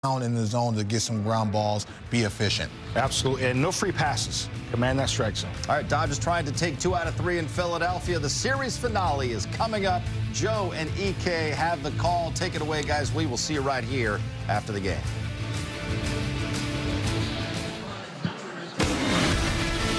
down in the zone to get some ground balls, be efficient. Absolutely, and no free passes. Command that strike zone. All right, Dodgers trying to take 2 out of 3 in Philadelphia. The series finale is coming up. Joe and EK have the call. Take it away, guys. We will see you right here after the game.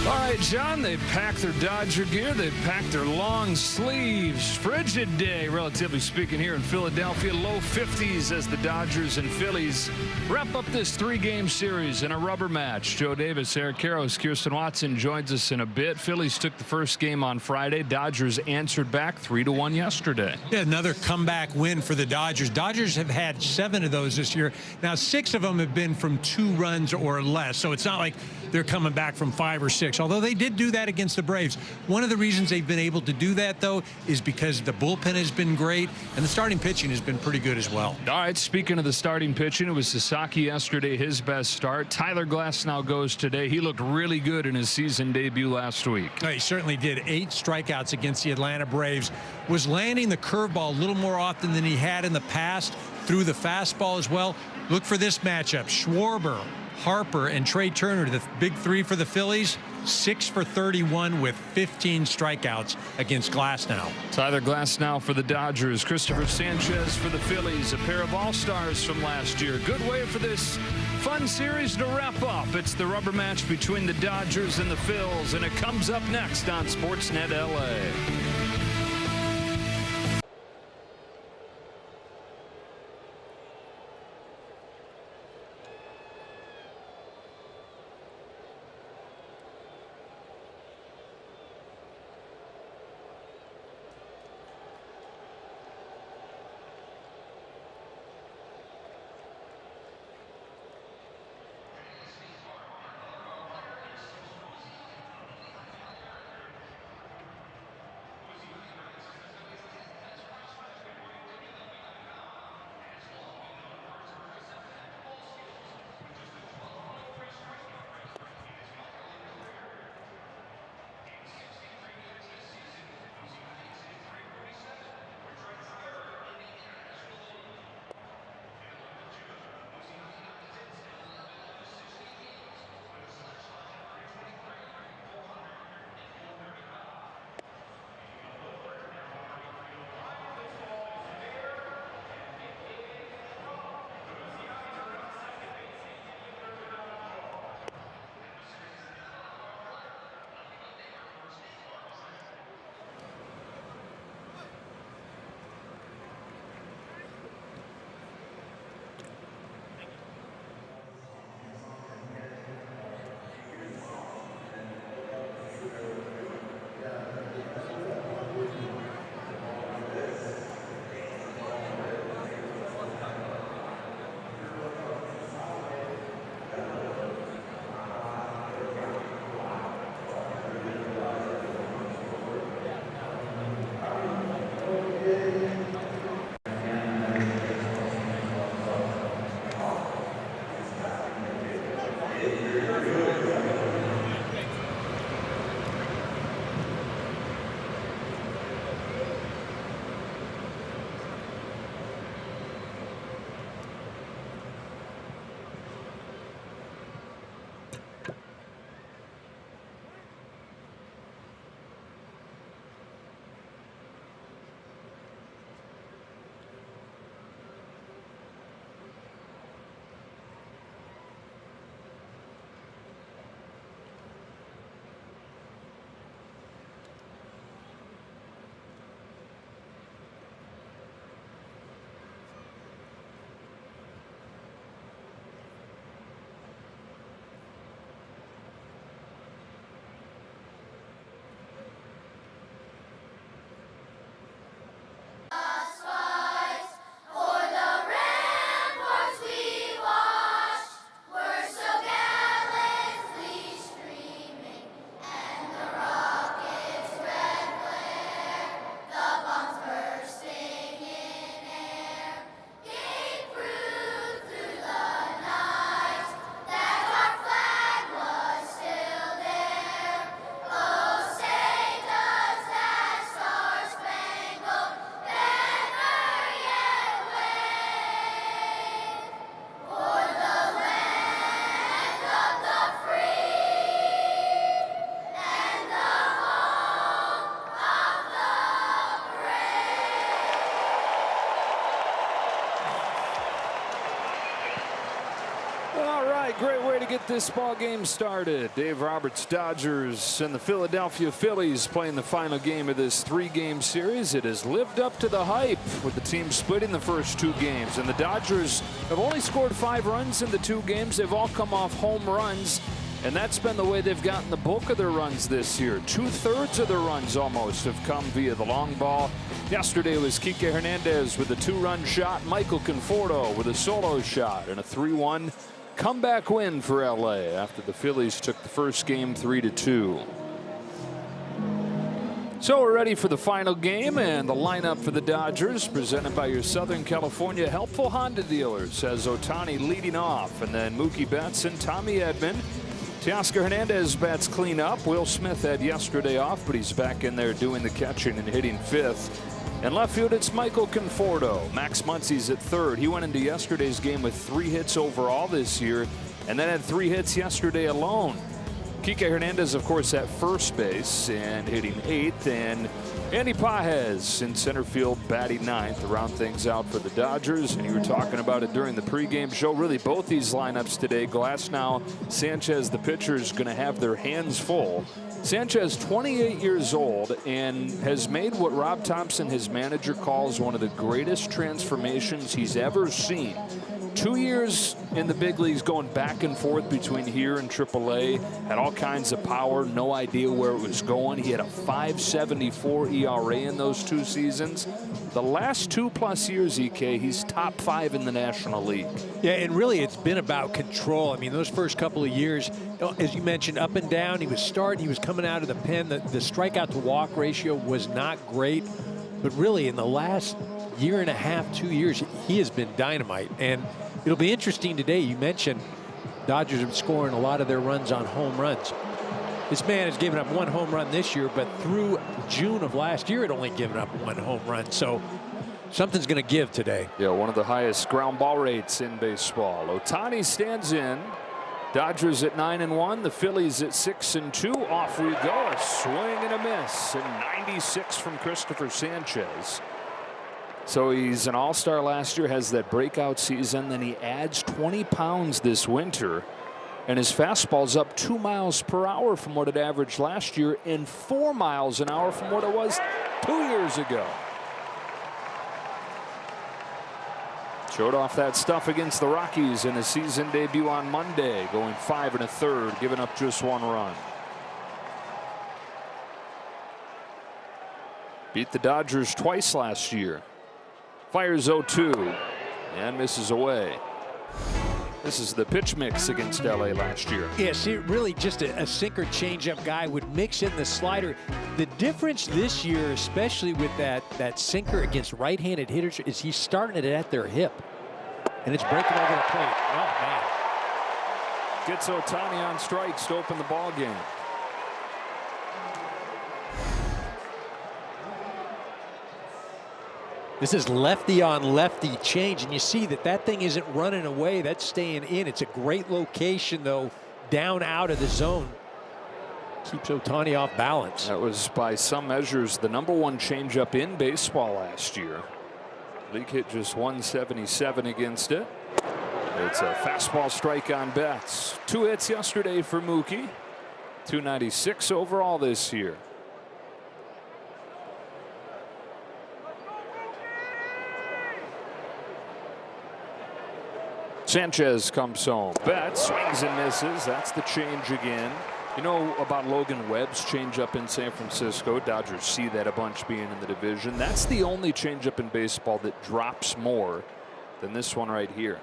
All right, John, they packed their Dodger gear. They packed their long sleeves. Frigid day, relatively speaking, here in Philadelphia. Low 50s as the Dodgers and Phillies wrap up this 3-game series in a rubber match. Joe Davis, Eric Karros, Kirsten Watson joins us in a bit. Phillies took the first game on Friday. Dodgers answered back 3-1 yesterday. Yeah, another comeback win for the Dodgers. Dodgers have had 7 of those this year. Now, 6 of them have been from 2 runs or less, so it's not like they're coming back from 5 or 6, although they did do that against the Braves. One of the reasons they've been able to do that, though, is because the bullpen has been great and the starting pitching has been pretty good as well. All right, speaking of the starting pitching, it was Sasaki yesterday, his best start. Tyler Glasnow goes today. He looked really good in his season debut last week. He certainly did. 8 strikeouts against the Atlanta Braves. Was landing the curveball a little more often than he had in the past. Threw the fastball as well. Look for this matchup. Schwarber, Harper, and Trey Turner, the big 3 for the Phillies. 6 for 31 with 15 strikeouts against Glasnow. Tyler Glasnow for the Dodgers. Christopher Sanchez for the Phillies. A pair of all-stars from last year. Good way for this fun series to wrap up. It's the rubber match between the Dodgers and the Phils, and it comes up next on Sportsnet LA. All right, great way to get this ball game started. Dave Roberts, Dodgers, and the Philadelphia Phillies playing the final game of this 3-game series. It has lived up to the hype with the team splitting the first 2 games. And the Dodgers have only scored 5 runs in the 2 games. They've all come off home runs. And that's been the way they've gotten the bulk of their runs this year. 2/3 of their runs almost have come via the long ball. Yesterday was Kike Hernandez with a 2-run shot. Michael Conforto with a solo shot and a 3-1 comeback win for LA after the Phillies took the first game 3-2. So we're ready for the final game, and the lineup for the Dodgers presented by your Southern California helpful Honda dealers has Ohtani leading off, and then Mookie Betts and Tommy Edman. Teoscar Hernandez bats clean up. Will Smith had yesterday off, but he's back in there doing the catching and hitting 5th. In left field, it's Michael Conforto. Max Muncy's at 3rd. He went into yesterday's game with 3 hits overall this year, and then had 3 hits yesterday alone. Kike Hernandez, of course, at first base and hitting 8th, and Andy Pages in center field batting 9th to round things out for the Dodgers. And you were talking about it during the pregame show. Really, both these lineups today, Glasnow, Sanchez, the pitcher, is going to have their hands full. Sanchez, 28 years old, and has made what Rob Thompson, his manager, calls one of the greatest transformations he's ever seen. 2 years in the big leagues, going back and forth between here and AAA. Had all kinds of power, no idea where it was going. He had a 5.74 ERA in those 2 seasons. The last 2+ years, EK, he's top 5 in the National League. Yeah, and really it's been about control. I mean, those first couple of years, as you mentioned, up and down. He was starting, he was coming out of the pen. The strikeout to walk ratio was not great. But really, in the last year and a half, 2 years, he has been dynamite. And it'll be interesting today. You mentioned Dodgers are scoring a lot of their runs on home runs. This man has given up 1 home run this year, but through June of last year, it only given up 1 home run. So something's going to give today. Yeah, one of the highest ground ball rates in baseball. Ohtani stands in. Dodgers at 9-1. The Phillies at 6-2. Off we go. A swing and a miss. And 96 from Christopher Sanchez. So he's an all-star last year, has that breakout season. Then he adds 20 pounds this winter. And his fastball's up 2 miles per hour from what it averaged last year, and 4 miles an hour from what it was 2 years ago. Showed off that stuff against the Rockies in his season debut on Monday, going 5 1/3, giving up just 1 run. Beat the Dodgers twice last year. Fires 0-2 and misses away. This is the pitch mix against LA last year. Yes, really just a sinker changeup guy would mix in the slider. The difference this year, especially with that sinker against right-handed hitters, is he's starting it at their hip. And it's breaking over the plate. Oh, man. Gets Ohtani on strikes to open the ball game. This is lefty on lefty change, and you see that thing isn't running away. That's staying in. It's a great location, though, down out of the zone. Keeps Ohtani off balance. That was, by some measures, the #1 changeup in baseball last year. League hit just 177 against it. It's a fastball strike on Betts. 2 hits yesterday for Mookie. 296 overall this year. Sanchez comes home. Betts swings and misses. That's the change again. You know about Logan Webb's changeup in San Francisco. Dodgers see that a bunch being in the division. That's the only changeup in baseball that drops more than this one right here.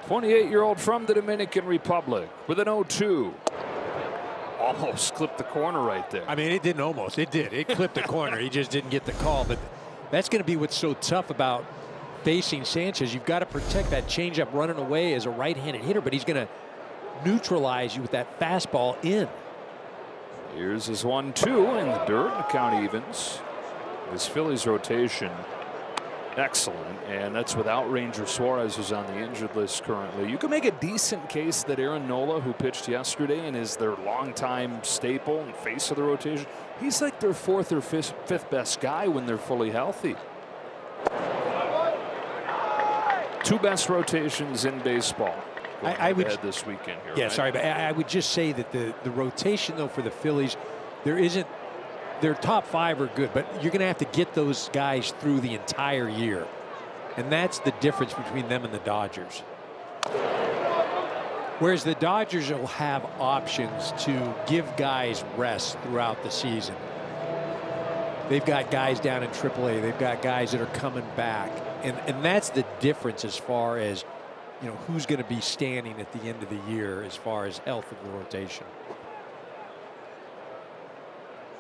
28-year-old from the Dominican Republic with an 0-2. Almost clipped the corner right there. I mean, it didn't almost. It did. It clipped the corner. He just didn't get the call. But that's going to be what's so tough about facing Sanchez. You've got to protect that changeup running away as a right-handed hitter, but he's going to neutralize you with that fastball in. Here's his 1-2 in the dirt. The count evens. This Phillies rotation excellent, and that's without Ranger Suarez, who's on the injured list currently. You can make a decent case that Aaron Nola, who pitched yesterday and is their longtime staple and face of the rotation, he's like their 4th or 5th best guy when they're fully healthy. Two best rotations in baseball. I would this weekend here. Yeah, right? sorry, but I would just say that the rotation though for the Phillies, there isn't. Their top 5 are good, but you're going to have to get those guys through the entire year, and that's the difference between them and the Dodgers. Whereas the Dodgers will have options to give guys rest throughout the season. They've got guys down in AAA. They've got guys that are coming back, and that's the difference as far as, you know, who's going to be standing at the end of the year as far as health of the rotation.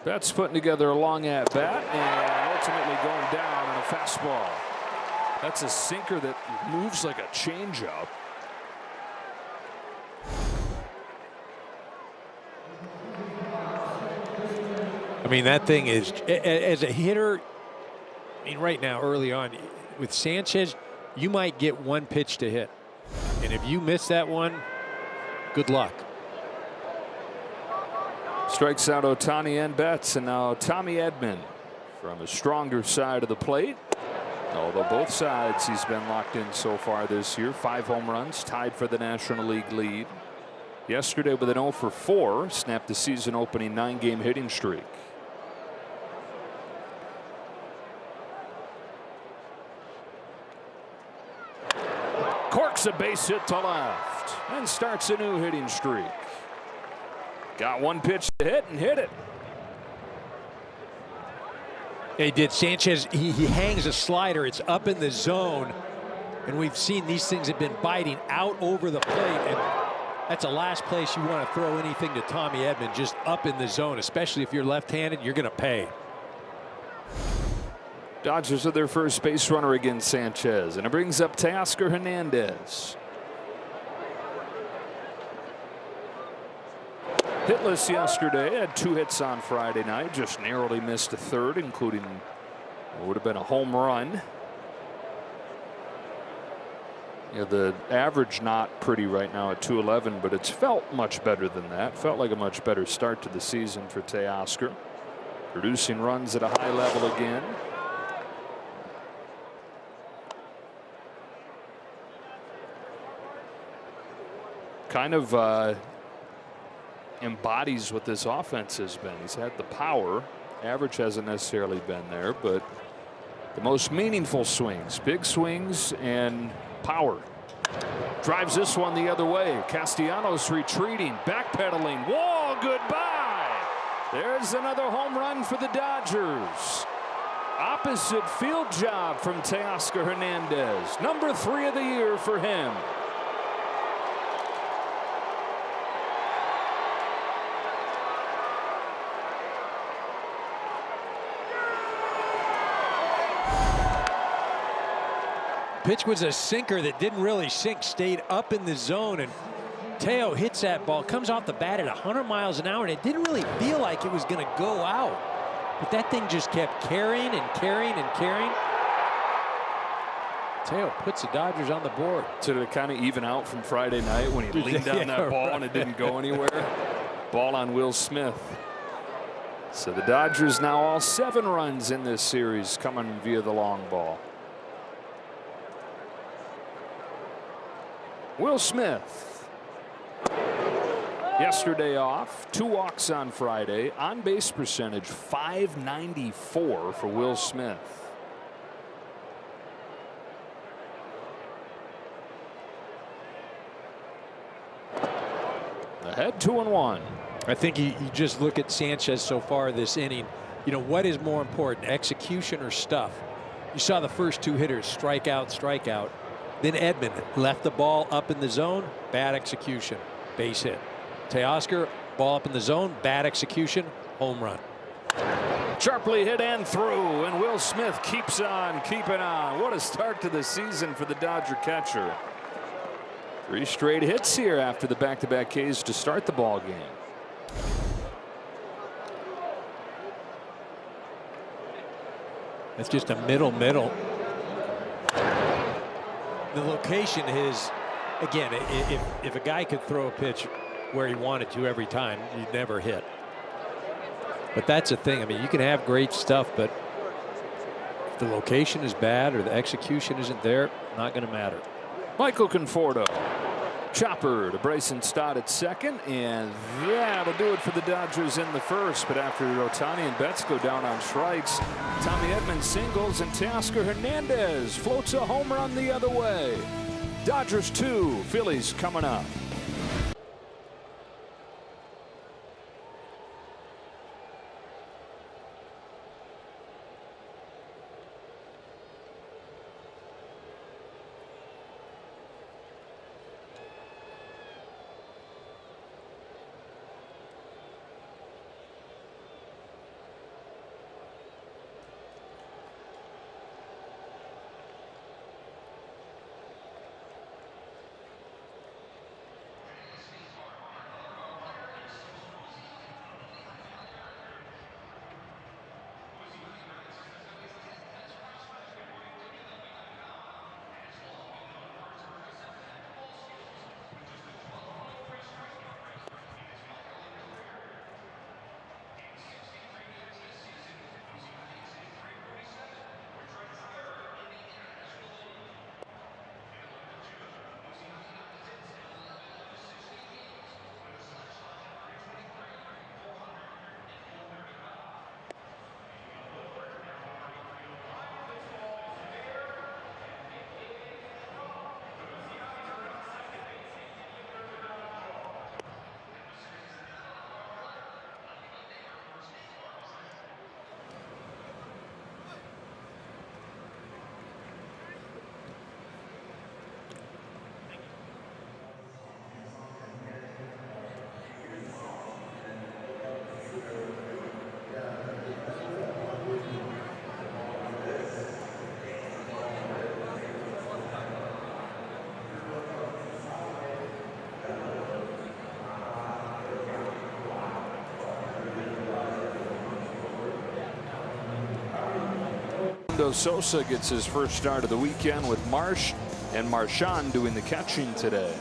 Betts putting together a long at bat and ultimately going down in a fastball. That's a sinker that moves like a changeup. I mean, that thing is, as a hitter, I mean, right now, early on, with Sanchez, you might get one pitch to hit. And if you miss that one, good luck. Strikes out Ohtani and Betts, and now Tommy Edman from a stronger side of the plate. Although both sides he's been locked in so far this year. 5 home runs, tied for the National League lead. Yesterday with an 0 for 4, snapped the season opening 9-game hitting streak. Corks a base hit to left and starts a new hitting streak. Got one pitch to hit and hit it. They did. Sanchez, he hangs a slider. It's up in the zone. And we've seen these things have been biting out over the plate. And that's the last place you want to throw anything to Tommy Edman, just up in the zone, especially if you're left-handed, you're going to pay. Dodgers are their first base runner against Sanchez, and it brings up Teoscar Hernandez. Hitless yesterday, had 2 hits on Friday night, just narrowly missed a third, including what would have been a home run. Yeah, the average not pretty right now at 211, but it's felt much better than that. Felt like a much better start to the season for Teoscar. Producing runs at a high level again. Kind of embodies what this offense has been. He's had the power. Average hasn't necessarily been there, but the most meaningful swings, big swings and power. Drives this one the other way. Castellanos retreating, backpedaling. Whoa, goodbye. There's another home run for the Dodgers. Opposite field job from Teoscar Hernandez. Number 3 of the year for him. Pitch was a sinker that didn't really sink, stayed up in the zone, and Teo hits that ball, comes off the bat at 100 miles an hour, and it didn't really feel like it was going to go out. But that thing just kept carrying and carrying and carrying. Teo puts the Dodgers on the board. To kind of even out from Friday night when he leaned down that ball and it didn't go anywhere. Ball on Will Smith. So the Dodgers now all 7 runs in this series coming via the long ball. Will Smith. Yesterday off, 2 walks on Friday. On base percentage .594 for Will Smith. Ahead 2-1. I think you just look at Sanchez so far this inning. You know, what is more important, execution or stuff? You saw the first 2 hitters strike out, strike out. Then Edman left the ball up in the zone, bad execution, base hit. Teoscar, ball up in the zone, bad execution, home run. Sharply hit and through, and Will Smith keeps on keeping on. What a start to the season for the Dodger catcher. 3 straight hits here after the back-to-back Ks to start the ball game. That's just a middle. The location is, again, if a guy could throw a pitch where he wanted to every time, you'd never hit. But that's the thing. I mean, you can have great stuff, but the location is bad or the execution isn't there, not going to matter. Michael Conforto. Chopper to Bryson Stott at second, and that'll do it for the Dodgers in the first. But after Ohtani and Betts go down on strikes, Tommy Edman singles and Teoscar Hernandez floats a home run the other way. Dodgers 2, Phillies coming up. Sosa gets his first start of the weekend with Marsh and Marchand doing the catching today.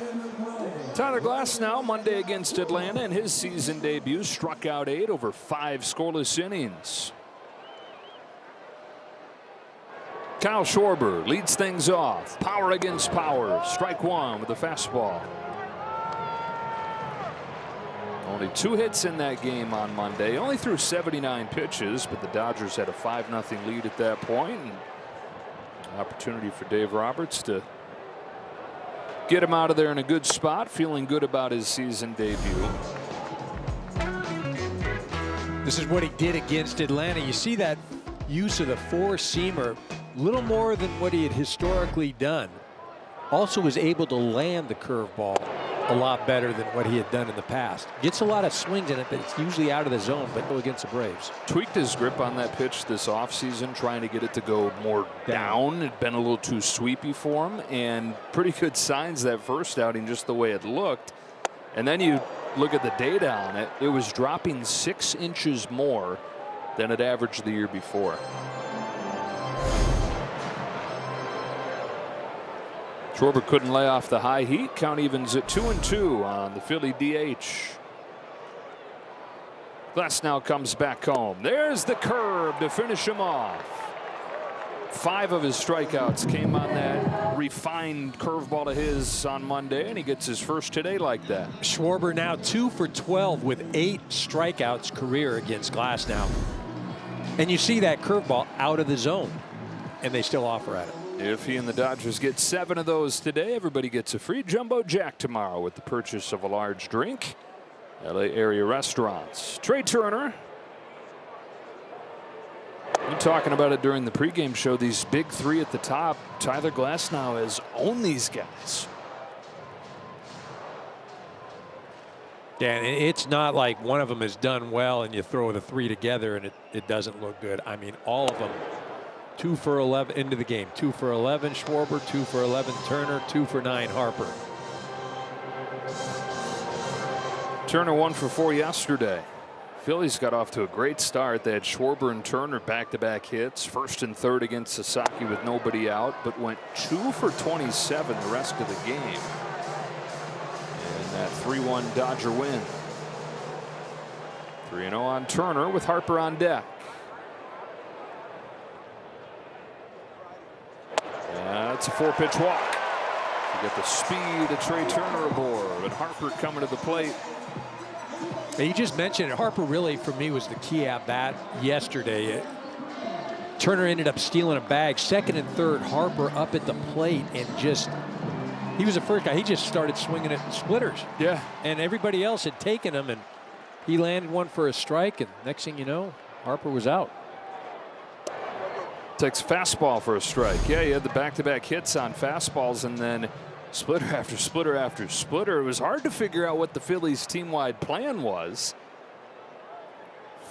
Tyler Glasnow Monday against Atlanta in his season debut struck out 8 over 5 scoreless innings. Kyle Schwarber leads things off. Power against power. Strike 1 with a fastball. Only 2 hits in that game on Monday. Only threw 79 pitches, but the Dodgers had a 5-0 lead at that point. And opportunity for Dave Roberts to get him out of there in a good spot, feeling good about his season debut. This is what he did against Atlanta. You see that use of the 4-seamer, a little more than what he had historically done. Also was able to land the curveball a lot better than what he had done in the past. Gets a lot of swings in it, but it's usually out of the zone, but go against the Braves. Tweaked his grip on that pitch this offseason, trying to get it to go more down. It'd been a little too sweepy for him, and pretty good signs that first outing, just the way it looked. And then you look at the data on it, it was dropping 6 inches more than it averaged the year before. Schwarber couldn't lay off the high heat. Count evens at 2-2 on the Philly DH. Glasnow comes back home. There's the curve to finish him off. 5 of his strikeouts came on that refined curveball of his on Monday, and he gets his first today like that. Schwarber now 2 for 12 with 8 strikeouts career against Glasnow. And you see that curveball out of the zone, and they still offer at it. If he and the Dodgers get 7 of those today, everybody gets a free Jumbo Jack tomorrow with the purchase of a large drink. LA area restaurants. Trey Turner. We're talking about it during the pregame show. These big 3 at the top. Tyler Glasnow has owned these guys. Yeah, and it's not like one of them has done well and you throw the 3 together and it doesn't look good. I mean, all of them. 2 for 11 into the game. 2 for 11 Schwarber, 2 for 11 Turner, 2 for 9 Harper. Turner 1 for 4 yesterday. Phillies got off to a great start. They had Schwarber and Turner back-to-back hits. First and third against Sasaki with nobody out, but went 2 for 27 the rest of the game. And that 3-1 Dodger win. 3-0 on Turner with Harper on deck. That's a 4-pitch walk. You get the speed of Trey Turner aboard, and Harper coming to the plate. You just mentioned it. Harper really, for me, was the key at bat yesterday. Turner ended up stealing a bag. Second and third, Harper up at the plate, and he was the first guy. He just started swinging at splitters. Yeah. And everybody else had taken him, and he landed one for a strike, and next thing you know, Harper was out. Takes fastball for a strike. Yeah, he had the back-to-back hits on fastballs, and then splitter after splitter after splitter. It was hard to figure out what the Phillies' team-wide plan was.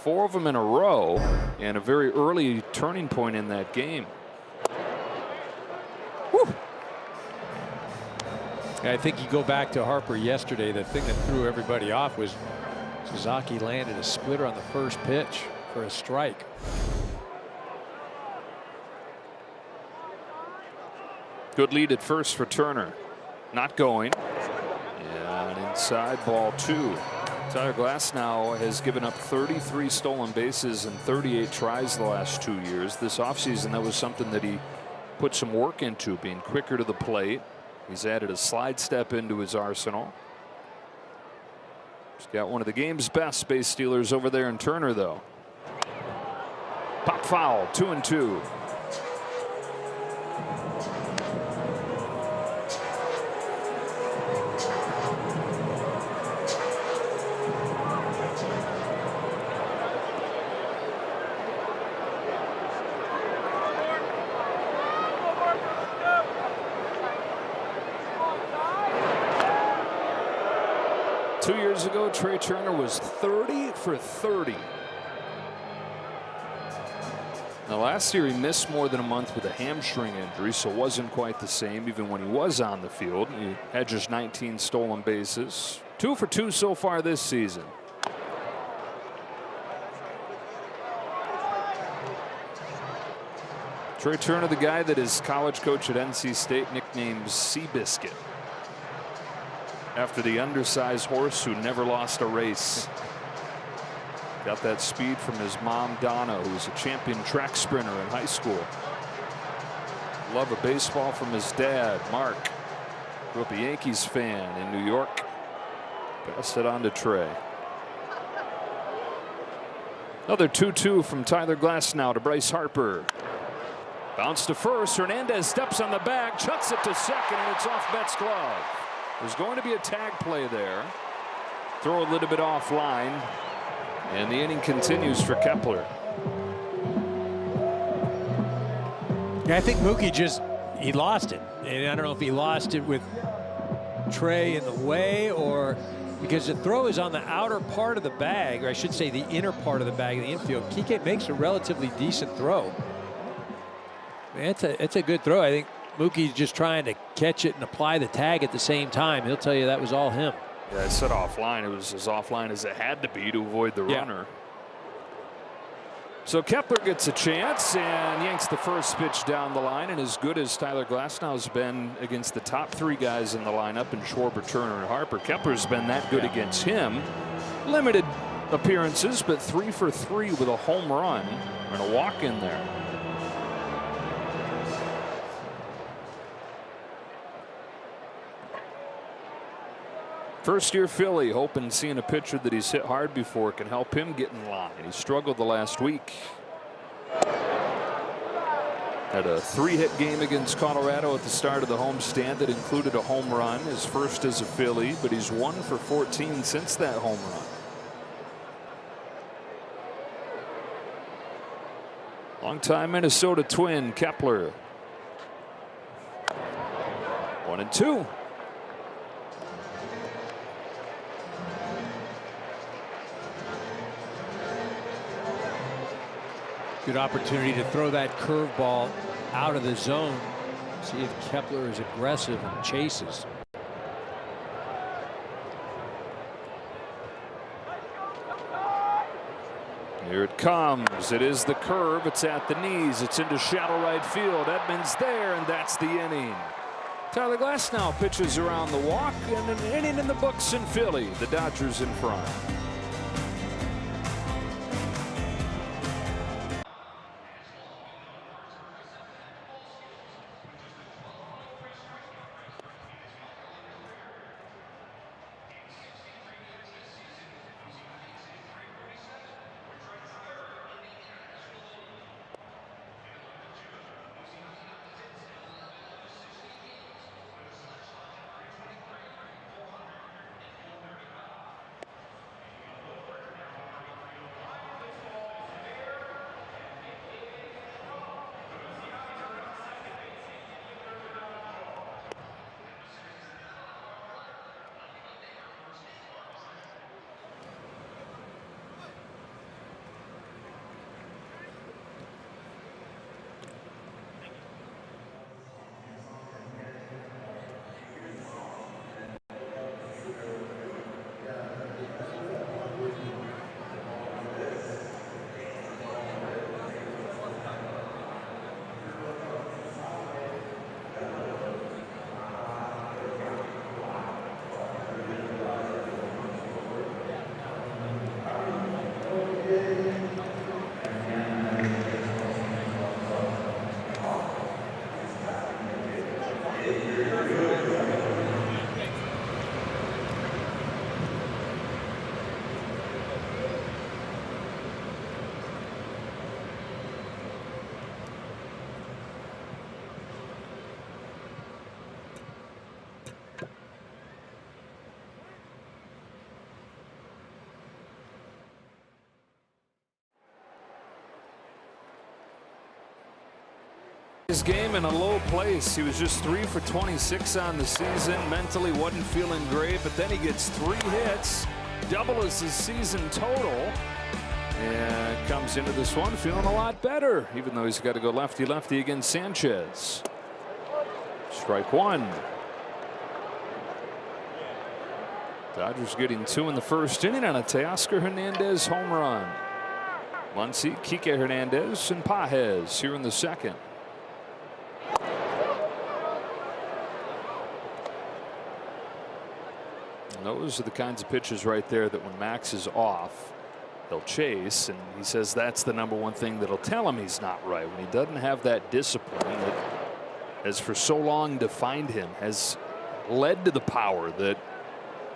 4 of them in a row, and a very early turning point in that game. Whew. I think you go back to Harper yesterday, the thing that threw everybody off was Sasaki landed a splitter on the first pitch for a strike. Good lead at first for Turner. Not going. And inside, ball 2. Tyler Glasnow has given up 33 stolen bases and 38 tries the last 2 years. This offseason, that was something that he put some work into, being quicker to the plate. He's added a slide step into his arsenal. He's got one of the game's best base stealers over there in Turner, though. Pop foul, 2-2. Ago, Trey Turner was 30 for 30. Now last year he missed more than a month with a hamstring injury, so wasn't quite the same even when he was on the field. He had just 19 stolen bases. 2 for 2 so far this season. Trey Turner, the guy that his college coach at NC State nicknamed Seabiscuit, after the undersized horse who never lost a race. Got that speed from his mom, Donna, who was a champion track sprinter in high school. Love of baseball from his dad, Mark. Grew up a Yankees fan in New York. Passed it on to Trey. Another 2-2 from Tyler Glasnow to Bryce Harper. Bounce to first. Hernandez steps on the bag, chucks it to second, and it's off Betts' glove. There's going to be a tag play there. Throw a little bit offline, and the inning continues for Kepler. Yeah, I think Mookie he lost it. And I don't know if he lost it with Trey in the way or because the throw is on the outer part of the bag, or I should say the inner part of the bag in the infield. Kike makes a relatively decent throw. Man, it's a good throw. I think Mookie's just trying to catch it and apply the tag at the same time. He'll tell you that was all him. Yeah, I said offline. It was as offline as it had to be to avoid the runner. So Kepler gets a chance and yanks the first pitch down the line. And as good as Tyler Glasnow's been against the top 3 guys in the lineup in Schwarber, Turner, and Harper, Kepler's been that good against him. Limited appearances, but 3 for 3 with a home run and a walk in there. First-year Philly, hoping seeing a pitcher that he's hit hard before can help him get in line. He struggled the last week. Had a 3-hit game against Colorado at the start of the homestand that included a home run, his first as a Philly, but he's 1 for 14 since that home run. Longtime Minnesota Twin, Kepler. 1-2. Good opportunity to throw that curveball out of the zone. See if Kepler is aggressive and chases. Here it comes. It is the curve. It's at the knees. It's into shallow right field. Edmonds there, and that's the inning. Tyler Glasnow pitches around the walk, and an inning in the books in Philly. The Dodgers in front. His game in a low place. He was just 3 for 26 on the season. Mentally wasn't feeling great, but then he gets 3 hits, double as his season total, and comes into this one feeling a lot better, even though he's got to go lefty-lefty against Sanchez. Strike 1. Dodgers getting 2 in the first inning on a Teoscar Hernandez home run. Muncy, Kike Hernandez, and Pages here in the second. Those are the kinds of pitches right there that when Max is off, they'll chase, and he says that's the #1 thing that'll tell him he's not right. When he doesn't have that discipline that has for so long defined him, has led to the power that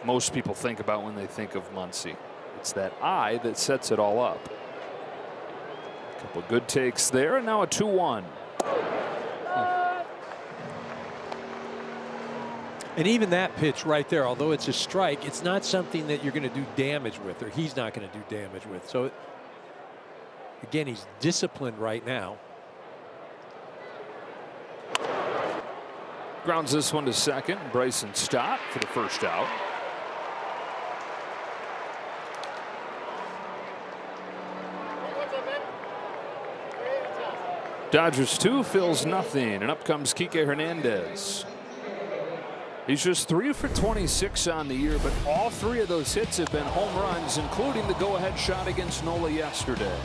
most people think about when they think of Muncy. It's that eye that sets it all up. A couple of good takes there, and now a 2-1. And even that pitch right there, although it's a strike, it's not something that you're going to do damage with, or he's not going to do damage with. So, again, he's disciplined right now. Grounds this one to second. Bryson Stott for the first out. Dodgers 2, Phillies nothing, and up comes Kike Hernandez. He's just 3 for 26 on the year, but all 3 of those hits have been home runs, including the go-ahead shot against Nola yesterday.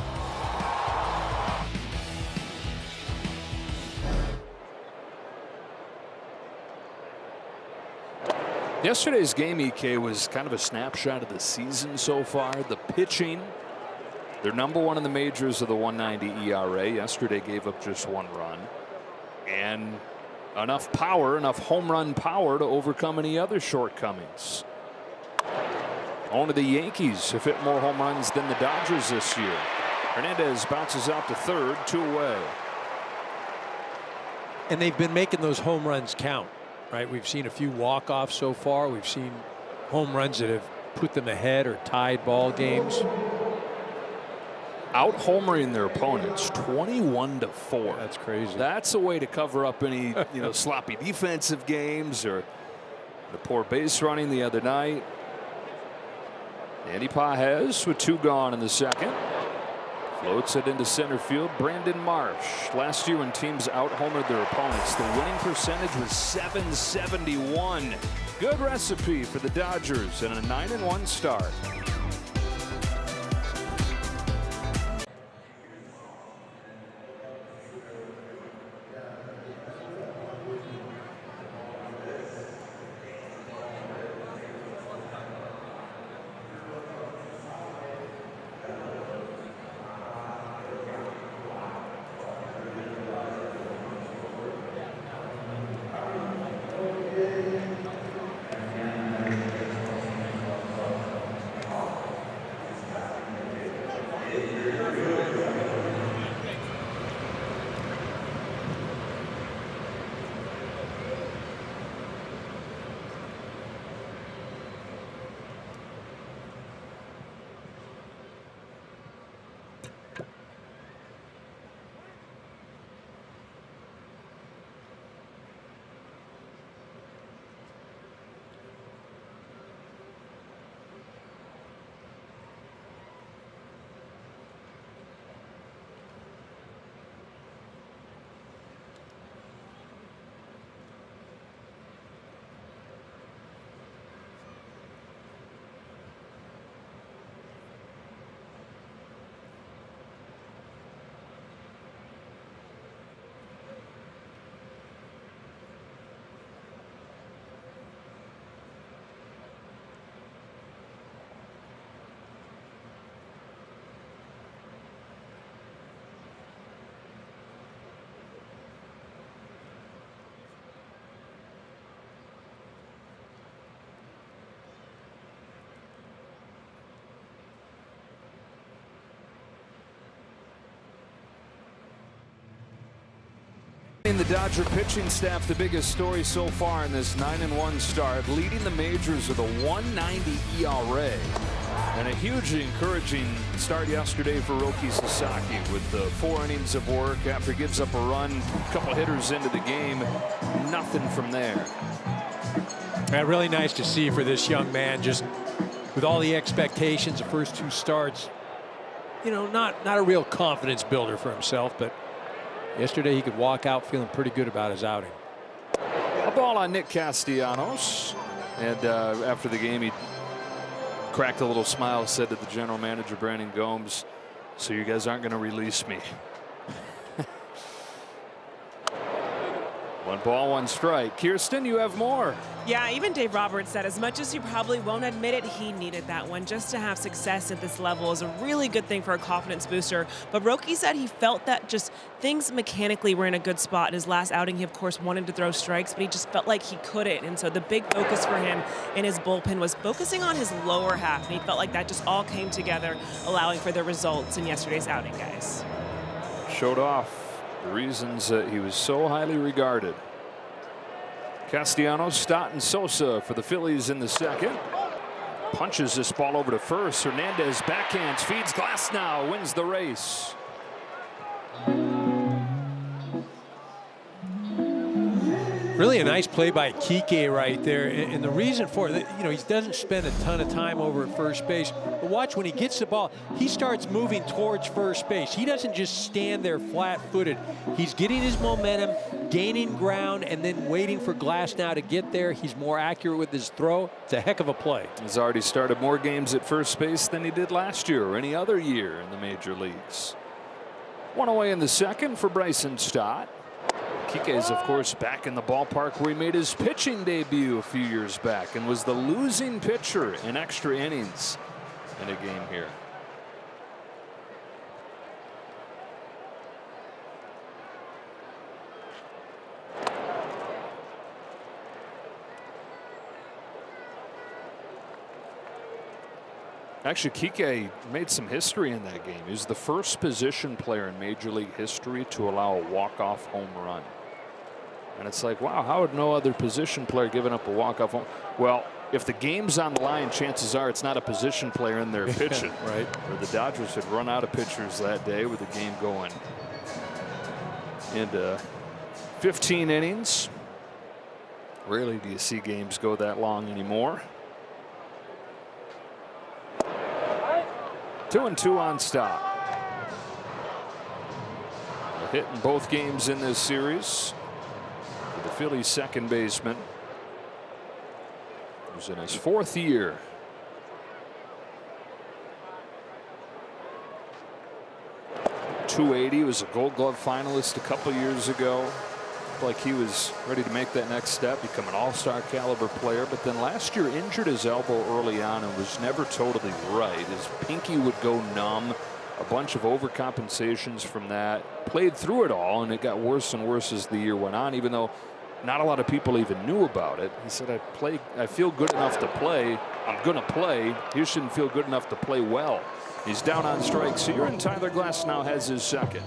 Yesterday's game, EK, was kind of a snapshot of the season so far. The pitching, they're #1 in the majors with a 1.90 ERA. Yesterday gave up just 1 run. And enough power, enough home run power to overcome any other shortcomings. Only the Yankees have hit more home runs than the Dodgers this year. Hernandez bounces out to third, 2 away. And they've been making those home runs count, right? We've seen a few walk-offs so far. We've seen home runs that have put them ahead or tied ball games. Out homering their opponents 21-4. That's crazy. That's a way to cover up any sloppy defensive games or the poor base running the other night. Andy Pages with 2 gone in the second. Floats it into center field. Brandon Marsh. Last year when teams out homered their opponents, the winning percentage was .771. Good recipe for the Dodgers and a 9-1 start. In the Dodger pitching staff, the biggest story so far in this 9-1 start, leading the majors with a 1.90 ERA. And a hugely encouraging start yesterday for Roki Sasaki with 4 innings of work after he gives up a run, a couple hitters into the game, nothing from there. Really nice to see for this young man, just with all the expectations, the first 2 starts. You know, not a real confidence builder for himself, but yesterday he could walk out feeling pretty good about his outing. A ball on Nick Castellanos, and after the game he cracked a little smile, said to the general manager Brandon Gomes, "So you guys aren't going to release me." 1 ball, 1 strike. Kirsten, you have more. Yeah, even Dave Roberts said as much as you probably won't admit it, he needed that one. Just to have success at this level is a really good thing for a confidence booster. But Roki said he felt that just things mechanically were in a good spot. In his last outing, he of course wanted to throw strikes, but he just felt like he couldn't. And so the big focus for him in his bullpen was focusing on his lower half. And he felt like that just all came together, allowing for the results in yesterday's outing, guys. Showed off the reasons that he was so highly regarded. Castellanos, Stott, and Sosa for the Phillies in the second. Punches this ball over to first. Hernandez backhands, feeds Glasnow, wins the race. Really a nice play by Kike right there, and the reason for it, you know, he doesn't spend a ton of time over at first base, but watch when he gets the ball, he starts moving towards first base. He doesn't just stand there flat-footed. He's getting his momentum, gaining ground, and then waiting for Glasnow to get there. He's more accurate with his throw. It's a heck of a play. He's already started more games at first base than he did last year or any other year in the major leagues. 1 away in the second for Bryson Stott. Kike is, of course, back in the ballpark where he made his pitching debut a few years back and was the losing pitcher in extra innings in a game here. Actually, Kike made some history in that game. He was the first position player in Major League history to allow a walk-off home run. And it's like, wow, how would no other position player giving up a walk-off home? Well, if the game's on the line, chances are it's not a position player in there pitching. Right. Or the Dodgers had run out of pitchers that day with the game going into 15 innings. Rarely do you see games go that long anymore. 2-2 on Stott. A hit in both games in this series. For the Phillies second baseman, who's in his 4th year. .280, was a Gold Glove finalist a couple years ago. Like he was ready to make that next step, become an all-star caliber player, but then last year injured his elbow early on and was never totally right. His pinky would go numb, a bunch of overcompensations from that, played through it all, and it got worse and worse as the year went on, even though not a lot of people even knew about it. He said, I feel good enough to play. I'm going to play. He shouldn't feel good enough to play well. He's down on strikes here, and Tyler Glasnow has his second.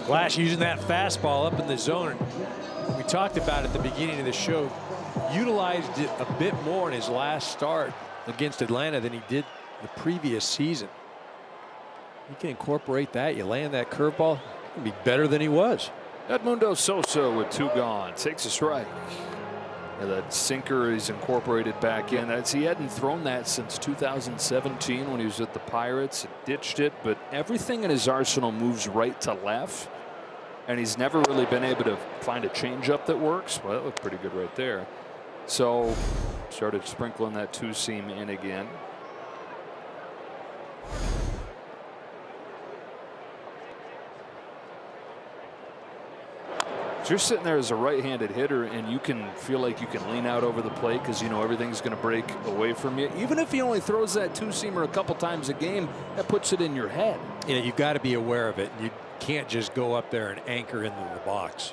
Glass using that fastball up in the zone. We talked about it at the beginning of the show. Utilized it a bit more in his last start against Atlanta than he did the previous season. You can incorporate that. You land that curveball, you can be better than he was. Edmundo Sosa with 2 gone, takes a strike. And that sinker is incorporated back in. He hadn't thrown that since 2017 when he was with the Pirates. Ditched it, but everything in his arsenal moves right to left. And he's never really been able to find a changeup that works. Well, that looked pretty good right there. So started sprinkling that 2-seam in again. You're sitting there as a right-handed hitter and you can feel like you can lean out over the plate because you know everything's going to break away from you. Even if he only throws that 2-seamer a couple times a game, that puts it in your head. Yeah, you've got to be aware of it. You can't just go up there and anchor into the box.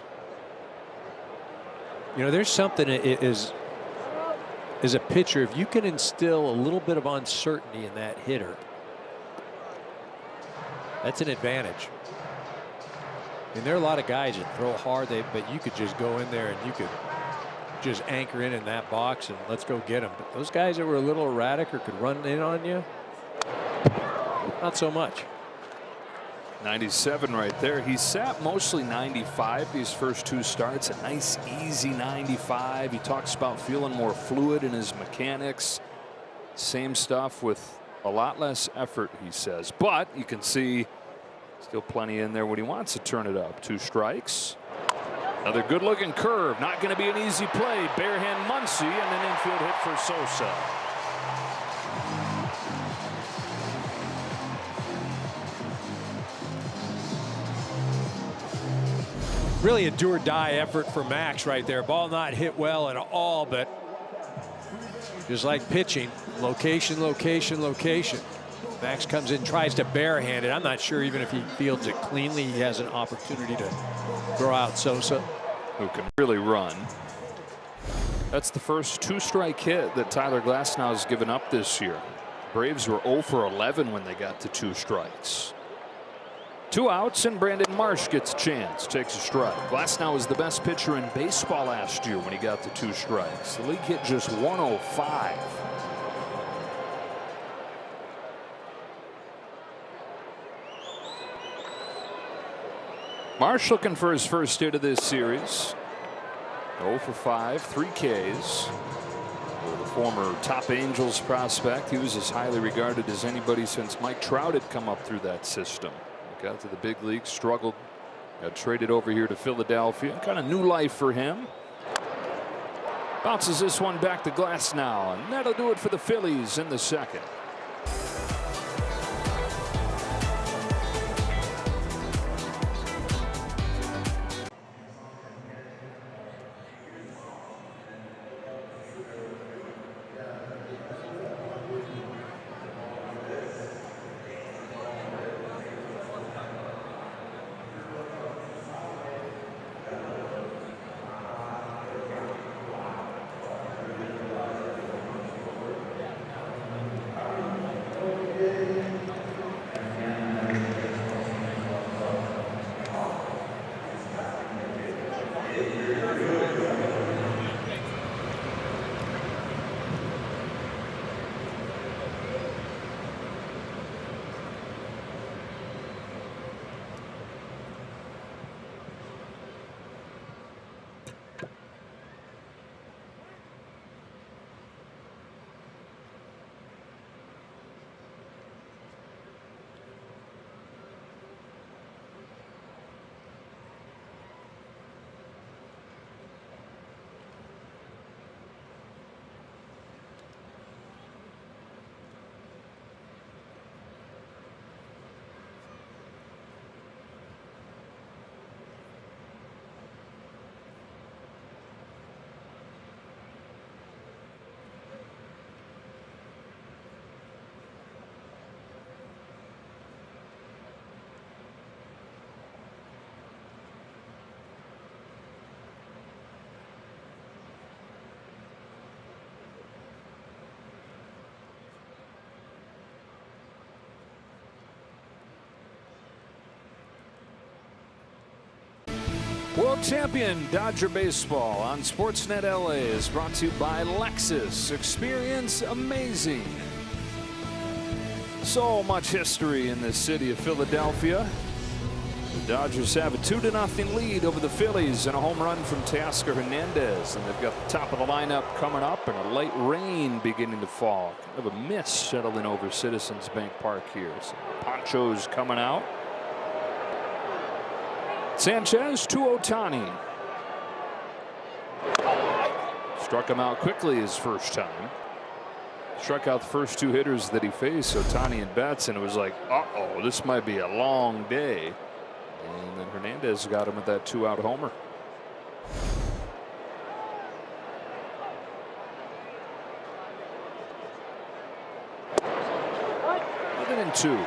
You know, there's something as a pitcher, if you can instill a little bit of uncertainty in that hitter, That's an advantage. I mean, there are a lot of guys that throw hard, but you could just go in there and you could just anchor in that box and let's go get them. But those guys that were a little erratic or could run in on you, not so much. 97 right there. He sat mostly 95 these first 2 starts. A nice, easy 95. He talks about feeling more fluid in his mechanics. Same stuff with a lot less effort, he says. But you can see still plenty in there when he wants to turn it up. 2 strikes. Another good-looking curve. Not going to be an easy play. Barehand Muncy and an infield hit for Sosa. Really a do-or-die effort for Max right there. Ball not hit well at all, but just like pitching, location, location, location. Max comes in, tries to barehand it. I'm not sure even if he fields it cleanly, he has an opportunity to throw out Sosa, who can really run. That's the first 2-strike hit that Tyler Glasnow has given up this year. Braves were 0 for 11 when they got to 2 strikes. 2 outs and Brandon Marsh gets a chance, takes a strike. Glasnow was the best pitcher in baseball last year when he got to 2 strikes. The league hit just 105. Marsh looking for his first hit of this series. 0 for 5, 3 Ks. The former top Angels prospect. He was as highly regarded as anybody since Mike Trout had come up through that system. Got to the big league, struggled, got traded over here to Philadelphia. Kind of new life for him. Bounces this one back to Glasnow, and that'll do it for the Phillies in the 2nd. World champion Dodger baseball on Sportsnet LA is brought to you by Lexus. Experience amazing. So much history in this city of Philadelphia. The Dodgers have a 2-0 lead over the Phillies and a home run from Teoscar Hernandez. And they've got the top of the lineup coming up and a light rain beginning to fall. Kind of a mist settling over Citizens Bank Park here. Some ponchos coming out. Sanchez to Ohtani. Struck him out quickly his first time. Struck out the first 2 hitters that he faced, Ohtani and Betts, and it was like, uh-oh, this might be a long day. And then Hernandez got him with that 2-out homer. Nothing in 2.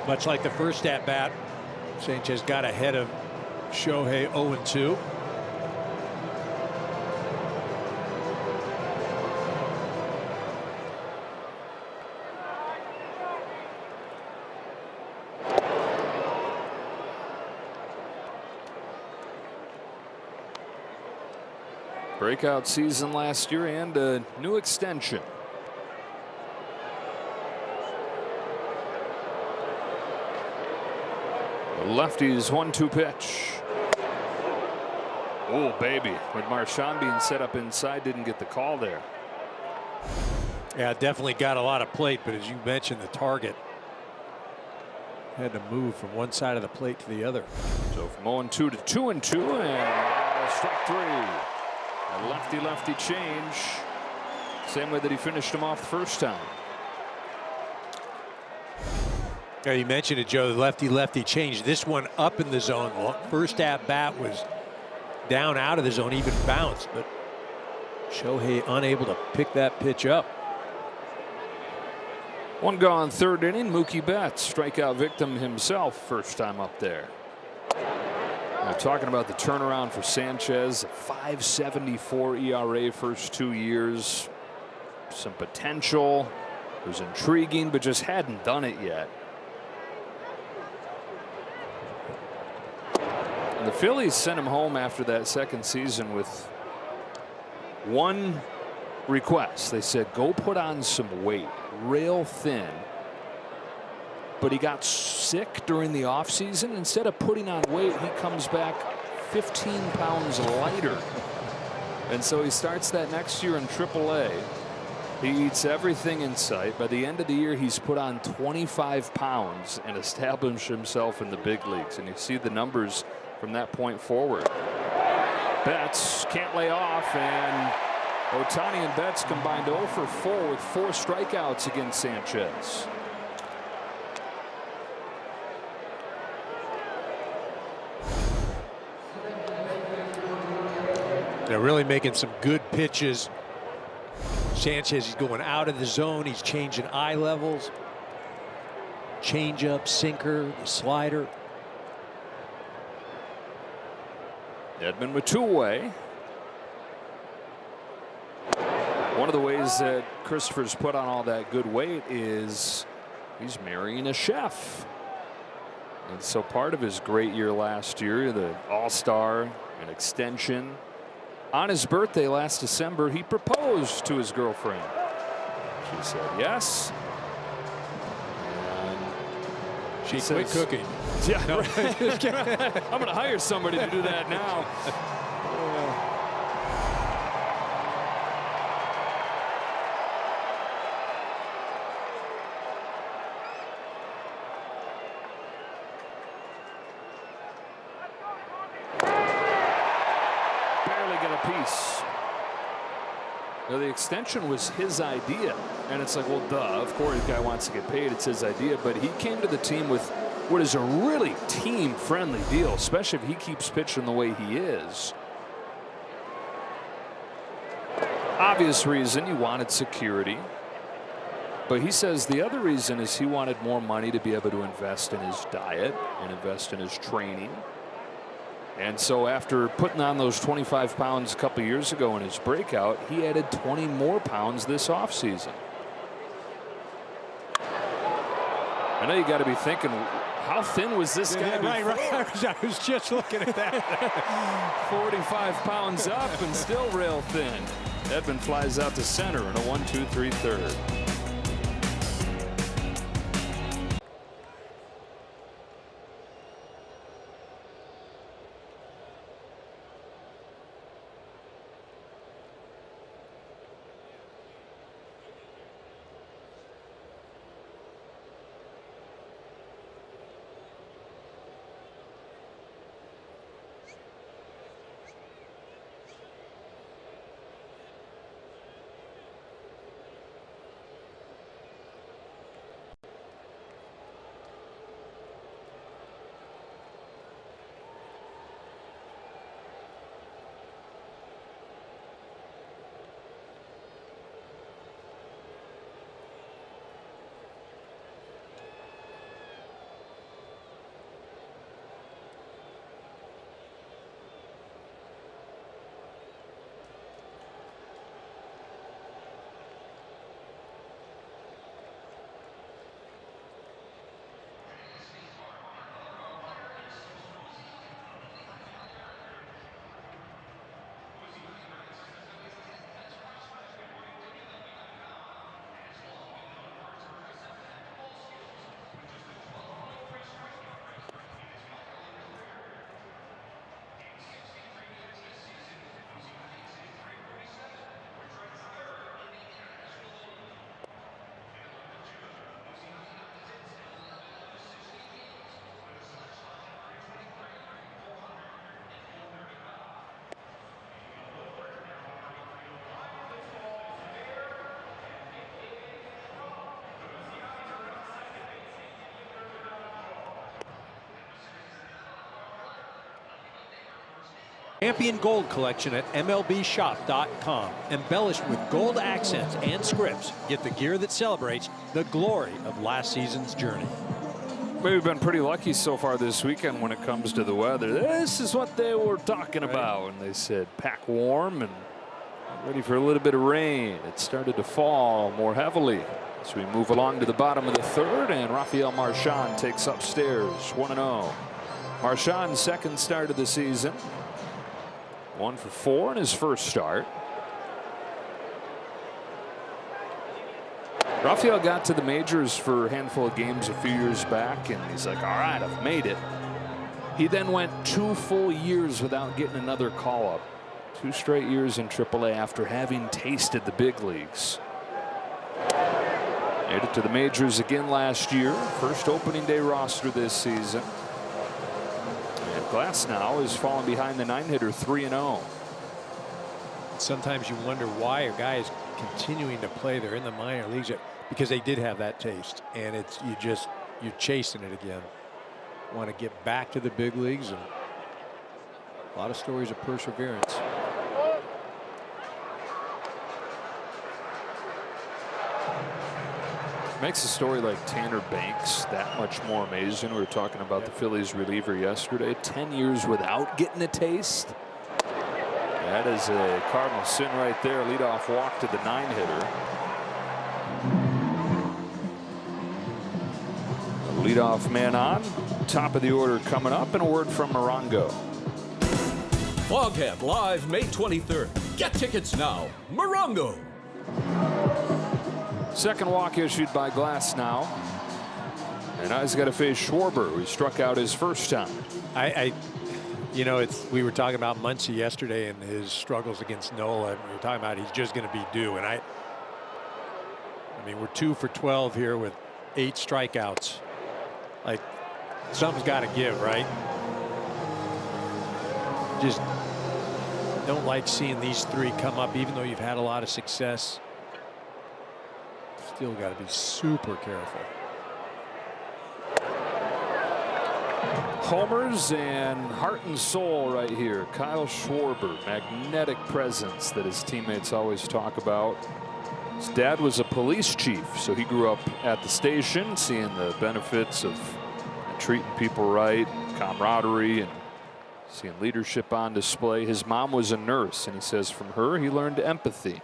Much like the first at bat, Sanchez got ahead of Shohei 0-2. Breakout season last year and a new extension. The lefty's 1-2 pitch. Oh, baby. With Marchand being set up inside, didn't get the call there. Yeah, definitely got a lot of plate, but as you mentioned, the target had to move from one side of the plate to the other. So from 0-2 to 2-2, and strike 3. A lefty-lefty change. Same way that he finished him off the first time. Yeah, you mentioned it, Joe, the lefty-lefty change. This one up in the zone. First at bat was down out of the zone, even bounced, but Shohei unable to pick that pitch up. One gone, third inning. Mookie Betts, strikeout victim himself, first time up there. Now, talking about the turnaround for Sanchez, a 5.74 ERA first 2 years. Some potential. It was intriguing, but just hadn't done it yet. And the Phillies sent him home after that second season with one request. They said, go put on some weight, rail thin. But he got sick during the offseason. Instead of putting on weight, he comes back 15 pounds lighter. And so he starts that next year in AAA. He eats everything in sight. By the end of the year, he's put on 25 pounds and established himself in the big leagues. And you see the numbers from that point forward. Betts can't lay off, and Ohtani and Betts combined 0 for 4 with 4 strikeouts against Sanchez. They're really making some good pitches. Sanchez, he's going out of the zone. He's changing eye levels. Changeup, sinker, the slider. Edman with 2 away. One of the ways that Christopher's put on all that good weight is he's marrying a chef. And so part of his great year last year, the All-Star, an extension. On his birthday last December, he proposed to his girlfriend. She said yes. And she quit cooking. Yeah, no. I'm going to hire somebody to do that now. Barely get a piece. Now, the extension was his idea, and it's like, well, duh, of course the guy wants to get paid. It's his idea, but he came to the team with what is a really team-friendly deal, especially if he keeps pitching the way he is. Obvious reason, he wanted security. But he says the other reason is he wanted more money to be able to invest in his diet and invest in his training. And so after putting on those 25 pounds a couple years ago in his breakout, he added 20 more pounds this offseason. I know you got to be thinking, how thin was this guy? Yeah, right. I was just looking at that. 45 pounds up and still rail thin. Edman flies out to center in a 1-2-3 third. Champion Gold Collection at MLBshop.com. Embellished with gold accents and scripts. Get the gear that celebrates the glory of last season's journey. We've been pretty lucky so far this weekend when it comes to the weather. This is what they were talking about. And they said pack warm and ready for a little bit of rain. It started to fall more heavily as we move along to the bottom of the third. And Rafael Marchand takes upstairs 1-0. Marchand's second start of the season. 1 for 4 in his first start. Rafael got to the majors for a handful of games a few years back, and he's like, all right, I've made it. He then went 2 full years without getting another call-up. 2 straight years in AAA after having tasted the big leagues. Made it to the majors again last year. First opening day roster this season. Glass now is falling behind the 9-hitter 3-0. Sometimes you wonder why a guy is continuing to play. They're in the minor leagues because they did have that taste, and it's you're chasing it again. Want to get back to the big leagues, and a lot of stories of perseverance. Makes a story like Tanner Banks that much more amazing. We were talking about the Phillies reliever yesterday. 10 years without getting a taste. That is a Cardinal sin right there. Leadoff walk to the 9-hitter. Leadoff man on. Top of the order coming up, and a word from Morongo. Foghat live May 23rd. Get tickets now. Morongo. Second walk issued by Glass now. And now he's got to face Schwarber, who struck out his first time. You know, we were talking about Muncy yesterday and his struggles against Nola. And we were talking about he's just going to be due. And I mean, we're 2 for 12 here with 8 strikeouts. Like, something's got to give, right? Just don't like seeing these 3 come up, even though you've had a lot of success. Still got to be super careful. Homers and heart and soul right here. Kyle Schwarber, magnetic presence that his teammates always talk about. His dad was a police chief, so he grew up at the station, seeing the benefits of treating people right, camaraderie, and seeing leadership on display. His mom was a nurse, and he says from her he learned empathy.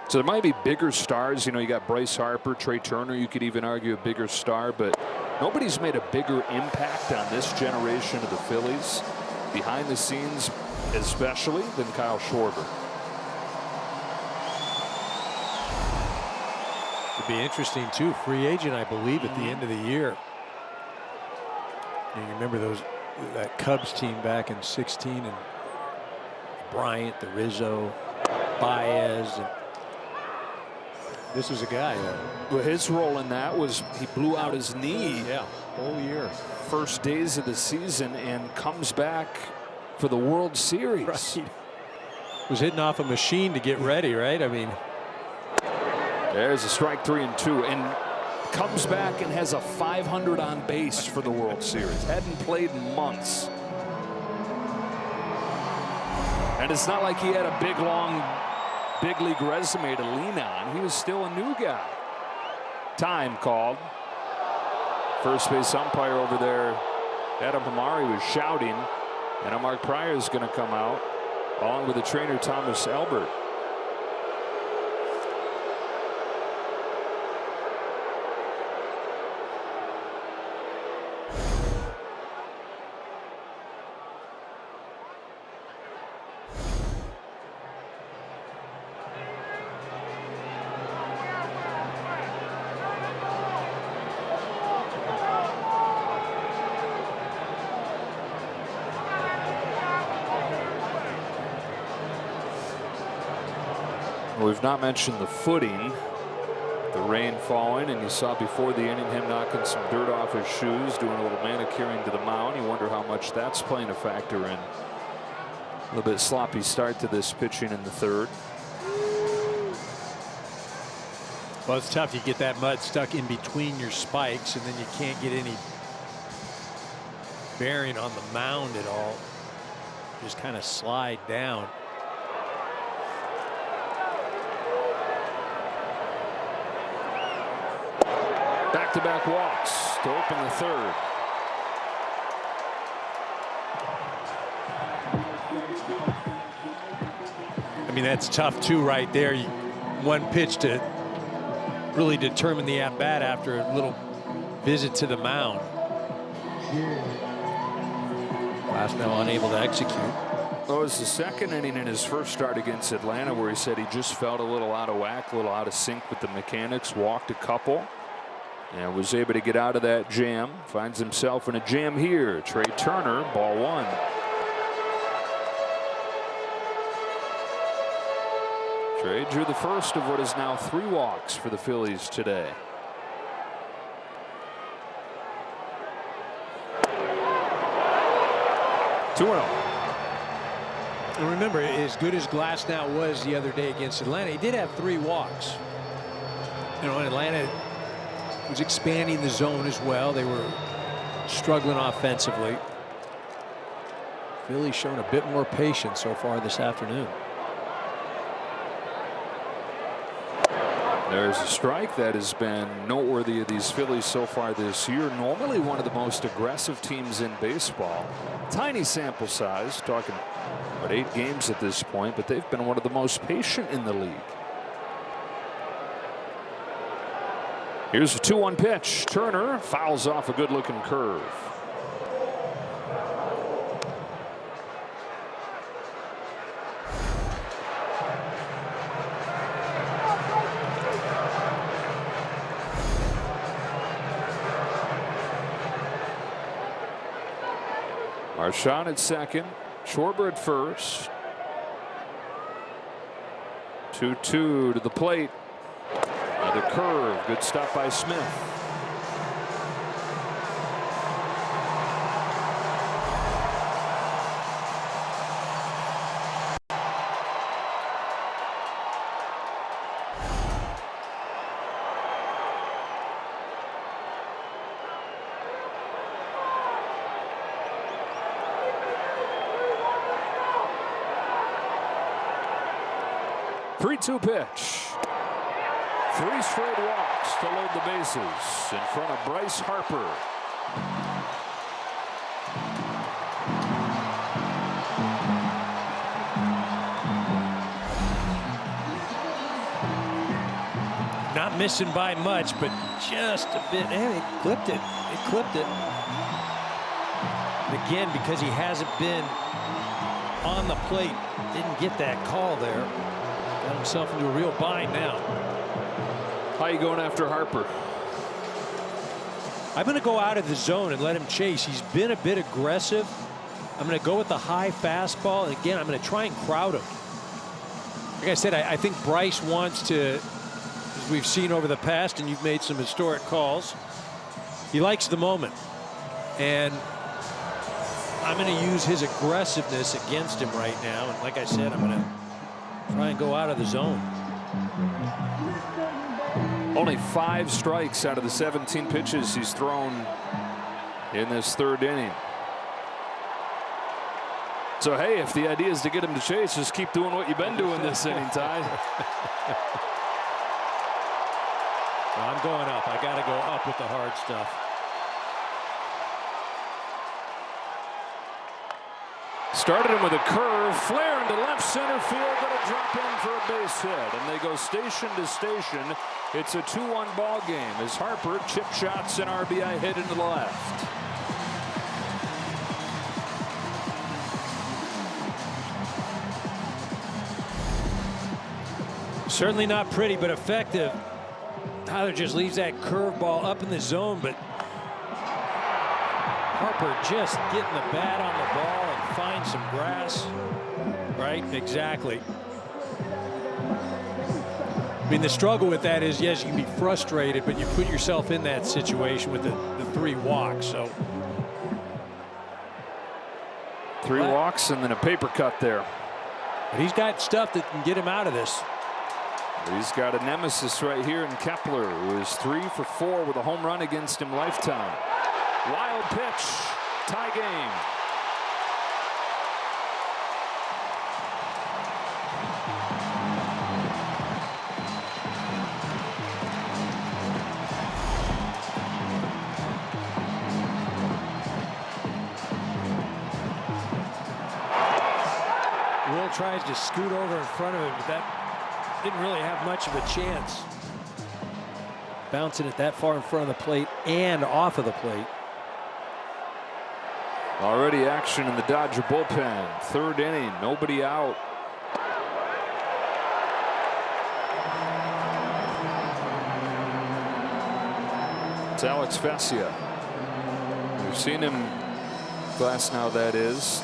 So there might be bigger stars. You know, you got Bryce Harper, Trey Turner. You could even argue a bigger star, but nobody's made a bigger impact on this generation of the Phillies, behind the scenes especially, than Kyle Schwarber. It'd be interesting too. Free agent, I believe, at the end of the year. You remember that Cubs team back in '16, and Bryant, the Rizzo, Baez, and this is a guy. Well, his role in that was he blew out his knee. Yeah, whole year. First days of the season, and comes back for the World Series. Right. Was hitting off a machine to get ready, right? I mean, there's a strike 3 and 2, and comes back and has a 500 on base for the World Series. Hadn't played in months. And it's not like he had a big, long, big league resume to lean on. He was still a new guy. Time called. First base umpire over there, Adam Hamari, was shouting. And Mark Pryor is going to come out, along with the trainer Thomas Albert. We've not mentioned the footing, the rain falling, and you saw before the inning him knocking some dirt off his shoes, doing a little manicuring to the mound. You wonder how much that's playing a factor in a little bit sloppy start to this pitching in the third. well, it's tough. You get that mud stuck in between your spikes, and then you can't get any bearing on the mound at all. just kind of slide down. Back-to-back walks to open the third. I mean, that's tough too right there. One pitch to really determine the at-bat after a little visit to the mound. Glasnow unable to execute. Well, it was the second inning in his first start against Atlanta where he said he just felt a little out of whack, a little out of sync with the mechanics, walked a couple, and was able to get out of that jam. Finds himself in a jam here. Trey Turner, ball one. Trey drew the first of what is now 3 walks for the Phillies today. And remember, as good as Glasnow was the other day against Atlanta, he did have 3 walks. You know, Atlanta was expanding the zone as well. They were struggling offensively. Philly's shown a bit more patience so far this afternoon. There's a strike that has been noteworthy of these Phillies so far this year. Normally one of the most aggressive teams in baseball. Tiny sample size, talking about 8 games at this point, but they've been one of the most patient in the league. Here's a 2-1 pitch. Turner fouls off a good-looking curve. Marchand at second, Schwarber at first. 2-2 to the plate. Another curve. Good stop by Smith. Three-two pitch. 3 straight walks to load the bases in front of Bryce Harper. Not missing by much, but just a bit. And it clipped it. It clipped it. And again, because he hasn't been on the plate, didn't get that call there. Got himself into a real bind now. How you going after Harper? I'm going to go out of the zone and let him chase. He's been a bit aggressive. I'm going to go with the high fastball. And again, I'm going to try and crowd him. Like I said, I think Bryce wants to, as we've seen over the past, and you've made some historic calls, he likes the moment. And I'm going to use his aggressiveness against him right now. And like I said, I'm going to try and go out of the zone. Only 5 strikes out of the 17 pitches he's thrown in this 3rd inning. So, hey, if the idea is to get him to chase, just keep doing what you've been doing this inning, Ty. Well, I'm going up. I got to go up with the hard stuff. Started him with a curve, flare into left center field, that'll drop in for a base hit, and they go station to station. It's a 2-1 ball game as Harper chip shots an RBI hit into the left. Certainly not pretty, but effective. Tyler just leaves that curveball up in the zone, but Harper just getting the bat on the ball and find some grass. Right, exactly. I mean, the struggle with that is, yes, you can be frustrated, but you put yourself in that situation with the 3 walks. So 3 walks and then a paper cut there. But he's got stuff that can get him out of this. He's got a nemesis right here in Kepler, who is 3 for 4 with a home run against him lifetime. Wild pitch, tie game. tries to scoot over in front of him, but that didn't really have much of a chance. Bouncing it that far in front of the plate and off of the plate. Already action in the Dodger bullpen. Third inning, nobody out. It's Alex Vesia. We've seen him, Glasnow that is,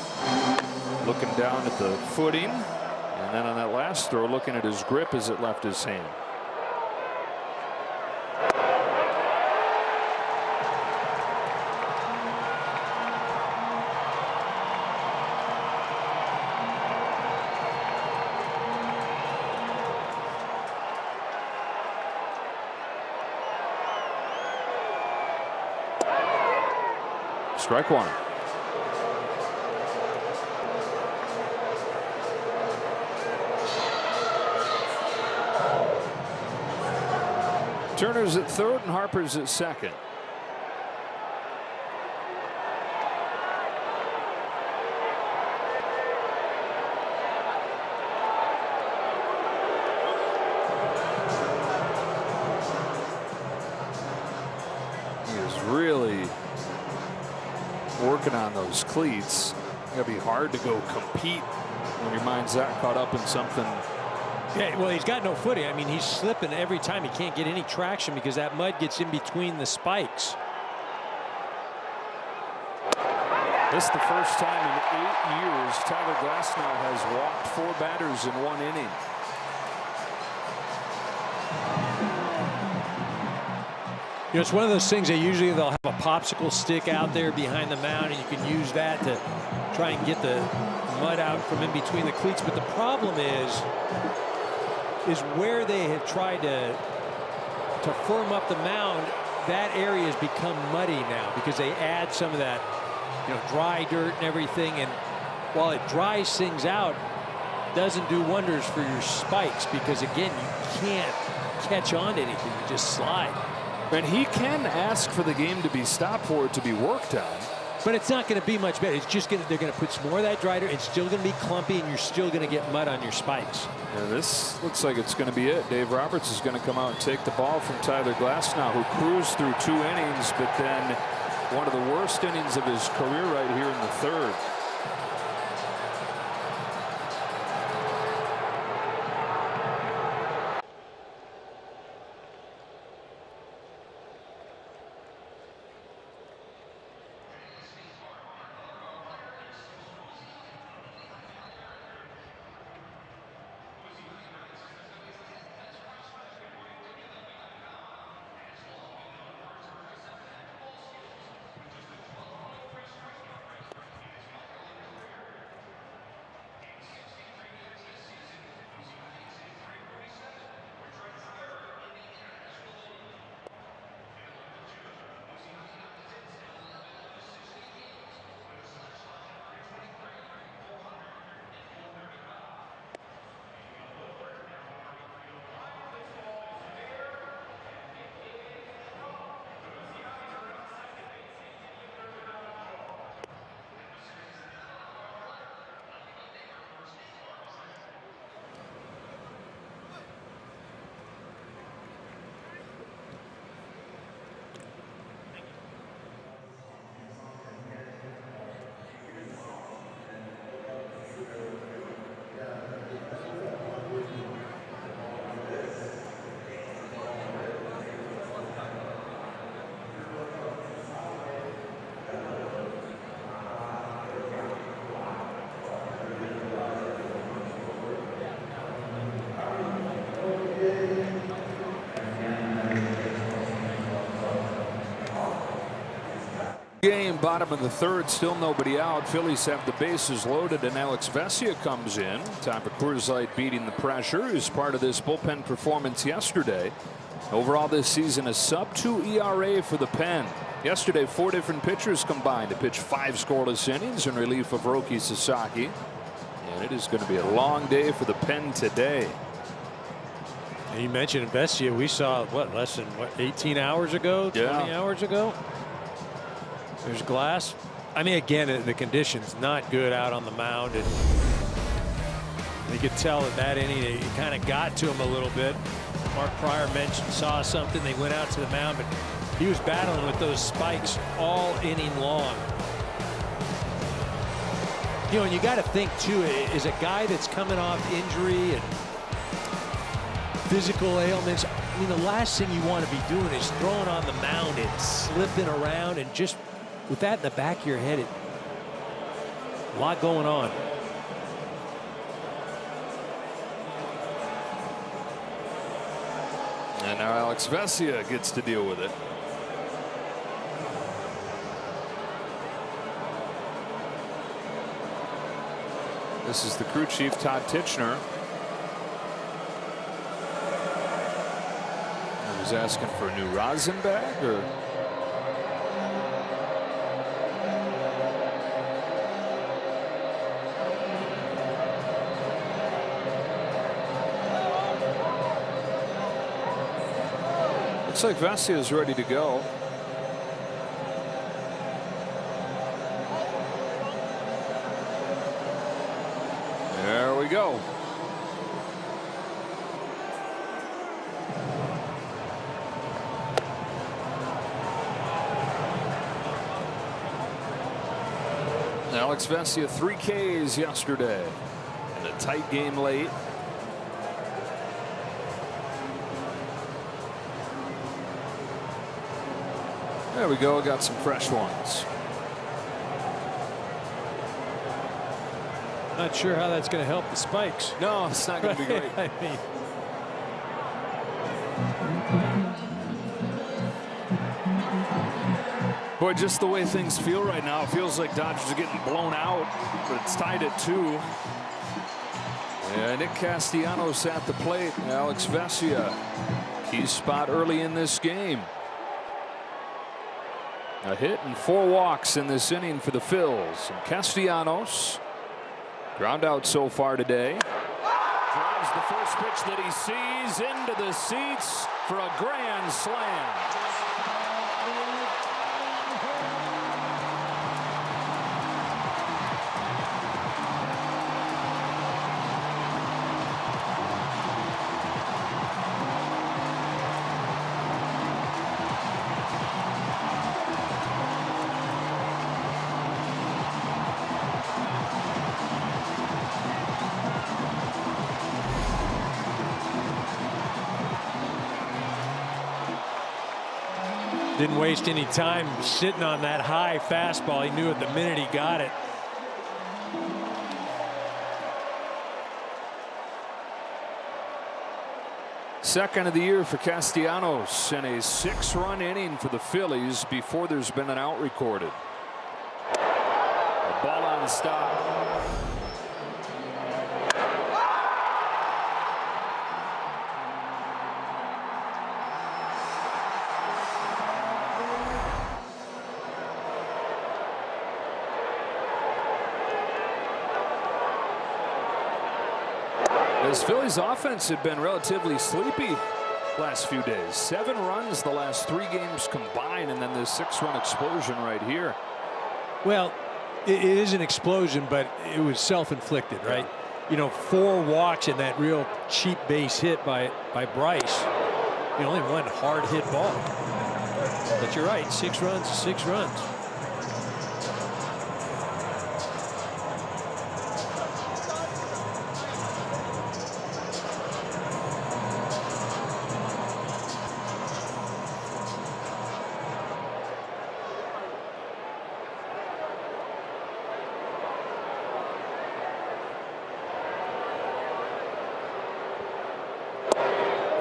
looking down at the footing, and then on that last throw looking at his grip as it left his hand. Strike one. Turner's at third and Harper's at second. He is really working on those cleats. It's gonna be hard to go compete when your mind's that caught up in something. Yeah, well, he's got no footing. I mean, he's slipping every time. He can't get any traction because that mud gets in between the spikes. This is the first time in 8 years Tyler Glasnow has walked 4 batters in 1 inning. You know, it's one of those things that usually they'll have a popsicle stick out there behind the mound, and you can use that to try and get the mud out from in between the cleats. But the problem is where they have tried to firm up the mound, that area has become muddy now because they add some of that, you know, dry dirt and everything. And while it dries things out, it doesn't do wonders for your spikes because, again, you can't catch on to anything. You just slide. And he can ask for the game to be stopped for it to be worked on. But it's not going to be much better. It's just they're going to put some more of that dry dirt. It's still going to be clumpy, and you're still going to get mud on your spikes. And this looks like it's going to be it. Dave Roberts is going to come out and take the ball from Tyler Glasnow, who cruised through 2 innings, but then one of the worst innings of his career right here in the third. Game, bottom of the third, still nobody out. Phillies have the bases loaded, and Alex Vesia comes in. Time for Coors Light beating the pressure as part of this bullpen performance yesterday. Overall this season, a sub-2 ERA for the pen. Yesterday, 4 different pitchers combined to pitch 5 scoreless innings in relief of Roki Sasaki. And it is going to be a long day for the pen today. And you mentioned Vesia. We saw, what, less than, 18 hours ago? 20 hours ago? There's Glass. I mean, again, the conditions not good out on the mound. And You could tell that inning it kind of got to him a little bit. Mark Pryor saw something. They went out to the mound, but he was battling with those spikes all inning long. You know, and you got to think too, is a guy that's coming off injury and physical ailments. I mean, the last thing you want to be doing is throwing on the mound and slipping around, and just with that in the back of your head, a lot going on. And now Alex Vesia gets to deal with it. This is the crew chief, Todd Tichenor. I was asking for a new rosin bag, or looks like Vesia is ready to go. There we go. Alex Vesia 3 Ks yesterday in a tight game late. There we go. Got some fresh ones. Not sure how that's going to help the spikes. No, it's not going to be great. I mean, boy, just the way things feel right now, it feels like Dodgers are getting blown out, but it's tied at 2. Yeah, Nick Castellanos at the plate. Alex Vesia, key spot early in this game. A hit and 4 walks in this inning for the Phils. And Castellanos, ground out so far today. Drives the first pitch that he sees into the seats for a grand slam. didn't waste any time sitting on that high fastball. He knew it the minute he got it. Second of the year for Castellanos in a 6-run inning for the Phillies before there's been an out recorded. A ball on stop. This Phillies offense had been relatively sleepy last few days. 7 runs the last 3 games combined, and then this 6-run explosion right here. Well, it is an explosion, but it was self-inflicted, right? You know, 4 walks and that real cheap base hit by Bryce. You know, only 1 hard hit ball. But you're right, 6 runs is 6 runs.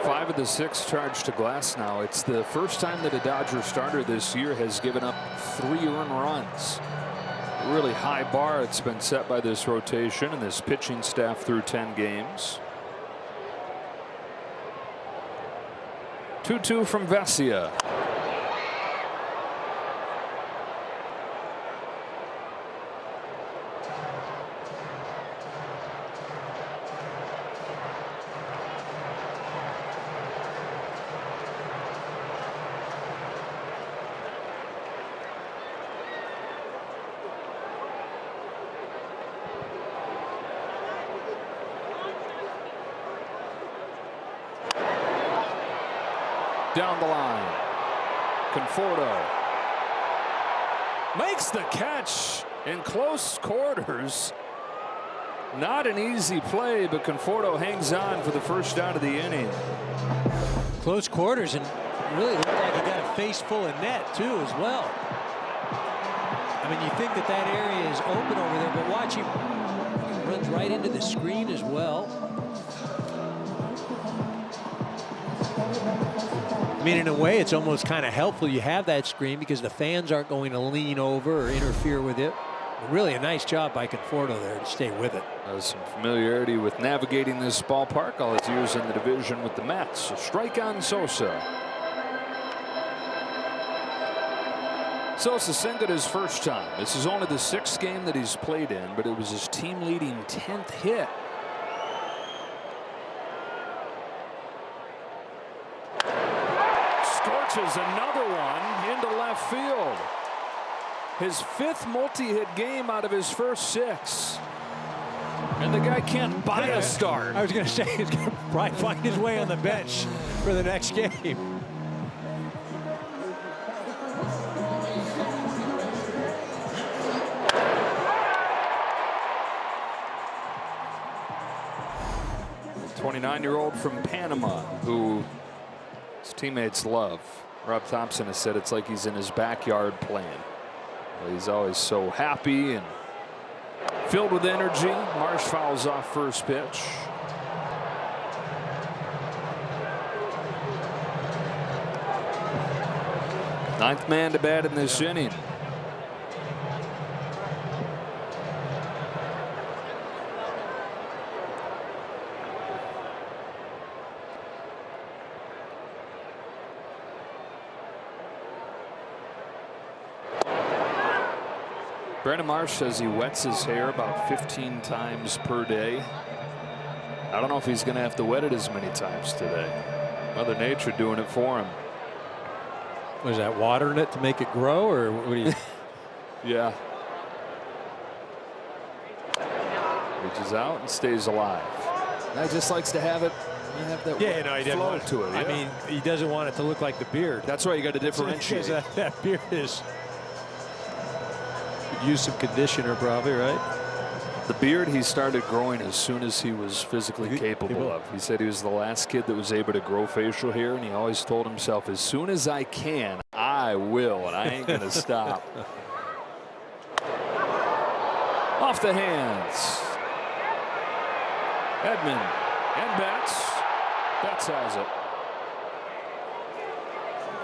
Five of the 6 charged to glass now. It's the first time that a Dodger starter this year has given up 3 earned runs. A really high bar it's been set by this rotation and this pitching staff through 10 games. 2-2 from Vesia. Down the line. Conforto makes the catch in close quarters. Not an easy play, but Conforto hangs on for the first out of the inning. Close quarters, and really looked like he got a face full of net too as well. I mean, you think that that area is open over there, but watch him. He runs right into the screen as well. I mean, in a way, it's almost kind of helpful you have that screen because the fans aren't going to lean over or interfere with it. But really a nice job by Conforto there to stay with it. Some familiarity with navigating this ballpark all his years in the division with the Mets. A strike on Sosa. Sosa singled his first time. This is only the 6th game that he's played in, but it was his team leading 10th hit. Scorches another one into left field. His 5th multi-hit game out of his first 6. And the guy can't buy a start. I was going to say he's going to probably find his way on the bench for the next game. A 29-year-old from Panama who his teammates love. Rob Thompson has said it's like he's in his backyard playing. He's always so happy and filled with energy. Marsh fouls off first pitch. Ninth man to bat in this inning. Brandon Marsh says he wets his hair about 15 times per day. I don't know if he's going to have to wet it as many times today. Mother Nature doing it for him. Was that watering it to make it grow, or what do you? Yeah. Reaches out and stays alive. Guy just likes to have it. Have that Yeah, no, he doesn't flow want to it. I Yeah. mean, he doesn't want it to look like the beard. That's why you got to differentiate. That beard is. Could use some conditioner, probably, right? The beard he started growing as soon as he was physically capable of. He said he was the last kid that was able to grow facial hair, and he always told himself, as soon as I can, I will, and I ain't going to stop. Off the hands. Edman and Betts. Betts has it.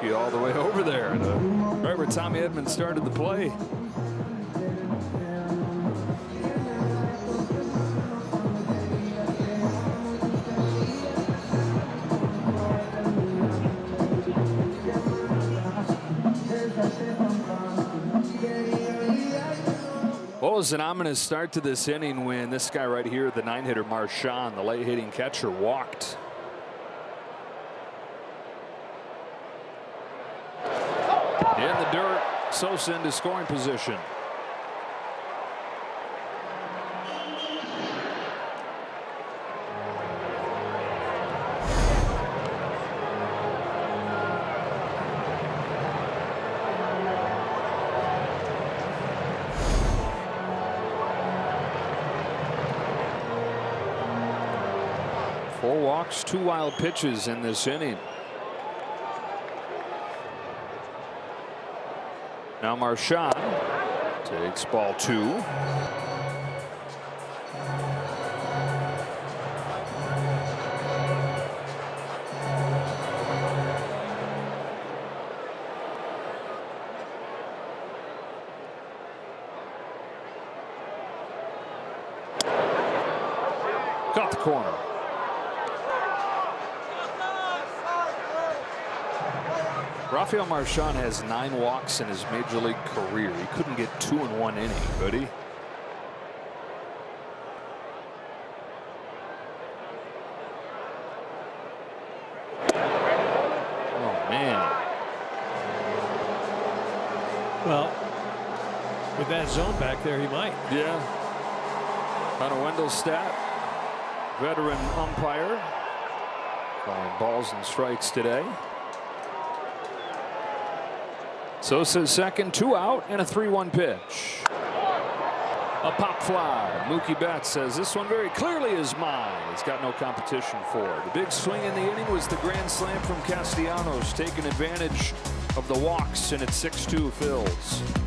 He all the way over there. Right where Tommy Edman started the play. Well, it was an ominous start to this inning when this guy right here, the 9-hitter Marchand, the late-hitting catcher, walked. In the dirt, Sosa into scoring position. Four walks, 2 wild pitches in this inning. Now Marchand takes ball 2. Got the corner. Rafael Marchand has 9 walks in his major league career. He couldn't get 2 in 1 inning, could he? Oh, man. Well, with that zone back there, he might. Yeah. Hunter Wendelstedt, veteran umpire, calling balls and strikes today. Sosa's second, 2 out, and a 3-1 pitch. A pop fly. Mookie Betts says this one very clearly is mine. It's got no competition for. The big swing in the inning was the grand slam from Castellanos, taking advantage of the walks, and it's 6-2 Phils.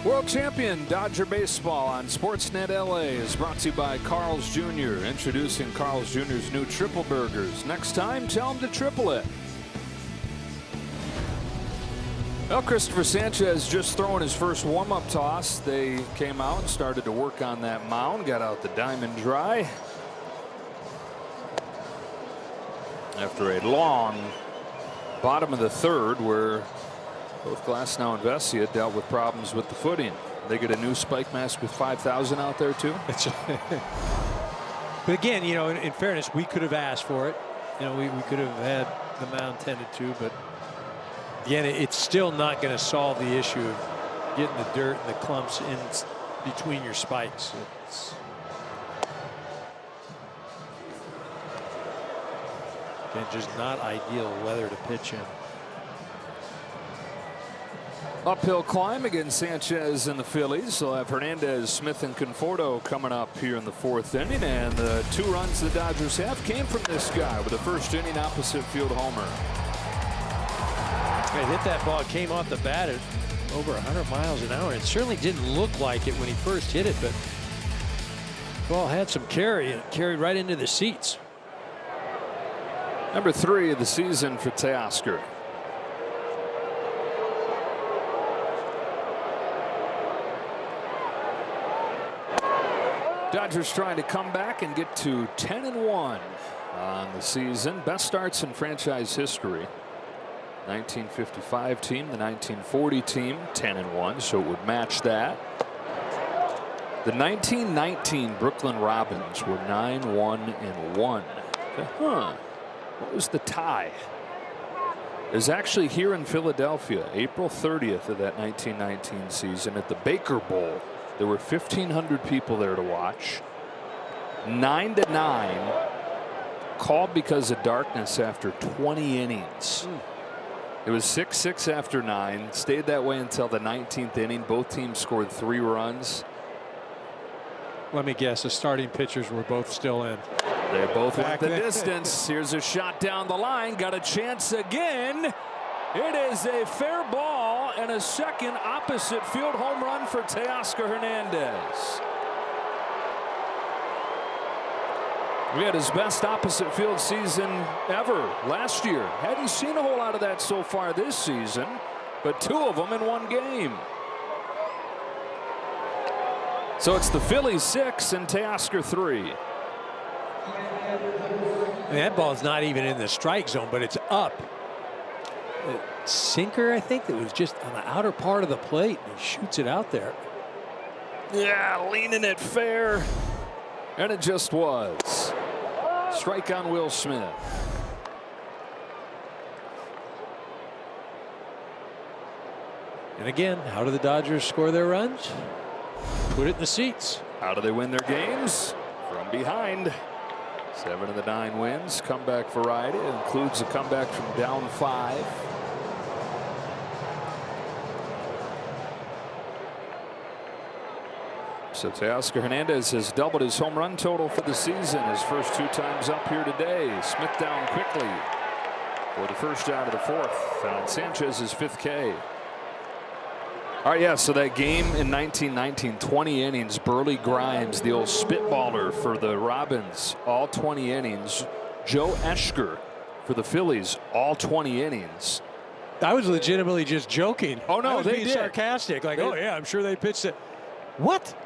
World Champion Dodger Baseball on Sportsnet LA is brought to you by Carl's Jr. Introducing Carl's Jr.'s new triple burgers. Next time, tell them to triple it. Well, Christopher Sanchez just throwing his first warm-up toss. They came out and started to work on that mound, got out the diamond dry. After a long bottom of the third where both Glasnow and Vesia dealt with problems with the footing. They get a new spike mask with 5,000 out there too. But again, you know, in fairness, we could have asked for it. You know, we could have had the mound tended to, but again, it's still not going to solve the issue of getting the dirt and the clumps in between your spikes. It's again, just not ideal weather to pitch in. Uphill climb against Sanchez and the Phillies. They'll have Hernandez, Smith, and Conforto coming up here in the 4th inning. And the 2 runs the Dodgers have came from this guy with a first inning opposite field homer. He hit that ball, came off the bat at over 100 miles an hour. It certainly didn't look like it when he first hit it, but the ball had some carry and it carried right into the seats. Number 3 of the season for Teoscar. Dodgers trying to come back and get to 10-1 on the season. Best starts in franchise history. 1955 team, the 1940 team, 10-1, so it would match that. The 1919 Brooklyn Robins were 9-1-1. What was the tie? It was actually here in Philadelphia, April 30th of that 1919 season at the Baker Bowl. There were 1,500 people there to watch. 9-9, called because of darkness after 20 innings. It was 6-6 after 9. Stayed that way until the 19th inning. Both teams scored 3 runs. Let me guess, the starting pitchers were both still in. They both went the distance. Here's a shot down the line. Got a chance again. It is a fair ball and a second opposite field home run for Teoscar Hernandez. We had his best opposite field season ever last year. Hadn't seen a whole lot of that so far this season, but 2 of them in 1 game. So it's the Phillies 6 and Teoscar 3. I mean, that ball's not even in the strike zone, but it's up. A sinker, I think, that was just on the outer part of the plate, and he shoots it out there. Yeah, leaning it fair. And it just was. Strike on Will Smith. And again, how do the Dodgers score their runs? Put it in the seats. How do they win their games? From behind. 7 of the 9 wins. Comeback variety. It includes a comeback from down 5. So Teoscar Hernandez has doubled his home run total for the season. His first 2 times up here today. Smith down quickly for the first out of the 4th on Sanchez's 5th K. All right, yeah, so that game in 1919, 20 innings. Burley Grimes, the old spitballer for the Robins, all 20 innings. Joe Eschker for the Phillies, all 20 innings. I was legitimately just joking. Oh, no, I was they being did. sarcastic. Like, oh, yeah, I'm sure they pitched it. What?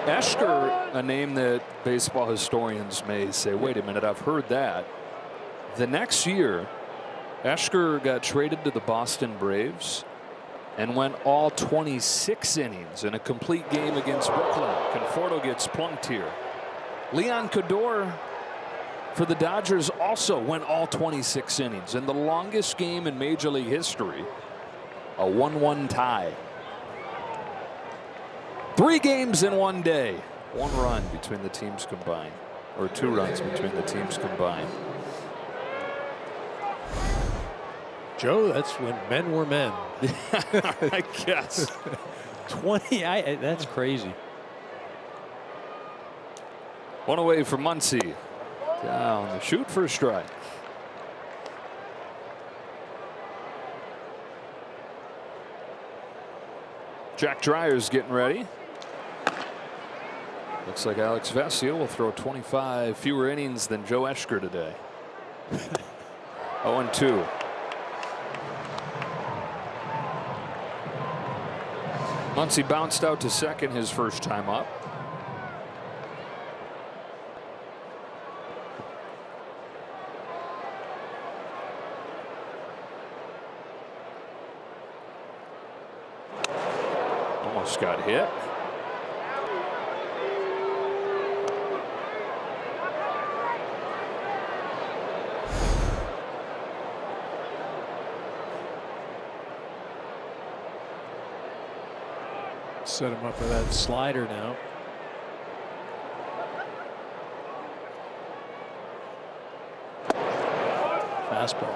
Eschker, a name that baseball historians may say, wait a minute, I've heard that. The next year, Eschker got traded to the Boston Braves and went all 26 innings in a complete game against Brooklyn. Conforto gets plunked here. Leon Cador for the Dodgers also went all 26 innings in the longest game in Major League history. A 1-1 tie. 3 games in one day. 1 run between the teams combined, or 2 runs between the teams combined. Joe, that's when men were men. I guess. 20, that's crazy. 1 away from Muncy. Down the shoot for a strike. Jack Dreyer's getting ready. Looks like Alex Vesia will throw 25 fewer innings than Joe Eschker today. 0-2. Muncy bounced out to second his first time up. Almost got hit. Set him up for that slider now. Fastball.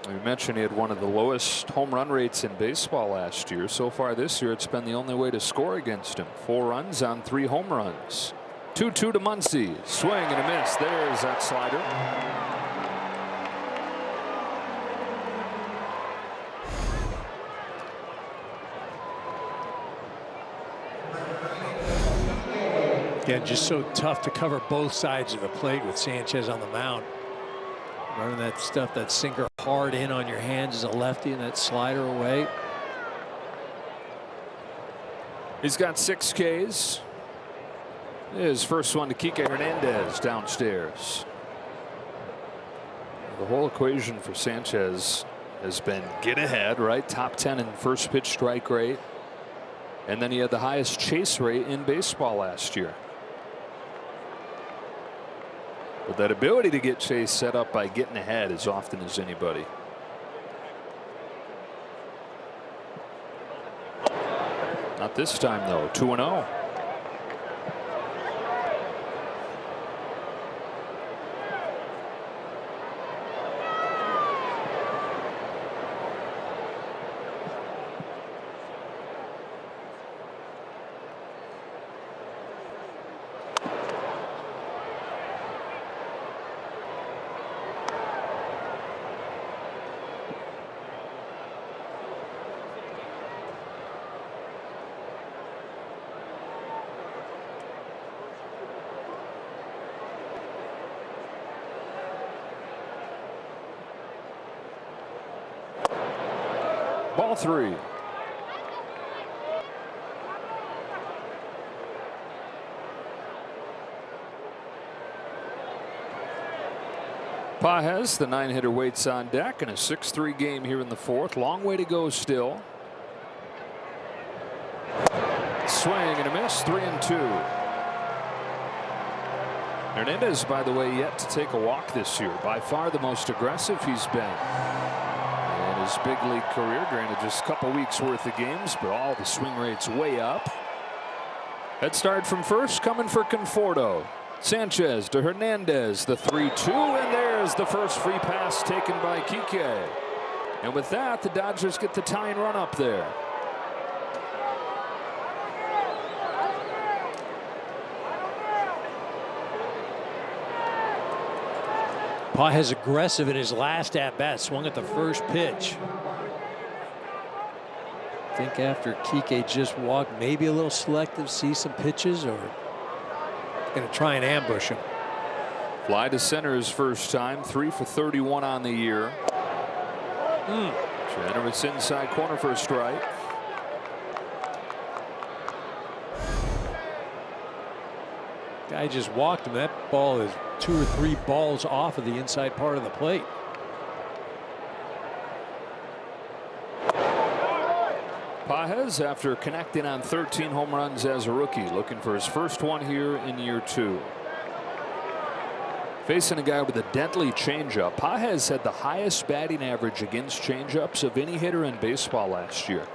We mentioned he had one of the lowest home run rates in baseball last year. So far this year, it's been the only way to score against him. 4 runs on 3 home runs. 2-2 to Muncy. Swing and a miss. There's that slider. Again, just so tough to cover both sides of the plate with Sanchez on the mound. Running that stuff, that sinker hard in on your hands as a lefty, and that slider away. He's got 6 Ks. His first one to Kike Hernandez downstairs. The whole equation for Sanchez has been get ahead, right? Top 10 in first pitch strike rate. And then he had the highest chase rate in baseball last year. But that ability to get Chase set up by getting ahead as often as anybody. Not this time, though. 2-0. Ball 3. Pages, the 9-hitter, waits on deck in a 6-3 game here in the 4th. Long way to go still. Swing and a miss, 3-2. Hernandez, by the way, yet to take a walk this year. By far the most aggressive he's been in his big league career. Granted, just a couple weeks worth of games, but all the swing rates way up. Head start from first coming for Conforto. Sanchez to Hernandez, the 3-2, and there's the first free pass taken by Kike. And with that, the Dodgers get the tying run up there. Pages aggressive in his last at-bat, swung at the first pitch. I think after Kike just walked, maybe a little selective, see some pitches, or going to try and ambush him. Fly to center his first time, 3 for 31 on the year. Generous inside corner for a strike. Guy just walked him. That ball is 2 or 3 balls off of the inside part of the plate. Pages, after connecting on 13 home runs as a rookie, looking for his first one here in year 2. Facing a guy with a deadly changeup. Pages had the highest batting average against changeups of any hitter in baseball last year.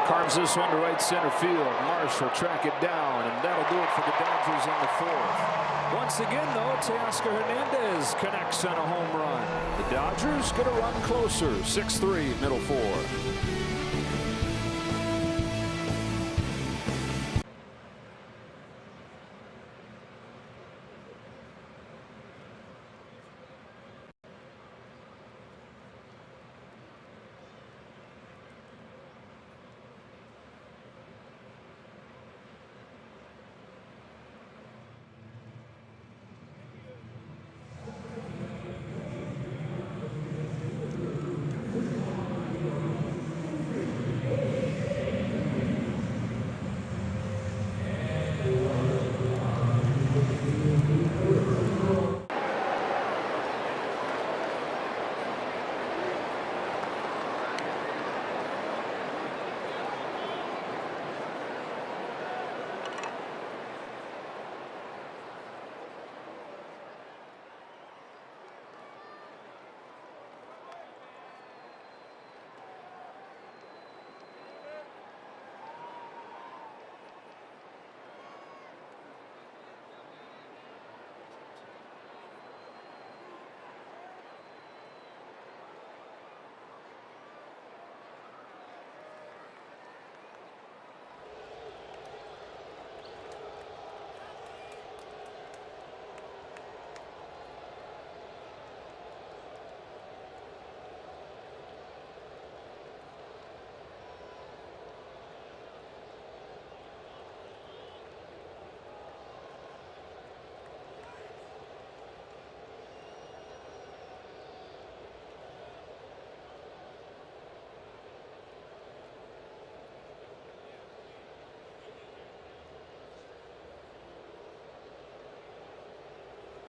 Carves this one to right center field. Marsh will track it down, and that'll do it for the Dodgers in the 4th. Once again, though, Teoscar Hernandez connects on a home run. The Dodgers get a run closer, 6-3, middle 4.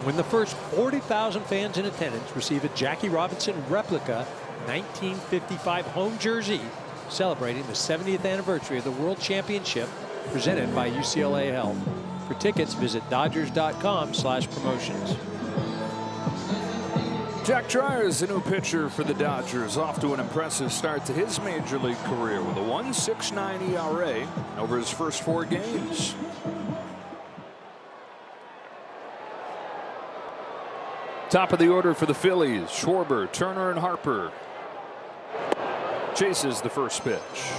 When the first 40,000 fans in attendance receive a Jackie Robinson replica 1955 home jersey celebrating the 70th anniversary of the World Championship presented by UCLA Health. For tickets, visit Dodgers.com/promotions. Jack Dreyer is the new pitcher for the Dodgers, off to an impressive start to his major league career with a 1.69 ERA over his first 4 games. Top of the order for the Phillies, Schwarber, Turner, and Harper. Chases the first pitch.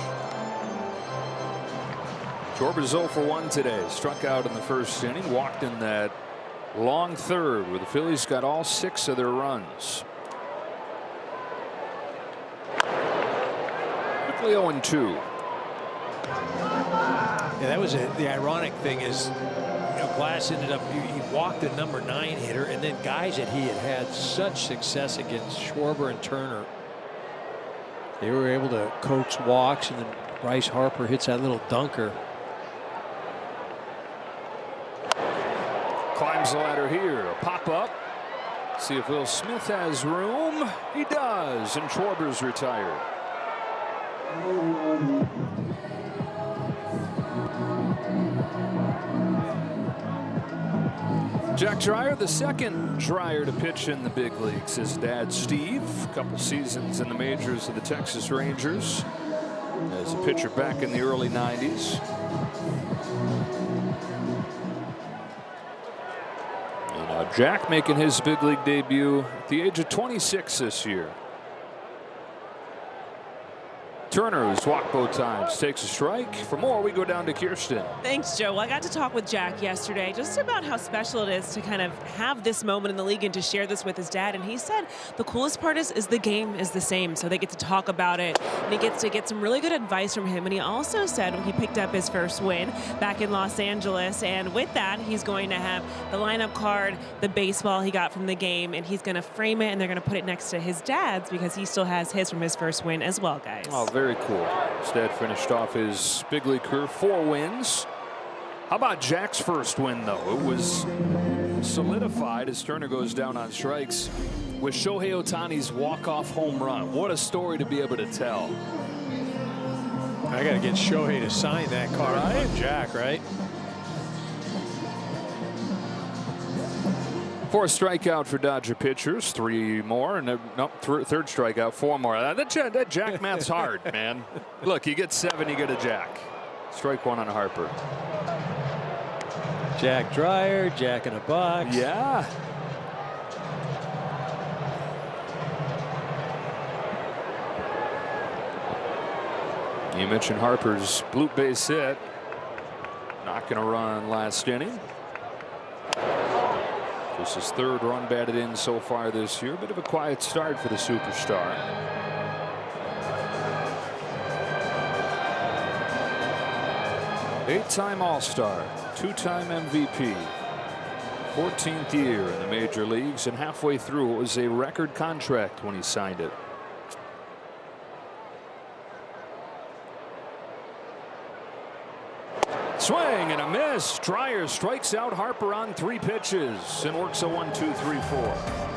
Schwarber's 0 for 1 today. Struck out in the first inning, walked in that long third where the Phillies got all 6 of their runs. Quickly 0-2. Yeah, that was it. The ironic thing is, Glass ended up, he walked the number 9 hitter, and then guys that he had had such success against, Schwarber and Turner, they were able to coax walks, and then Bryce Harper hits that little dunker. Climbs the ladder here. A pop up. See if Will Smith has room. He does, and Schwarber's retired. Jack Dreyer, the second Dreyer to pitch in the big leagues. His dad, Steve, a couple seasons in the majors of the Texas Rangers as a pitcher back in the early 90s. And Jack making his big league debut at the age of 26 this year. Turner, who's walked both times, takes a strike. For more, we go down to Kirsten. Thanks, Joe. Well, I got to talk with Jack yesterday just about how special it is to kind of have this moment in the league and to share this with his dad. And he said the coolest part is the game is the same. So they get to talk about it, and he gets to get some really good advice from him. And he also said when he picked up his first win back in Los Angeles, and with that, he's going to have the lineup card, the baseball he got from the game, and he's going to frame it, and they're going to put it next to his dad's because he still has his from his first win as well, guys. Oh, very cool. His dad finished off his big league career 4 wins. How about Jack's first win, though? It was solidified as Turner goes down on strikes with Shohei Ohtani's walk-off home run. What a story to be able to tell. I got to get Shohei to sign that card on Jack, right? 4th strikeout for Dodger pitchers, 3 more, and nope, 3rd strikeout, 4 more. That Jack math's hard, man. Look, you get 7, you get a Jack. Strike 1 on Harper. Jack Dreyer, Jack in a box. Yeah. You mentioned Harper's bloop base hit. Not going to run last inning. This is 3rd run batted in so far this year. Bit of a quiet start for the superstar. Eight-time All-Star, 2-time MVP, 14th year in the major leagues, and halfway through it was a record contract when he signed it. Swing and a miss. Dreyer strikes out Harper on 3 pitches and works a 1-2-3-4.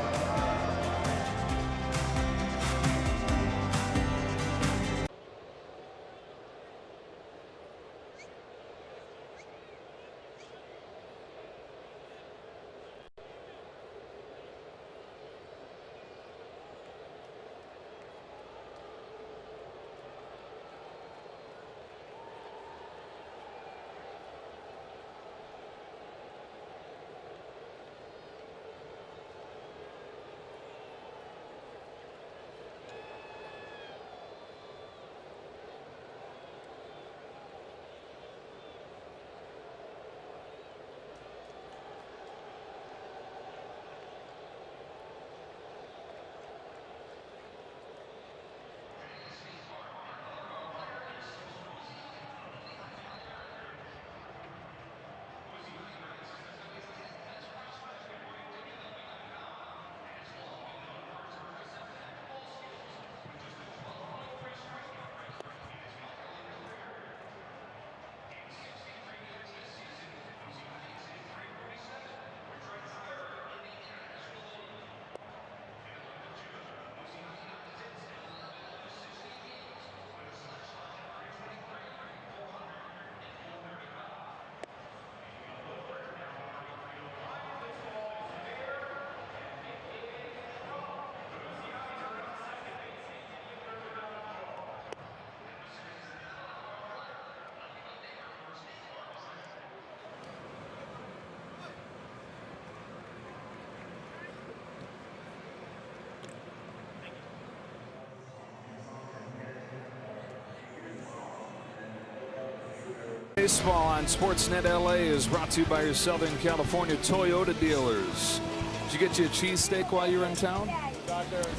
Baseball on Sportsnet LA is brought to you by your Southern California Toyota dealers. Did you get you a cheesesteak while you were in town?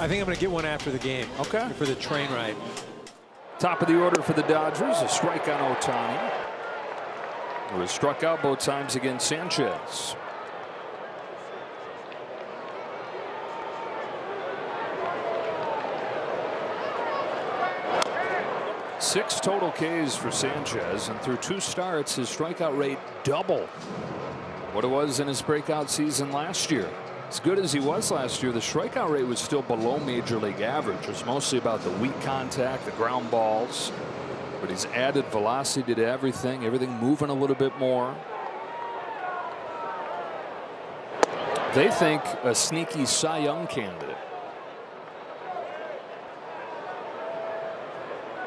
I think I'm going to get one after the game. Okay. For the train ride. Top of the order for the Dodgers, a strike on Ohtani, who was struck out both times against Sanchez. Six total Ks for Sanchez, and through 2 starts, his strikeout rate double what it was in his breakout season last year. As good as he was last year, the strikeout rate was still below major league average. It was mostly about the weak contact, the ground balls. But he's added velocity to everything moving a little bit more. They think a sneaky Cy Young candidate.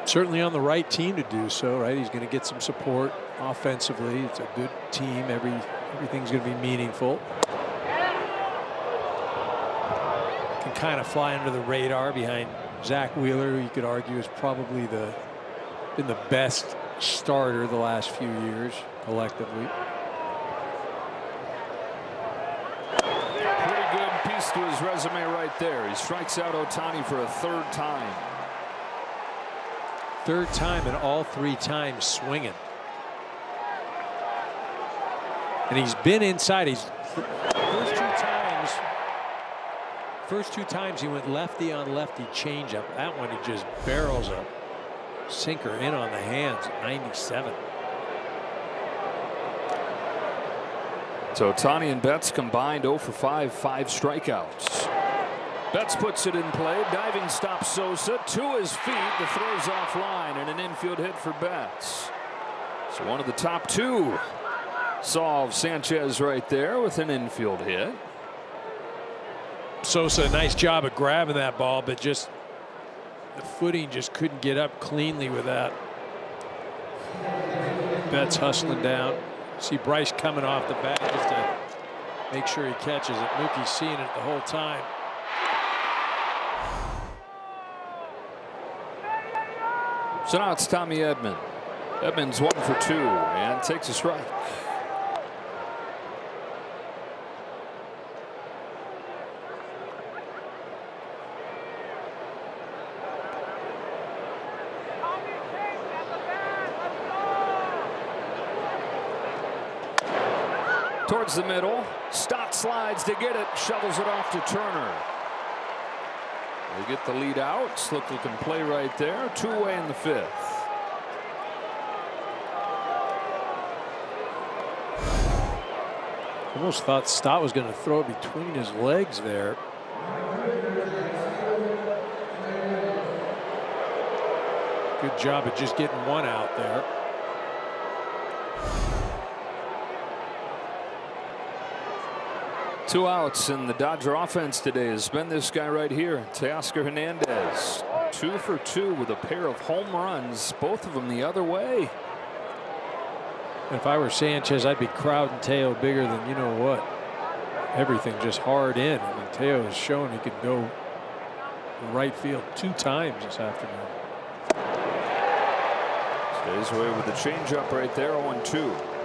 Certainly on the right team to do so, right? He's going to get some support offensively. It's a good team. Everything's going to be meaningful. Can kind of fly under the radar behind Zach Wheeler, who you could argue is probably been the best starter the last few years collectively. Pretty good piece to his resume right there. He strikes out Ohtani for a third time. Third time, and all 3 times swinging. And he's been inside. First two times he went lefty on lefty changeup. That one he just barrels a sinker in on the hands at 97. So Ohtani and Betts combined 0 for 5 strikeouts. Betts puts it in play. Diving stop Sosa to his feet. The throw's offline and an infield hit for Betts. So one of the top 2 solves Sanchez right there with an infield hit. Sosa, nice job of grabbing that ball, but just the footing just couldn't get up cleanly with that. Betts hustling down. See Bryce coming off the bat just to make sure he catches it. Mookie's seeing it the whole time. So now it's Tommy Edman. Edman's 1 for 2 and takes a strike. Towards the middle. Stott slides to get it. Shovels it off to Turner. They get the lead out. Slick looking play right there. 2-away in the 5th. Almost thought Stott was going to throw it between his legs there. Good job of just getting one out there. Two outs, and the Dodger offense today has been this guy right here, Teoscar Hernandez. 2 for 2 with a pair of home runs, both of them the other way. If I were Sanchez, I'd be crowding Teo bigger than you know what. Everything just hard in. I mean, Teo has shown he could go right field 2 times this afternoon. Stays away with the changeup right there, 0-2.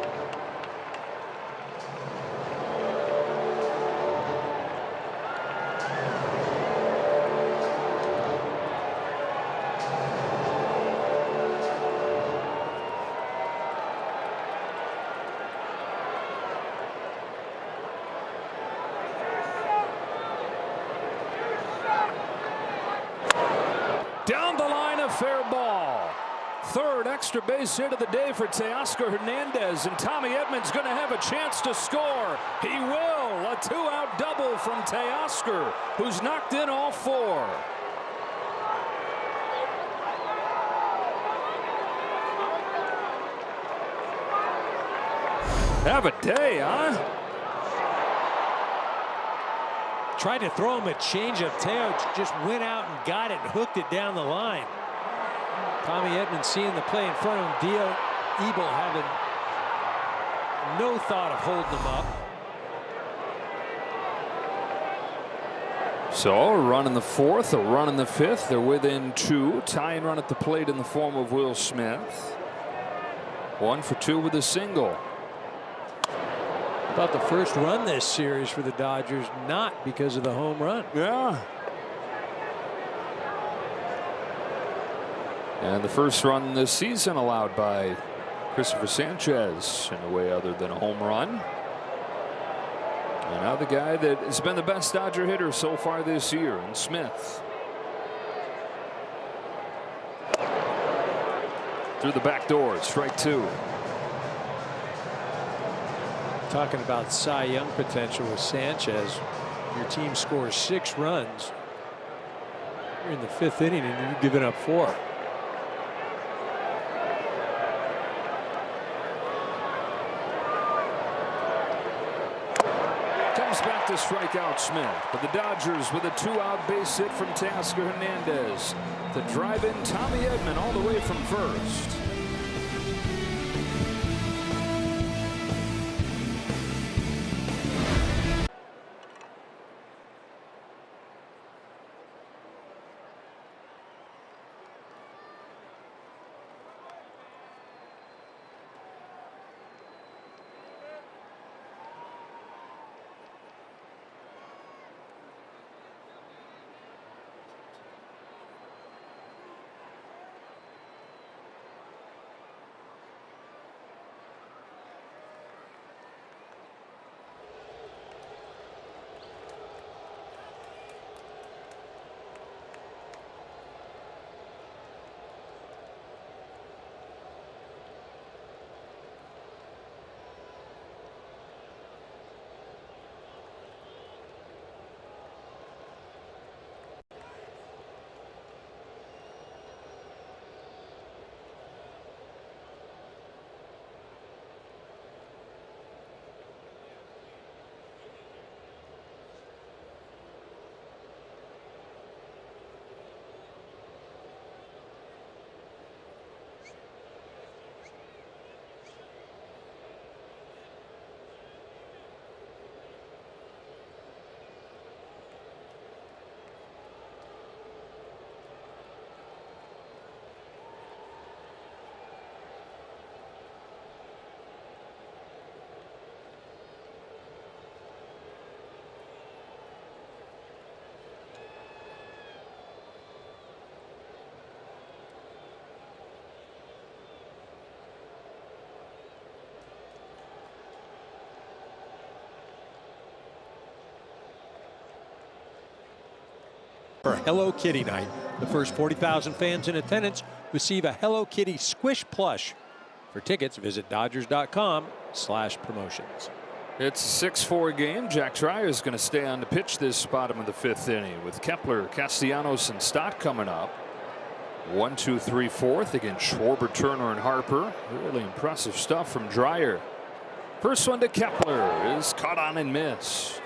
Down the line, a fair ball. Third extra base hit of the day for Teoscar Hernandez, and Tommy Edman's going to have a chance to score. He will. A 2-out double from Teoscar, who's knocked in all 4. Have a day, huh? Tried to throw him a changeup. Teo just went out and got it and hooked it down the line. Tommy Edman seeing the play in front of him. Ebel having no thought of holding him up. So a run in the 4th, a run in the 5th. They're within 2. Tying run at the plate in the form of Will Smith. 1 for 2 with a single. About the first run this series for the Dodgers, not because of the home run. Yeah. And the first run this season allowed by Christopher Sanchez in a way other than a home run. And now the guy that has been the best Dodger hitter so far this year, in Smith. Through the back door, strike 2. talking about Cy Young potential with Sanchez. Your team scores 6 runs. You're in the 5th inning and you've given up 4. Comes back to strike out Smith, but the Dodgers with a 2-out base hit from Teoscar Hernandez to drive in Tommy Edman all the way from first. For Hello Kitty Night, the first 40,000 fans in attendance receive a Hello Kitty Squish plush. For tickets, visit Dodgers.com/promotions. It's a 6-4 game. Jack Dreyer is going to stay on the pitch this bottom of the 5th inning with Kepler, Castellanos, and Stott coming up. 1, 2, 3, 4th against Schwarber, Turner, and Harper. Really impressive stuff from Dreyer. First one to Kepler is caught on and missed.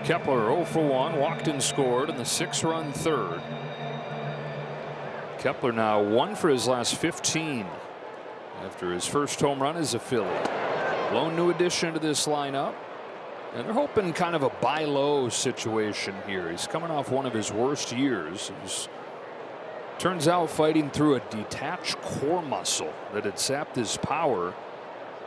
Kepler 0 for 1, walked and scored in the 6-run 3rd. Kepler now 1 for his last 15 after his first home run as a Philly. Lone new addition to this lineup, and they're hoping kind of a buy low situation here. He's coming off one of his worst years. Turns out fighting through a detached core muscle that had sapped his power.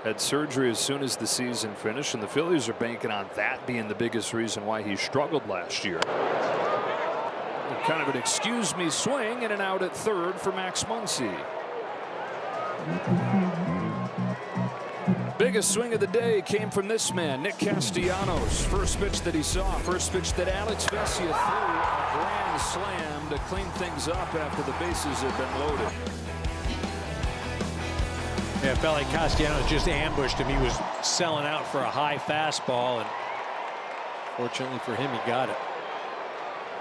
Had surgery as soon as the season finished, and the Phillies are banking on that being the biggest reason why he struggled last year. Kind of an excuse me swing and an out at 3rd for Max Muncy. Biggest swing of the day came from this man, Nick Castellanos. First pitch that he saw, first pitch that Alex Vesia threw, a grand slam to clean things up after the bases had been loaded. Yeah, it felt like Castellanos just ambushed him. He was selling out for a high fastball, and fortunately for him, he got it.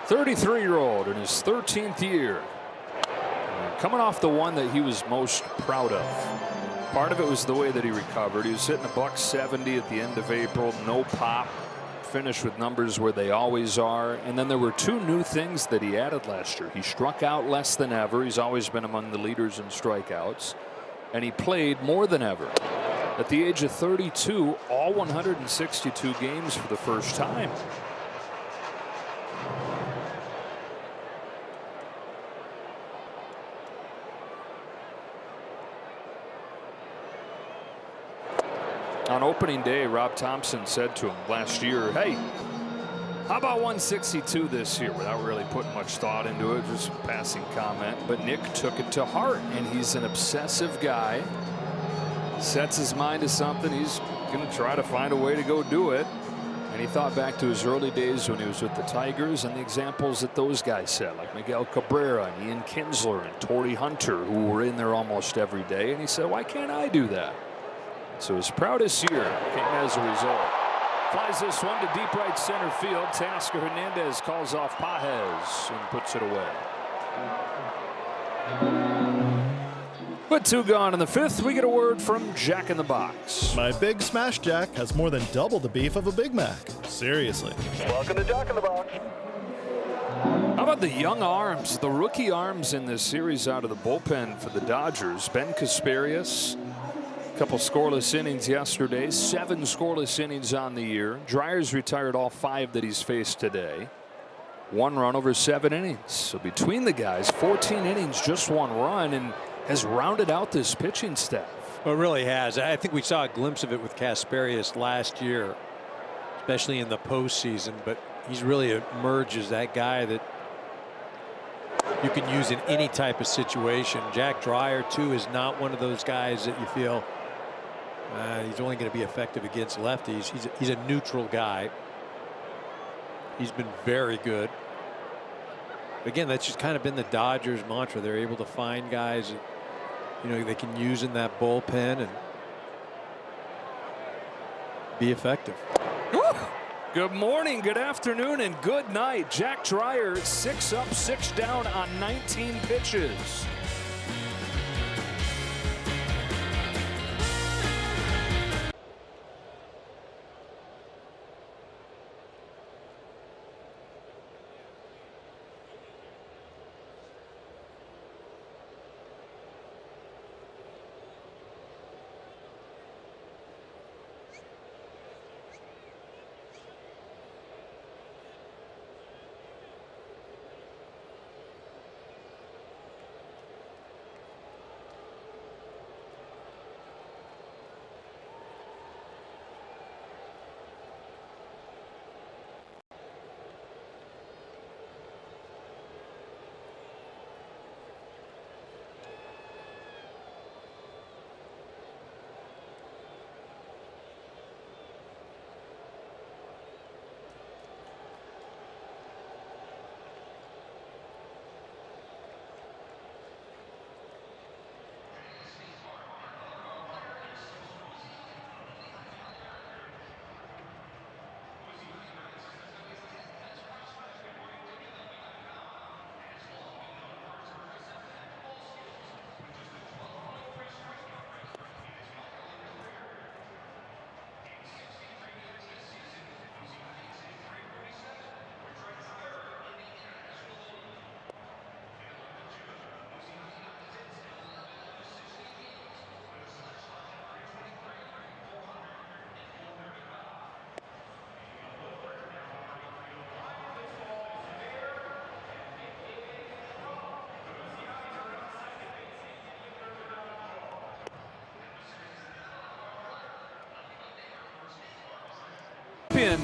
33-year-old in his 13th year. Coming off the one that he was most proud of. Part of it was the way that he recovered. He was hitting $170 at the end of April, no pop, finished with numbers where they always are. And then there were 2 new things that he added last year. He struck out less than ever. He's always been among the leaders in strikeouts. And he played more than ever. At the age of 32, all 162 games for the first time. On opening day, Rob Thompson said to him last year, hey, how about 162 this year, without really putting much thought into it, just a passing comment. But Nick took it to heart, and he's an obsessive guy. Sets his mind to something, he's going to try to find a way to go do it. And he thought back to his early days when he was with the Tigers and the examples that those guys set, like Miguel Cabrera and Ian Kinsler and Torrey Hunter, who were in there almost every day. And he said, why can't I do that? So his proudest year came as a result. Flies this one to deep right center field. Teoscar Hernandez calls off Pages and puts it away. With 2 gone in the 5th, we get a word from Jack in the Box. My Big Smash Jack has more than double the beef of a Big Mac. Seriously. Welcome to Jack in the Box. How about the young arms, the rookie arms in this series out of the bullpen for the Dodgers? Ben Kasparius, a couple scoreless innings yesterday, 7 scoreless innings on the year. Dreyer's retired all 5 that he's faced today. 1 run over 7 innings. So between the guys, 14 innings, just 1 run, and has rounded out this pitching staff. Well, it really has. I think we saw a glimpse of it with Kasparius last year, especially in the postseason, but he's really emerged as that guy that you can use in any type of situation. Jack Dreyer, too, is not one of those guys that you feel he's only going to be effective against lefties. He's a neutral guy. He's been very good. Again, that's just kind of been the Dodgers' mantra. They're able to find guys that, they can use in that bullpen and be effective. Woo! Good morning, good afternoon, and good night. Jack Dreyer 6 up, 6 down on 19 pitches.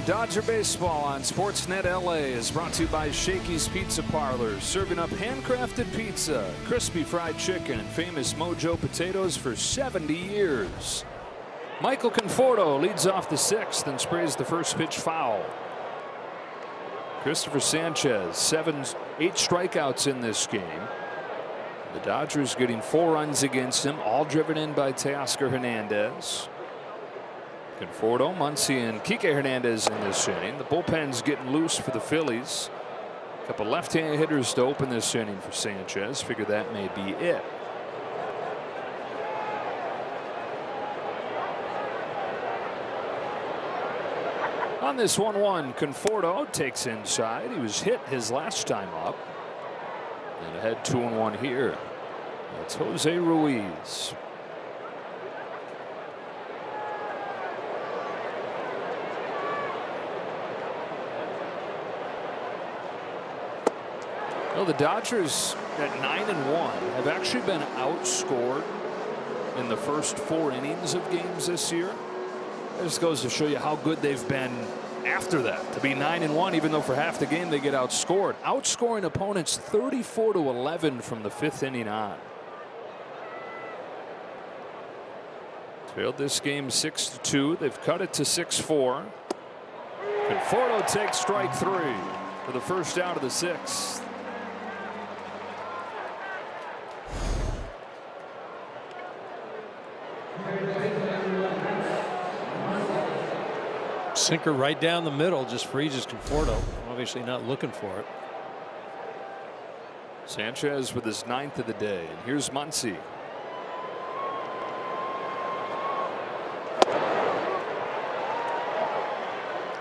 Dodger Baseball on Sportsnet LA is brought to you by Shakey's Pizza Parlor, serving up handcrafted pizza, crispy fried chicken, and famous Mojo potatoes for 70 years. Michael Conforto leads off the 6th and sprays the first pitch foul. Christopher Sanchez, 8 strikeouts in this game. The Dodgers getting 4 runs against him, all driven in by Teoscar Hernandez. Conforto, Muncy, and Kike Hernandez in this inning. The bullpen's getting loose for the Phillies. A couple left-handed hitters to open this inning for Sanchez. Figure that may be it. On this 1-1, Conforto takes inside. He was hit his last time up. And ahead 2-1 here. That's Jose Ruiz. Well, the Dodgers at 9-1 have actually been outscored in the first 4 innings of games this year. It just goes to show you how good they've been after that, to be 9-1, even though for half the game they get outscored. Outscoring opponents 34-11 from the 5th inning on. Trailed this game 6-2. They've cut it to 6-4. Conforto takes strike 3 for the first out of the 6th. Sinker right down the middle, just freezes Conforto. Obviously not looking for it. Sanchez with his 9th of the day. And here's Muncy.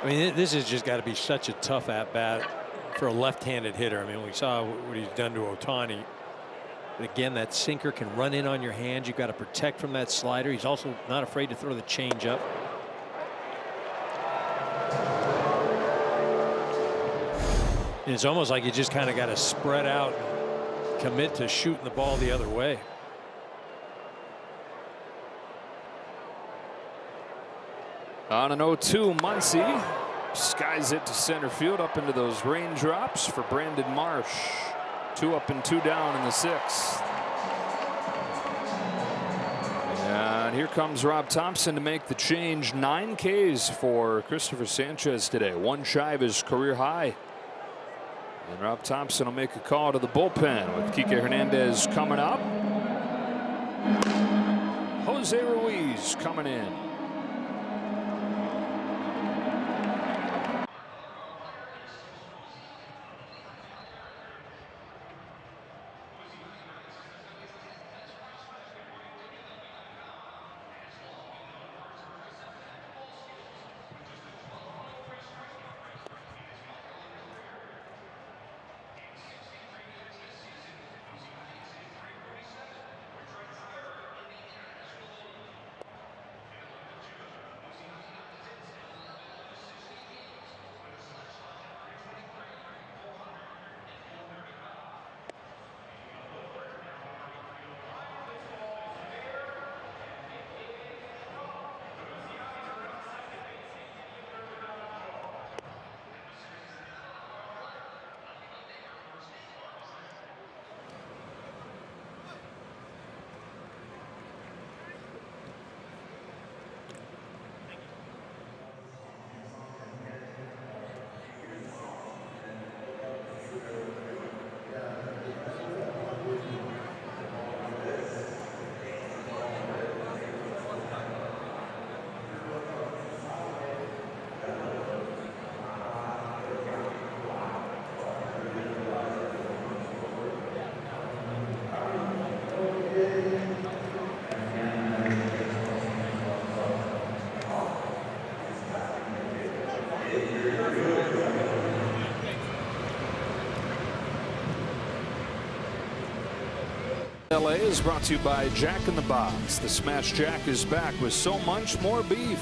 I mean, this has just got to be such a tough at-bat for a left-handed hitter. I mean, we saw what he's done to Ohtani. But again, that sinker can run in on your hands. You've got to protect from that slider. He's also not afraid to throw the changeup. And it's almost like you just kind of got to spread out and commit to shooting the ball the other way. On an 0-2, Muncy skies it to center field up into those raindrops for Brandon Marsh. 2 up and 2 down in the 6th. And here comes Rob Thompson to make the change. 9 Ks for Christopher Sanchez today. 1 shy of his career high. And Rob Thompson will make a call to the bullpen with Kike Hernandez coming up. Jose Ruiz coming in. LA is brought to you by Jack in the Box. The Smash Jack is back with so much more beef.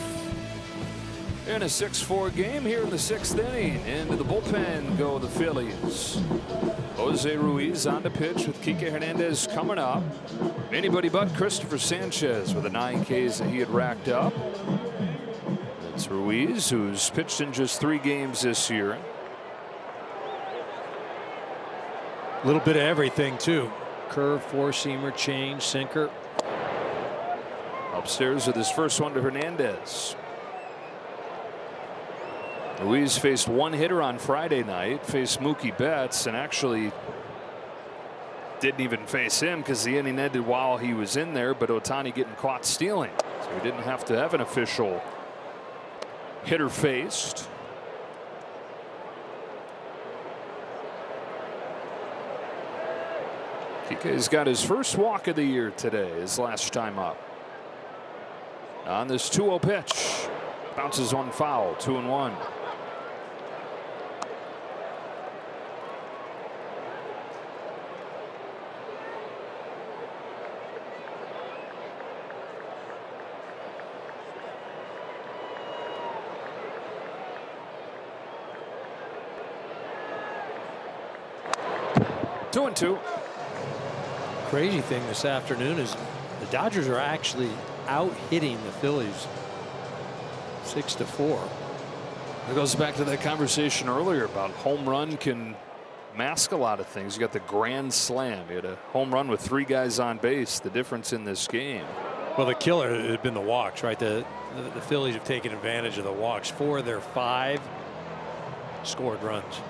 In a 6-4 game here in the 6th inning. Into the bullpen go the Phillies. Jose Ruiz on the pitch with Kike Hernandez coming up. Anybody but Christopher Sanchez with the 9 Ks that he had racked up. It's Ruiz, who's pitched in just 3 games this year. A little bit of everything, too. Curve, 4-seamer, change, sinker. Upstairs with his first one to Hernandez. Ruiz faced 1 hitter on Friday night, faced Mookie Betts, and actually didn't even face him because the inning ended while he was in there, but Ohtani getting caught stealing. So he didn't have to have an official hitter faced. Kike's got his first walk of the year today, his last time up. On this 2-0 pitch, bounces one foul, 2-1. Two and two. Crazy thing this afternoon is the Dodgers are actually out hitting the Phillies 6-4. It goes back to that conversation earlier about home run can mask a lot of things. You got the grand slam. You had a home run with 3 guys on base. The difference in this game. Well, the killer had been the walks, right? The Phillies have taken advantage of the walks. 4 of their 5 scored runs.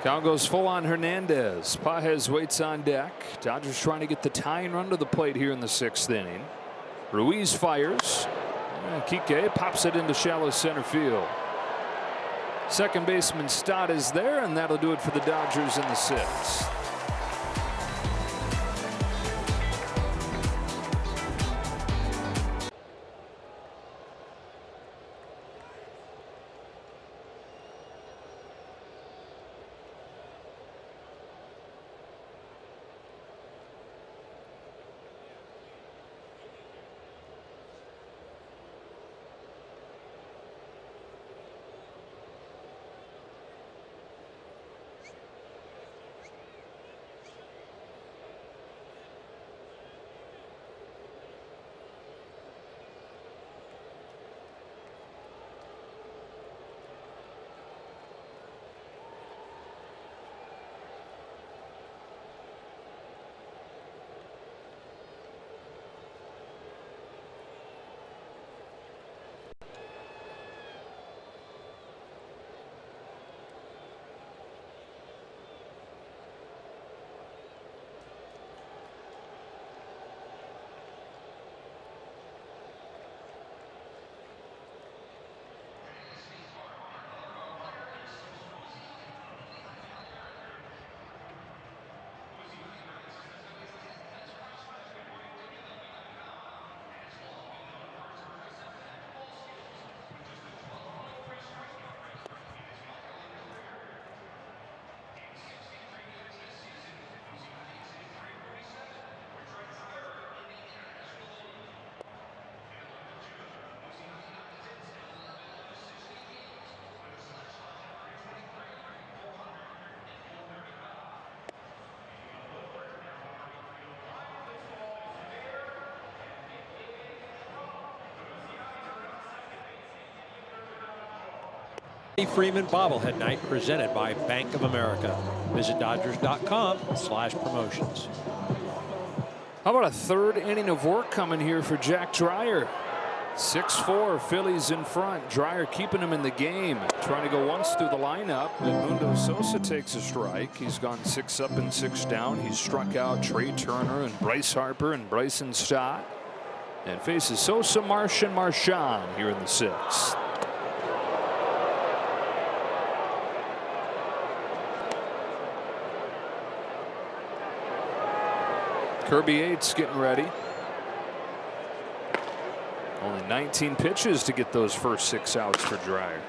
Count goes full on Hernandez. Pages waits on deck. Dodgers trying to get the tying run to the plate here in the 6th inning. Ruiz fires. Kike pops it into shallow center field. Second baseman Stott is there, and that'll do it for the Dodgers in the 6th. Freeman bobblehead night presented by Bank of America. Visit Dodgers.com/promotions. How about a 3rd inning of work coming here for Jack Dreyer? 6-4 Phillies in front. Dreyer keeping him in the game. Trying to go once through the lineup. Mundo Sosa takes a strike. He's gone 6 up and 6 down. He's struck out Trey Turner and Bryce Harper and Bryson Stott. And faces Sosa, Marsh, and Marchand here in the 6th. Kirby Yates getting ready. Only 19 pitches to get those first 6 outs for Dreyer.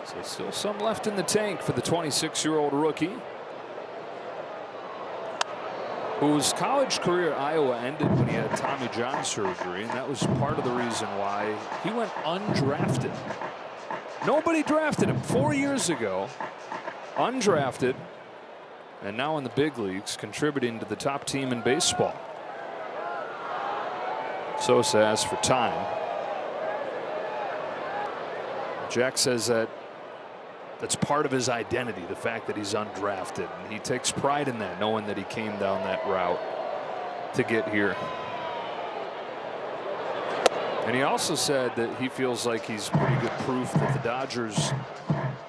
So still some left in the tank for the 26-year-old rookie, whose college career at Iowa ended when he had Tommy John surgery, and that was part of the reason why he went undrafted. Nobody drafted him 4 years ago. Undrafted. And now in the big leagues, contributing to the top team in baseball. Sosa asks for time. Jack says that that's part of his identity, the fact that he's undrafted. And he takes pride in that, knowing that he came down that route to get here. And he also said that he feels like he's pretty good proof that the Dodgers,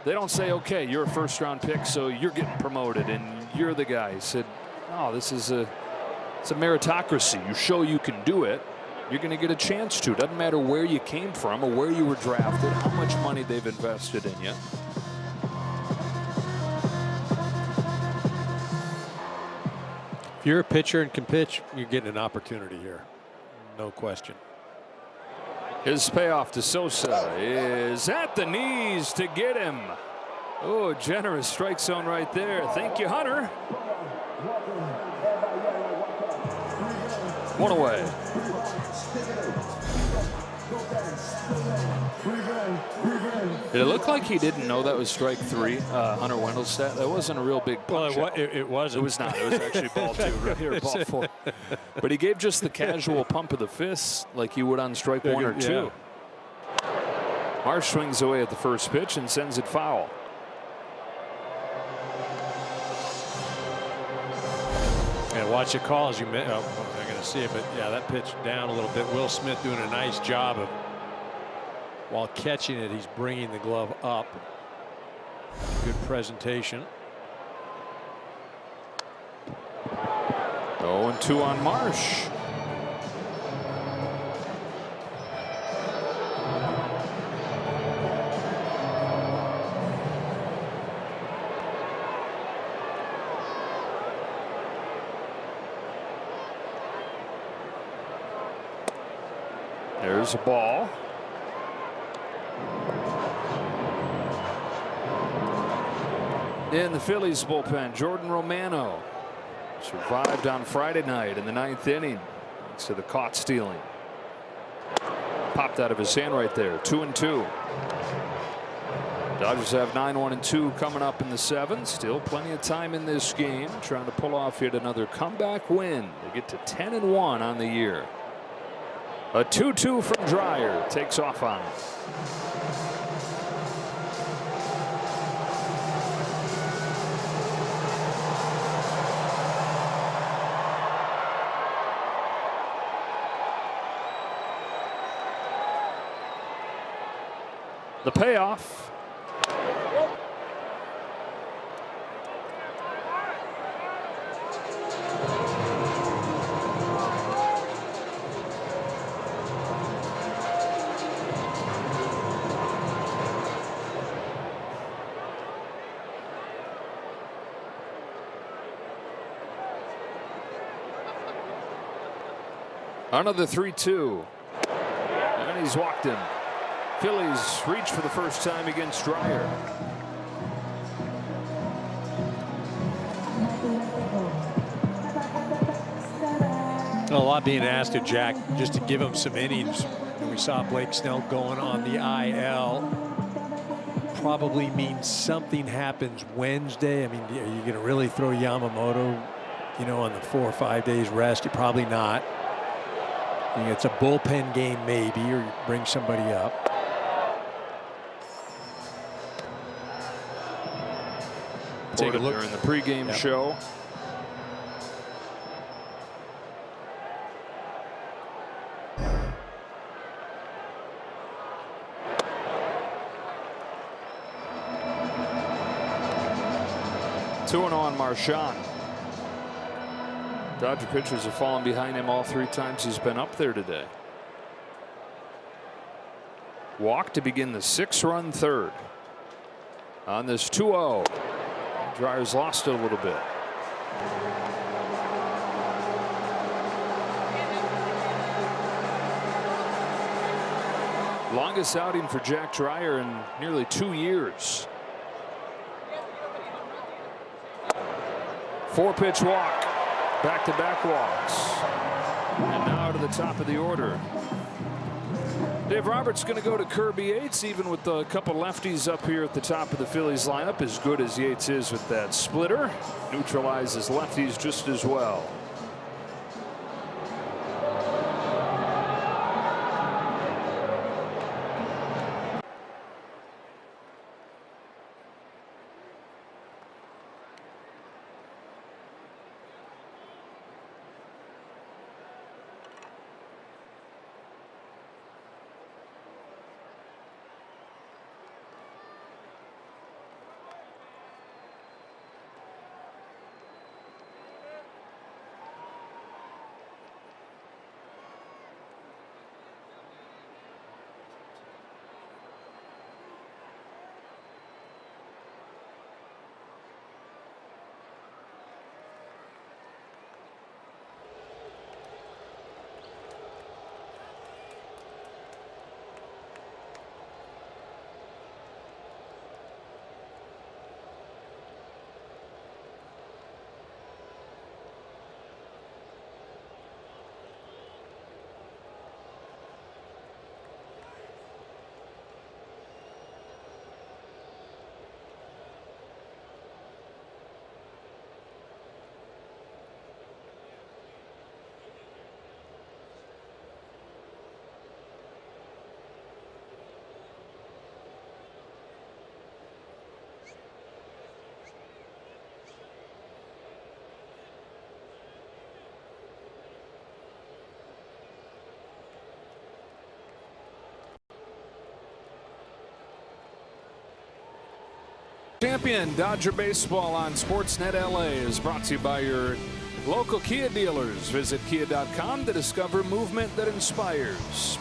they don't say, okay, you're a 1st-round pick, so you're getting promoted and you're the guy. He said, no, it's a meritocracy. You show you can do it, you're going to get a chance to. Doesn't matter where you came from or where you were drafted, how much money they've invested in you. If you're a pitcher and can pitch, you're getting an opportunity here. No question. His payoff to Sosa is at the knees to get him. Oh, generous strike zone right there. Thank you, Hunter. 1 away. Did it look like he didn't know that was strike 3, Hunter Wendelstedt? That wasn't a real big punch. Well, it wasn't. It was not. It was actually ball 2 right here, ball 4. But he gave just the casual pump of the fist like you would on strike 1 or 2. Yeah. Marsh swings away at the first pitch and sends it foul. And watch the call as you mentioned. Oh, I'm not going to see it, but yeah, that pitch down a little bit. Will Smith doing a nice job of, while catching it, he's bringing the glove up. Good presentation. 0-2 on Marsh. There's a ball. In the Phillies bullpen, Jordan Romano survived on Friday night in the 9th inning thanks to the caught stealing. Popped out of his hand right there. 2-2. Dodgers have 9-1-2 coming up in the 7th. Still plenty of time in this game, trying to pull off yet another comeback win. They get to 10-1 on the year. A 2-2 from Dreyer takes off on it. The payoff. Another 3-2. And he's walked him. Phillies reach for the first time against Dreyer. A lot being asked of Jack just to give him some innings. We saw Blake Snell going on the IL. Probably means something happens Wednesday. I mean, are you going to really throw Yamamoto, you know, on the 4 or 5 days rest? You're probably not. I think it's a bullpen game maybe, or you bring somebody up. Take a look during the pregame show. Two and on Marchand. Dodger pitchers have fallen behind him all 3 times he's been up there today. Walk to begin the 6-run third. On this 2-0. Dryer's lost it a little bit. Longest outing for Jack Dreyer in nearly 2 years. 4-pitch walk. Back-to-back walks. And now to the top of the order. Dave Roberts going to go to Kirby Yates, even with a couple lefties up here at the top of the Phillies lineup. As good as Yates is with that splitter, neutralizes lefties just as well. Champion Dodger Baseball on Sportsnet LA is brought to you by your Local Kia dealers. Visit kia.com to discover movement that inspires.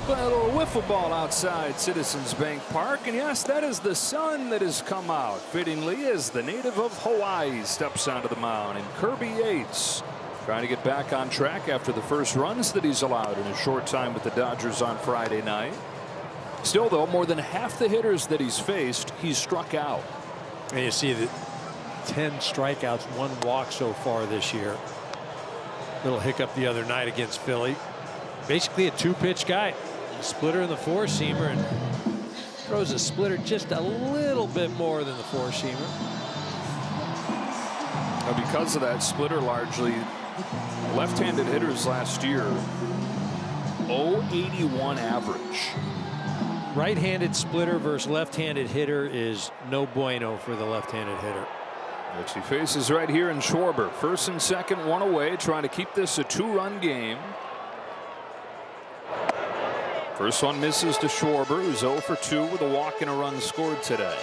Play a little wiffle ball outside Citizens Bank Park. And yes, that is the sun that has come out. Fittingly, as the native of Hawaii steps onto the mound. And Kirby Yates trying to get back on track after the first runs that he's allowed in a short time with the Dodgers on Friday night. Still, though, more than half the hitters that he's faced, he's struck out. And you see that 10 strikeouts, 1 walk so far this year. Little hiccup the other night against Philly. Basically a 2-pitch guy. A splitter and the 4-seamer, and throws a splitter just a little bit more than the 4-seamer. Because of that splitter, largely left-handed hitters last year, 0.81 average. Right-handed splitter versus left-handed hitter is no bueno for the left-handed hitter. Which he faces right here in Schwarber. First and second, 1 away, trying to keep this a 2-run game. First one misses to Schwarber, who's 0 for 2 with a walk and a run scored today.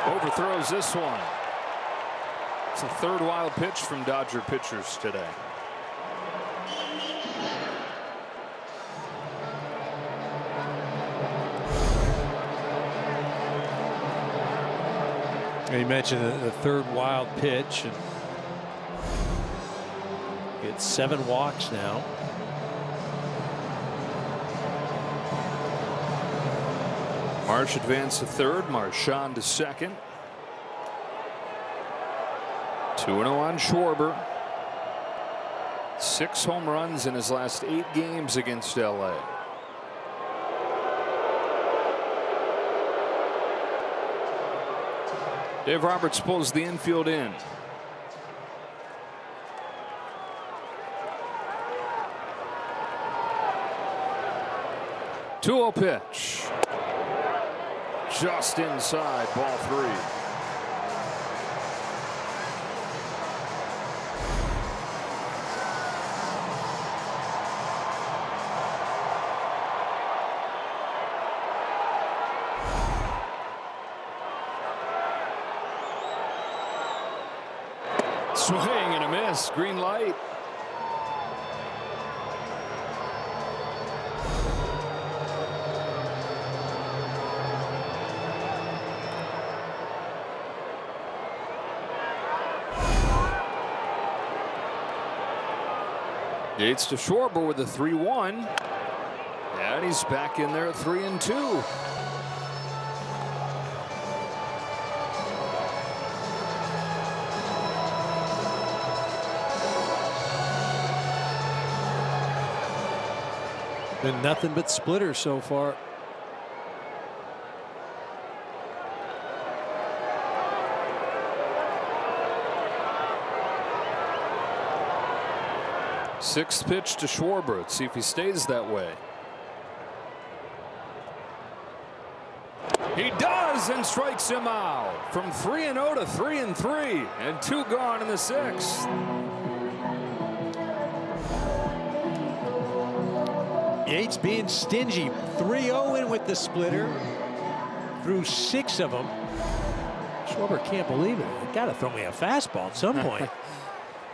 Overthrows this one. It's the 3rd wild pitch from Dodger pitchers today. You mentioned the 3rd wild pitch, and gets 7 walks now. Marsh advanced to 3rd, Marchand to 2nd. 2-0 on Schwarber. 6 home runs in his last 8 games against LA. Dave Roberts pulls the infield in. Two-0 pitch. Just inside, ball 3. Swing and a miss. Green light. Yates to Schwarber with a 3-1. And he's back in there at 3-2. Been nothing but splitters so far. Sixth pitch to Schwarber. Let's see if he stays that way. He does, and strikes him out. From 3-0 to 3-3, and 2 gone in the 6th. Yates being stingy. 3-0 in with the splitter. Threw 6 of them. Schwarber can't believe it. You got to throw me a fastball at some point.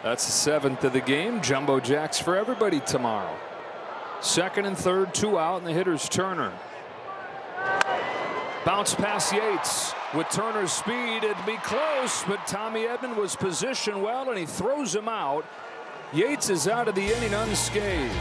That's the 7th of the game. Jumbo jacks for everybody tomorrow. 2nd and 3rd, 2 out, and the hitter's Turner. Bounce past Yates with Turner's speed. It'd be close, but Tommy Edman was positioned well, and he throws him out. Yates is out of the inning unscathed.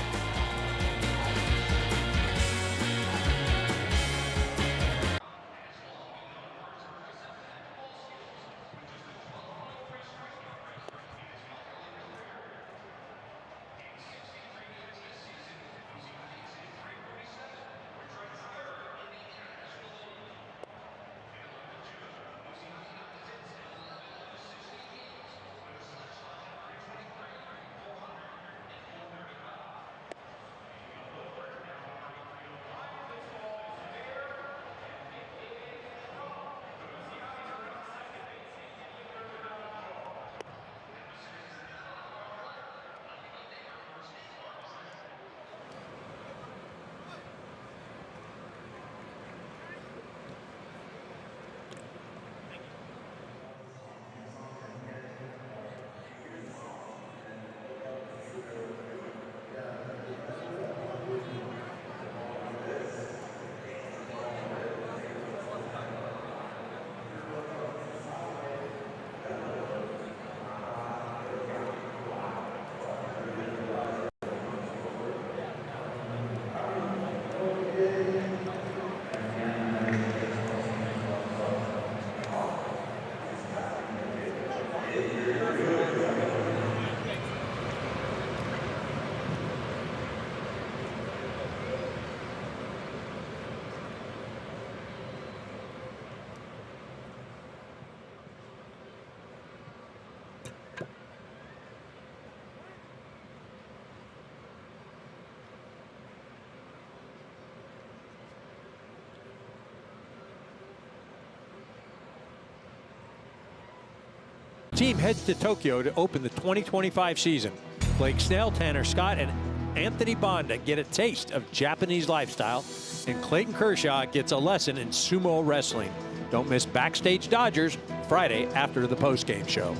team heads to Tokyo to open the 2025 season. Blake Snell, Tanner Scott, and Anthony Bonda get a taste of Japanese lifestyle, and Clayton Kershaw gets a lesson in sumo wrestling. Don't miss Backstage Dodgers Friday after the postgame show.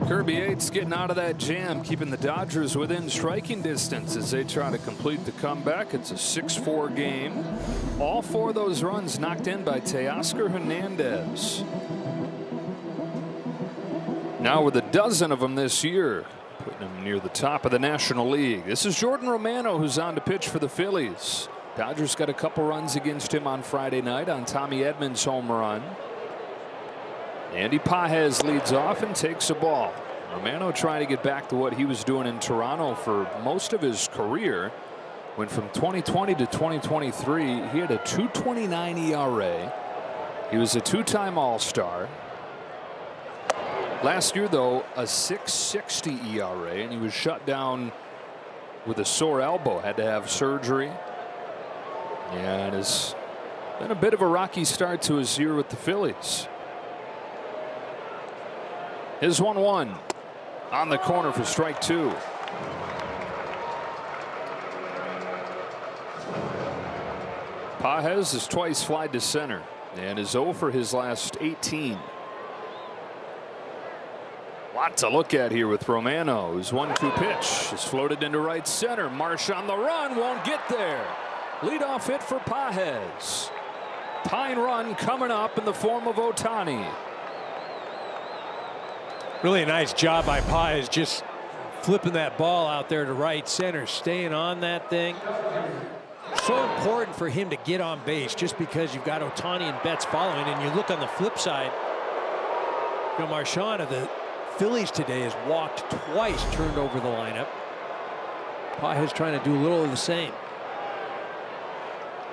Kirby Yates getting out of that jam, keeping the Dodgers within striking distance as they try to complete the comeback. It's a 6-4 game. All 4 of those runs knocked in by Teoscar Hernandez. Now with a dozen of them this year, putting him near the top of the National League. This is Jordan Romano, who's on to pitch for the Phillies. Dodgers got a couple runs against him on Friday night on Tommy Edmonds' home run. Andy Pages leads off and takes a ball. Romano trying to get back to what he was doing in Toronto for most of his career. Went from 2020 to 2023. He had a 2.29 ERA. He was a 2-time All-Star. Last year, though, a 6.60 ERA, and he was shut down with a sore elbow. Had to have surgery. And it's been a bit of a rocky start to his year with the Phillies. His 1-1 on the corner for strike 2. Pages has twice flied to center and is 0 for his last 18. Lot to look at here with Romano. His 1-2 pitch is floated into right center. Marsh on the run, won't get there. Leadoff hit for Pages. Tying run coming up in the form of Ohtani. Really a nice job by Pages, just flipping that ball out there to right center, staying on that thing. So important for him to get on base just because you've got Ohtani and Betts following, and you look on the flip side, you know, Marchand of the Phillies today has walked twice, turned over the lineup. Pages trying to do a little of the same.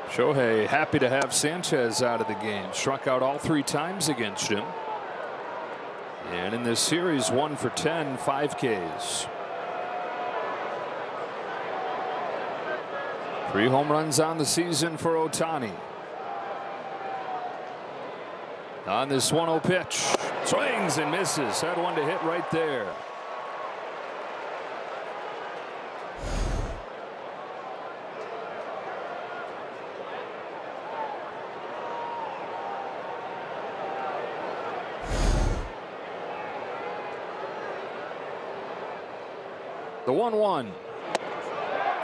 Shohei happy to have Sanchez out of the game. Struck out all 3 times against him. And in this series, 1 for 10, 5 Ks. 3 home runs on the season for Ohtani. On this 1-0 pitch, swings and misses. Had one to hit right there. The 1-1.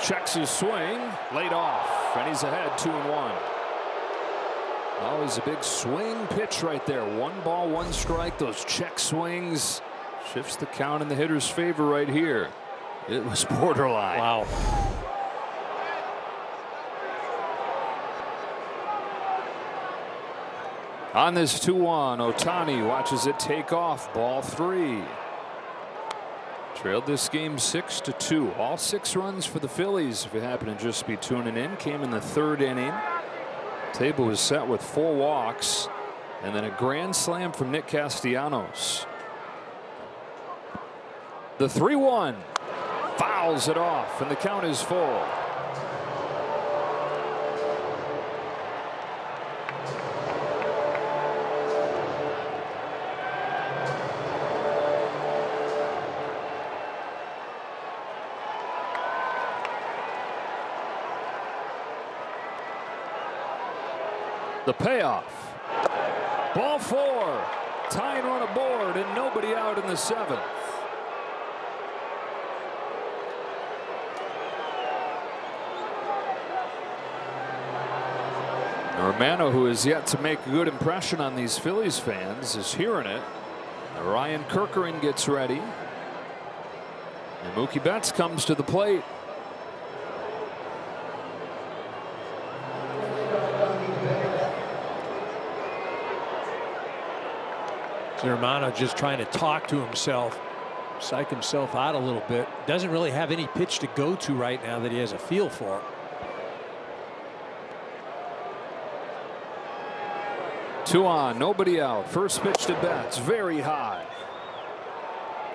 Checks his swing, laid off, and he's ahead 2-1. Always a big swing pitch right there. 1 ball, 1 strike. Those check swings shifts the count in the hitter's favor right here. It was borderline. Wow. On this 2-1, Ohtani watches it take off. Ball 3. Trailed this game 6-2. All 6 runs for the Phillies, if you happen to just be tuning in, came in the 3rd inning. Table was set with 4 walks and then a grand slam from Nick Castellanos. The 3-1 fouls it off, and the count is full. The payoff. Ball 4. Tying run aboard and nobody out in the 7th. Romano, who has yet to make a good impression on these Phillies fans, is hearing it. Ryan Kerkering gets ready. And Mookie Betts comes to the plate. Romano just trying to talk to himself, psych himself out a little bit. Doesn't really have any pitch to go to right now that he has a feel for. Two on, nobody out. First pitch to Betts, very high.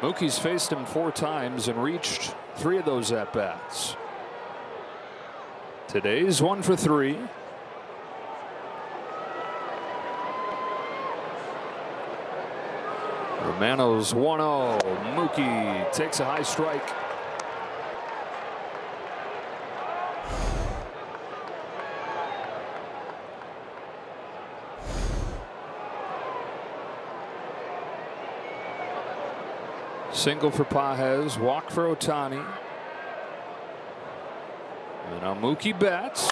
Mookie's faced him 4 times and reached 3 of those at bats. Today's 1 for 3. Romano's 1-0. Mookie takes a high strike. Single for Pages, walk for Ohtani. And now Mookie bats.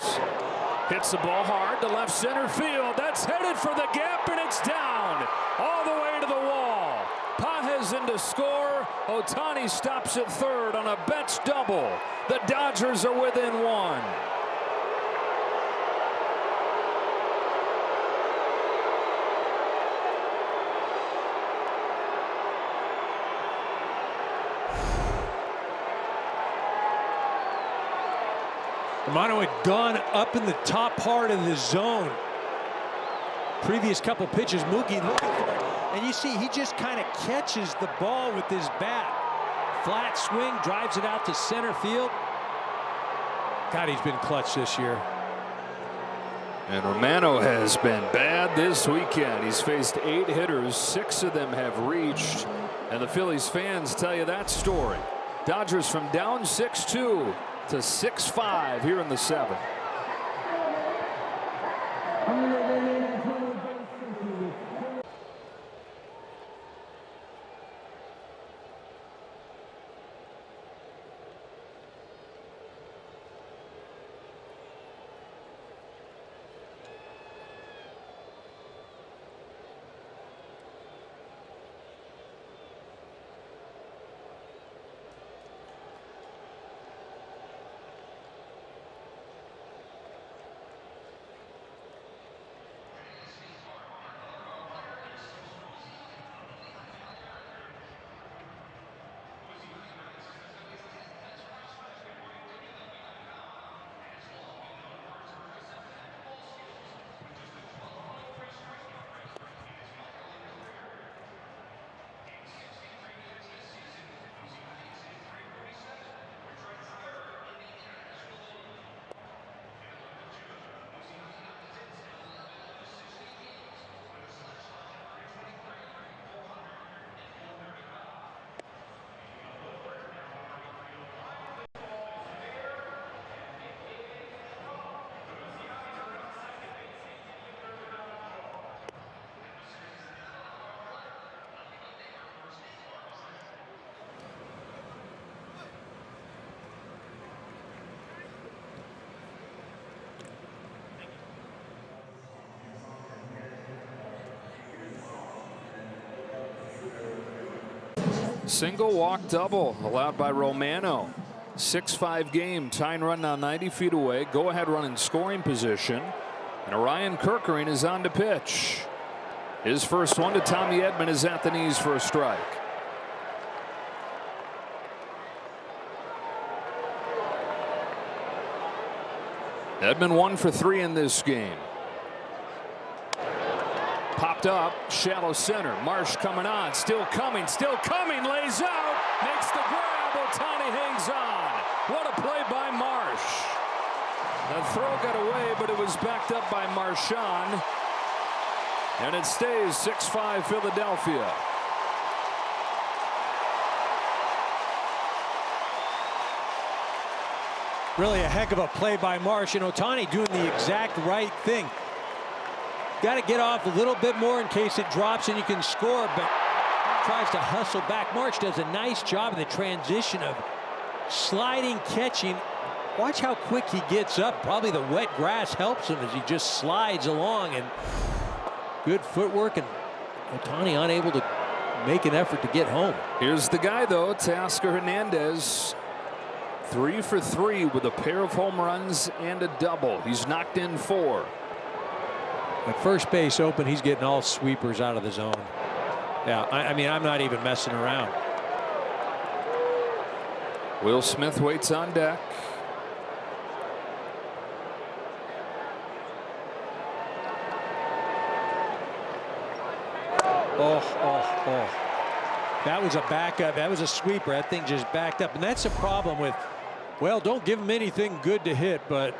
Hits the ball hard to left center field. That's headed for the gap, and it's down all the way to the wall. Pages in to score. Ohtani stops at third on a Betts double. The Dodgers are within one. Romano had gone up in the top part of the zone. Previous couple pitches, Mookie looking for it. And you see, he just kind of catches the ball with his bat. Flat swing, drives it out to center field. God, he's been clutch this year. And Romano has been bad this weekend. He's faced 8 hitters. 6 of them have reached. And the Phillies fans tell you that story. Dodgers from down 6-2 to 6-5 here in the 7th. Single, walk, double allowed by Romano. 6-5 game, tying run now 90 feet away. Go ahead run in scoring position. And Orion Kerkering is on to pitch. His first one to Tommy Edman is at the knees for a strike. Edman 1 for 3 in this game. Popped up, shallow center. Marsh coming on, still coming, lays out, makes the grab. Ohtani hangs on. What a play by Marsh. The throw got away, but it was backed up by Marchand. And it stays 6-5 Philadelphia. Really a heck of a play by Marsh, and Ohtani doing the exact right thing. Got to get off a little bit more in case it drops and you can score, but tries to hustle back. Marsh does a nice job in the transition of sliding, catching. Watch how quick he gets up. Probably the wet grass helps him as he just slides along, and good footwork, and Ohtani unable to make an effort to get home. Here's the guy, though, Teoscar Hernandez. 3 for 3 with a pair of home runs and a double. He's knocked in 4. At first base open, he's getting all sweepers out of the zone. Yeah, I mean, I'm not even messing around. Will Smith waits on deck. Oh. That was a backup. That was a sweeper. That thing just backed up. And that's a problem with, well, don't give him anything good to hit, but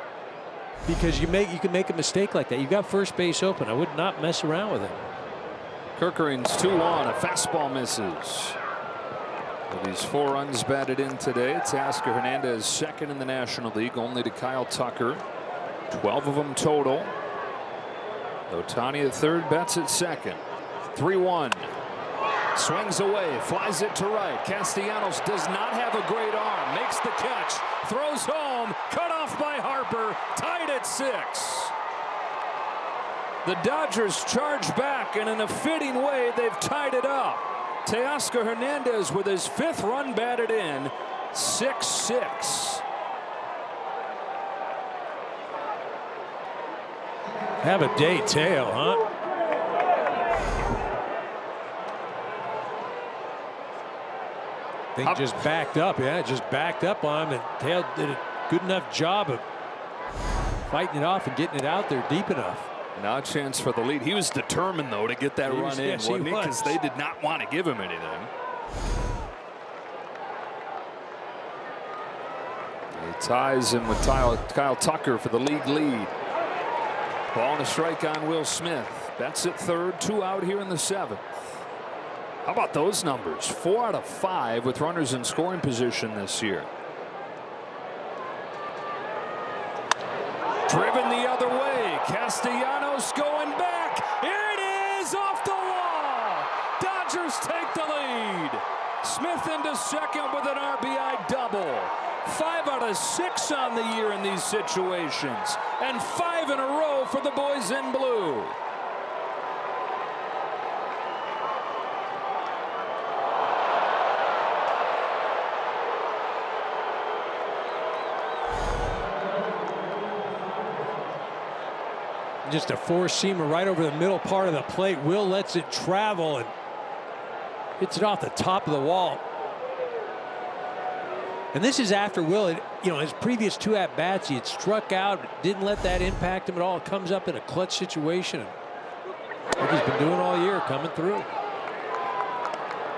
because you can make a mistake like that. You got first base open. I would not mess around with it. Kerkering's 2-1. A fastball misses. With these 4 runs batted in today, Teoscar Hernandez second in the National League, only to Kyle Tucker. 12 of them total. Ohtani at third, Betts at second. 3-1. Swings away, flies it to right. Castellanos does not have a great arm. Makes the catch, throws home, cut off by Harper, tied at 6. The Dodgers charge back, and in a fitting way, they've tied it up. Teoscar Hernandez with his 5th run batted in, 6-6. Have a day, Teo, huh? Thing just backed up. Yeah, just backed up on him, and Teo did a good enough job of fighting it off and getting it out there deep enough. Now a chance for the lead. He was determined, though, to get that run in, wasn't he? Because they did not want to give him anything. He ties him with Kyle Tucker for the league lead. Ball and a strike on Will Smith. Betts at third, 2 out here in the 7th. How about those numbers? 4 out of 5 with runners in scoring position this year. Driven the other way. Castellanos going back. Here it is, off the wall. Dodgers take the lead. Smith into second with an RBI double. 5 out of 6 on the year in these situations, and 5 in a row for the boys in blue. Just a 4-seamer right over the middle part of the plate. Will lets it travel and hits it off the top of the wall. And this is after Will, his previous 2 at-bats, he had struck out, didn't let that impact him at all. It comes up in a clutch situation. Like he's been doing all year, coming through.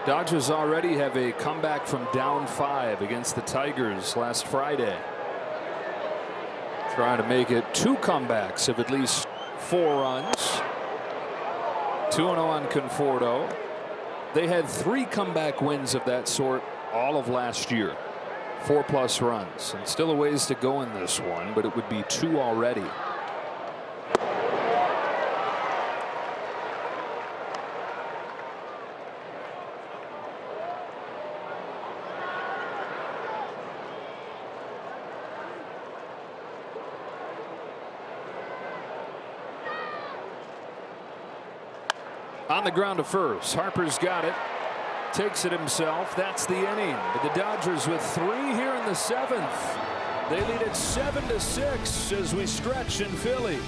Dodgers already have a comeback from down 5 against the Tigers last Friday. Trying to make it 2 comebacks of at least 4 runs. 2-0 on Conforto. They had 3 comeback wins of that sort all of last year. 4+ runs, and still a ways to go in this one, but it would be 2 already. On the ground to first. Harper's got it. Takes it himself. That's the inning. But the Dodgers with 3 here in the 7th. They lead it 7-6 as we stretch in Philly.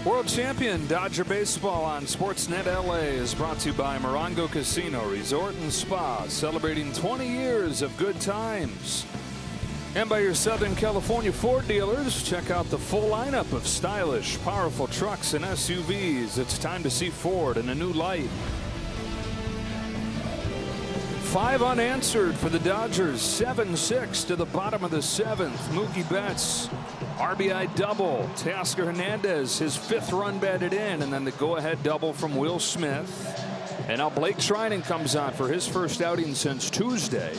World Champion Dodger Baseball on Sportsnet LA is brought to you by Morongo Casino Resort and Spa, celebrating 20 years of good times. And by your Southern California Ford dealers, check out the full lineup of stylish, powerful trucks and SUVs. It's time to see Ford in a new light. 5 unanswered for the Dodgers, 7-6 to the bottom of the 7th. Mookie Betts, RBI double. Teoscar Hernandez, his 5th run batted in, and then the go-ahead double from Will Smith. And now Blake Treinen comes on for his first outing since Tuesday.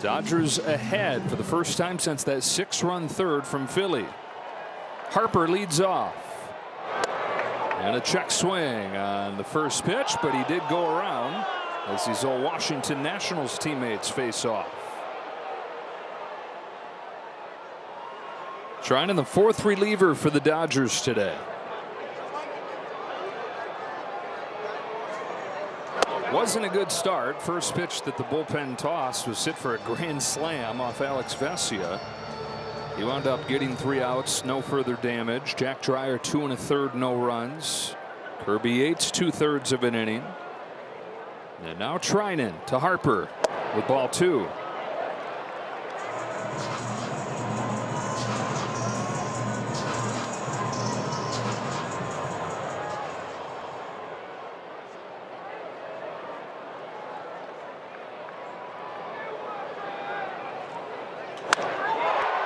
Dodgers ahead for the first time since that 6-run third from Philly. Harper leads off. And a check swing on the first pitch, but he did go around as these old Washington Nationals teammates face off. Treinen, the 4th reliever for the Dodgers today. Wasn't a good start. First pitch that the bullpen tossed was hit for a grand slam off Alex Vesia. He wound up getting 3 outs, no further damage. Jack Dreyer 2 1/3, no runs. Kirby Yates 2/3 of an inning. And now Treinen to Harper with ball 2.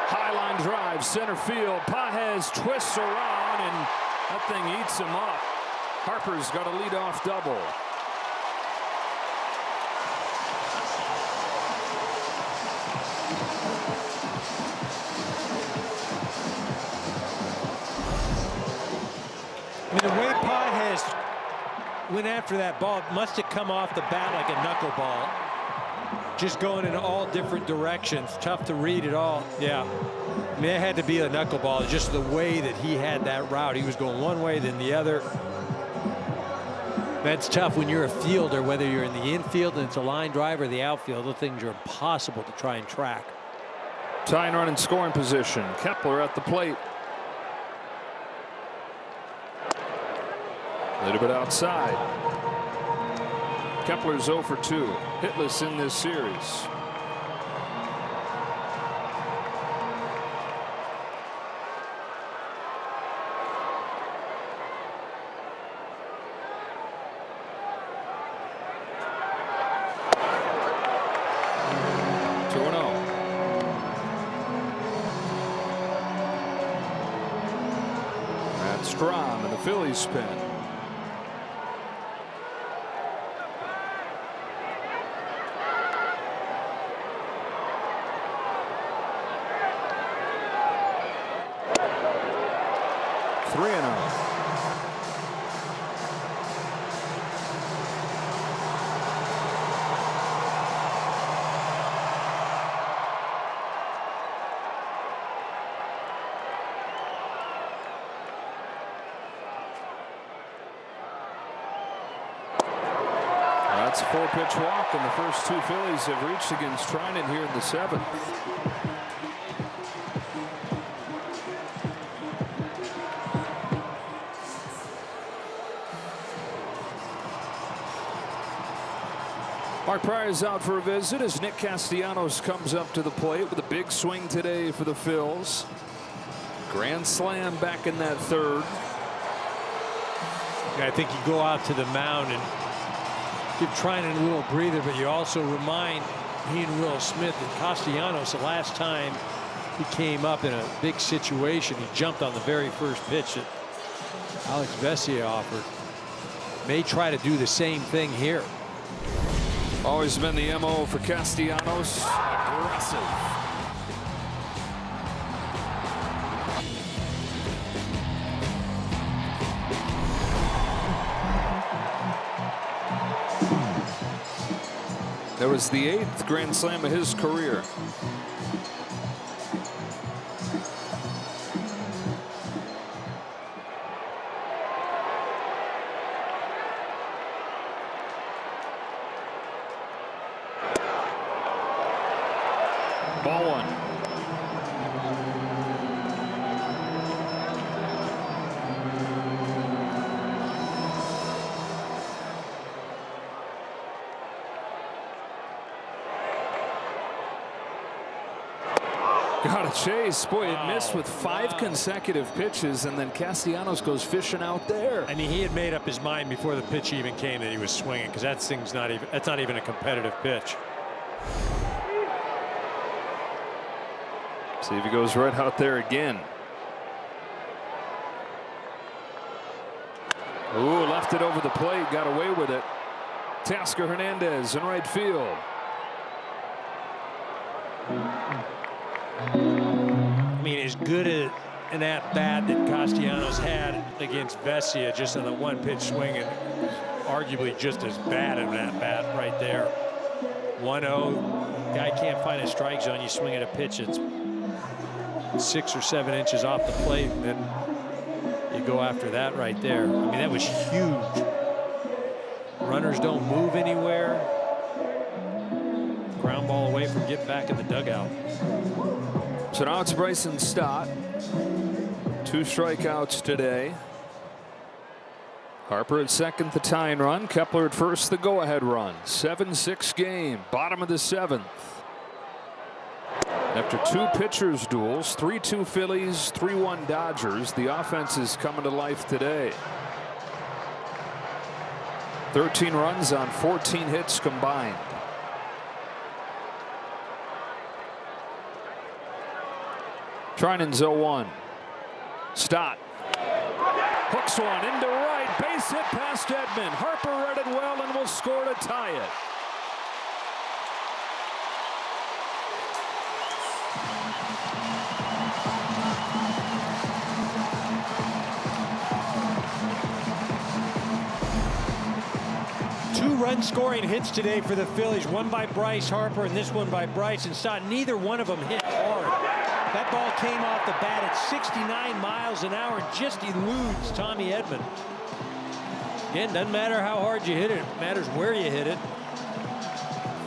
High line drive, center field. Pages twists around, and that thing eats him up. Harper's got a leadoff double. I mean, the way Pages went after that ball, it must have come off the bat like a knuckleball. Just going in all different directions. Tough to read at all. Yeah. I mean, it had to be a knuckleball. Just the way that he had that route. He was going one way, then the other. That's tough when you're a fielder, whether you're in the infield and it's a line drive or the outfield. Those things are impossible to try and track. Tying run in scoring position. Kepler at the plate. A little bit outside. Kepler's 0 for 2. Hitless in this series. Strom and the Phillies spin. Three and out. That's a 4-pitch walk, and the first 2 Phillies have reached against Treinen here in the 7th. Mark Pryor's out for a visit as Nick Castellanos comes up to the plate with a big swing today for the Phils. Grand slam back in that 3rd. Yeah, I think you go out to the mound and give Treinen a little breather, but you also remind he and Will Smith that Castellanos, the last time he came up in a big situation, he jumped on the very first pitch that Alex Vesia offered. May try to do the same thing here. Always been the MO for Castellanos. Aggressive. That was the 8th grand slam of his career. Ball 1. Got a chase. Boy, it missed with 5 consecutive pitches, and then Castellanos goes fishing out there. I mean, he had made up his mind before the pitch even came that he was swinging, because that's not even a competitive pitch. See if he goes right out there again. Ooh, left it over the plate, got away with it. Tasker Hernandez in right field. I mean, as good an at-bat that Castellanos had against Vesia, just on the one pitch swing, and arguably just as bad an at-bat right there. 1-0, guy can't find a strike zone. You swing at a pitch that's 6 or 7 inches off the plate, and then you go after that right there. I mean, that was huge. Runners don't move anywhere. Ground ball away from getting back in the dugout. So now it's Bryson Stott. 2 strikeouts today. Harper at second, the tying run. Kepler at first, the go-ahead run. 7-6 game, bottom of the 7th. After 2 pitchers duels, 3-2 Phillies, 3-1 Dodgers, the offense is coming to life today. 13 runs on 14 hits combined. Trinan's 0-1. Stott hooks one into right, base hit past Edman. Harper read it well and will score to tie it. Two-run scoring hits today for the Phillies. One by Bryce Harper and this one by Bryson Stott. Neither one of them hit hard. That ball came off the bat at 69 miles an hour and just eludes Tommy Edman. Again, doesn't matter how hard you hit it. It matters where you hit it.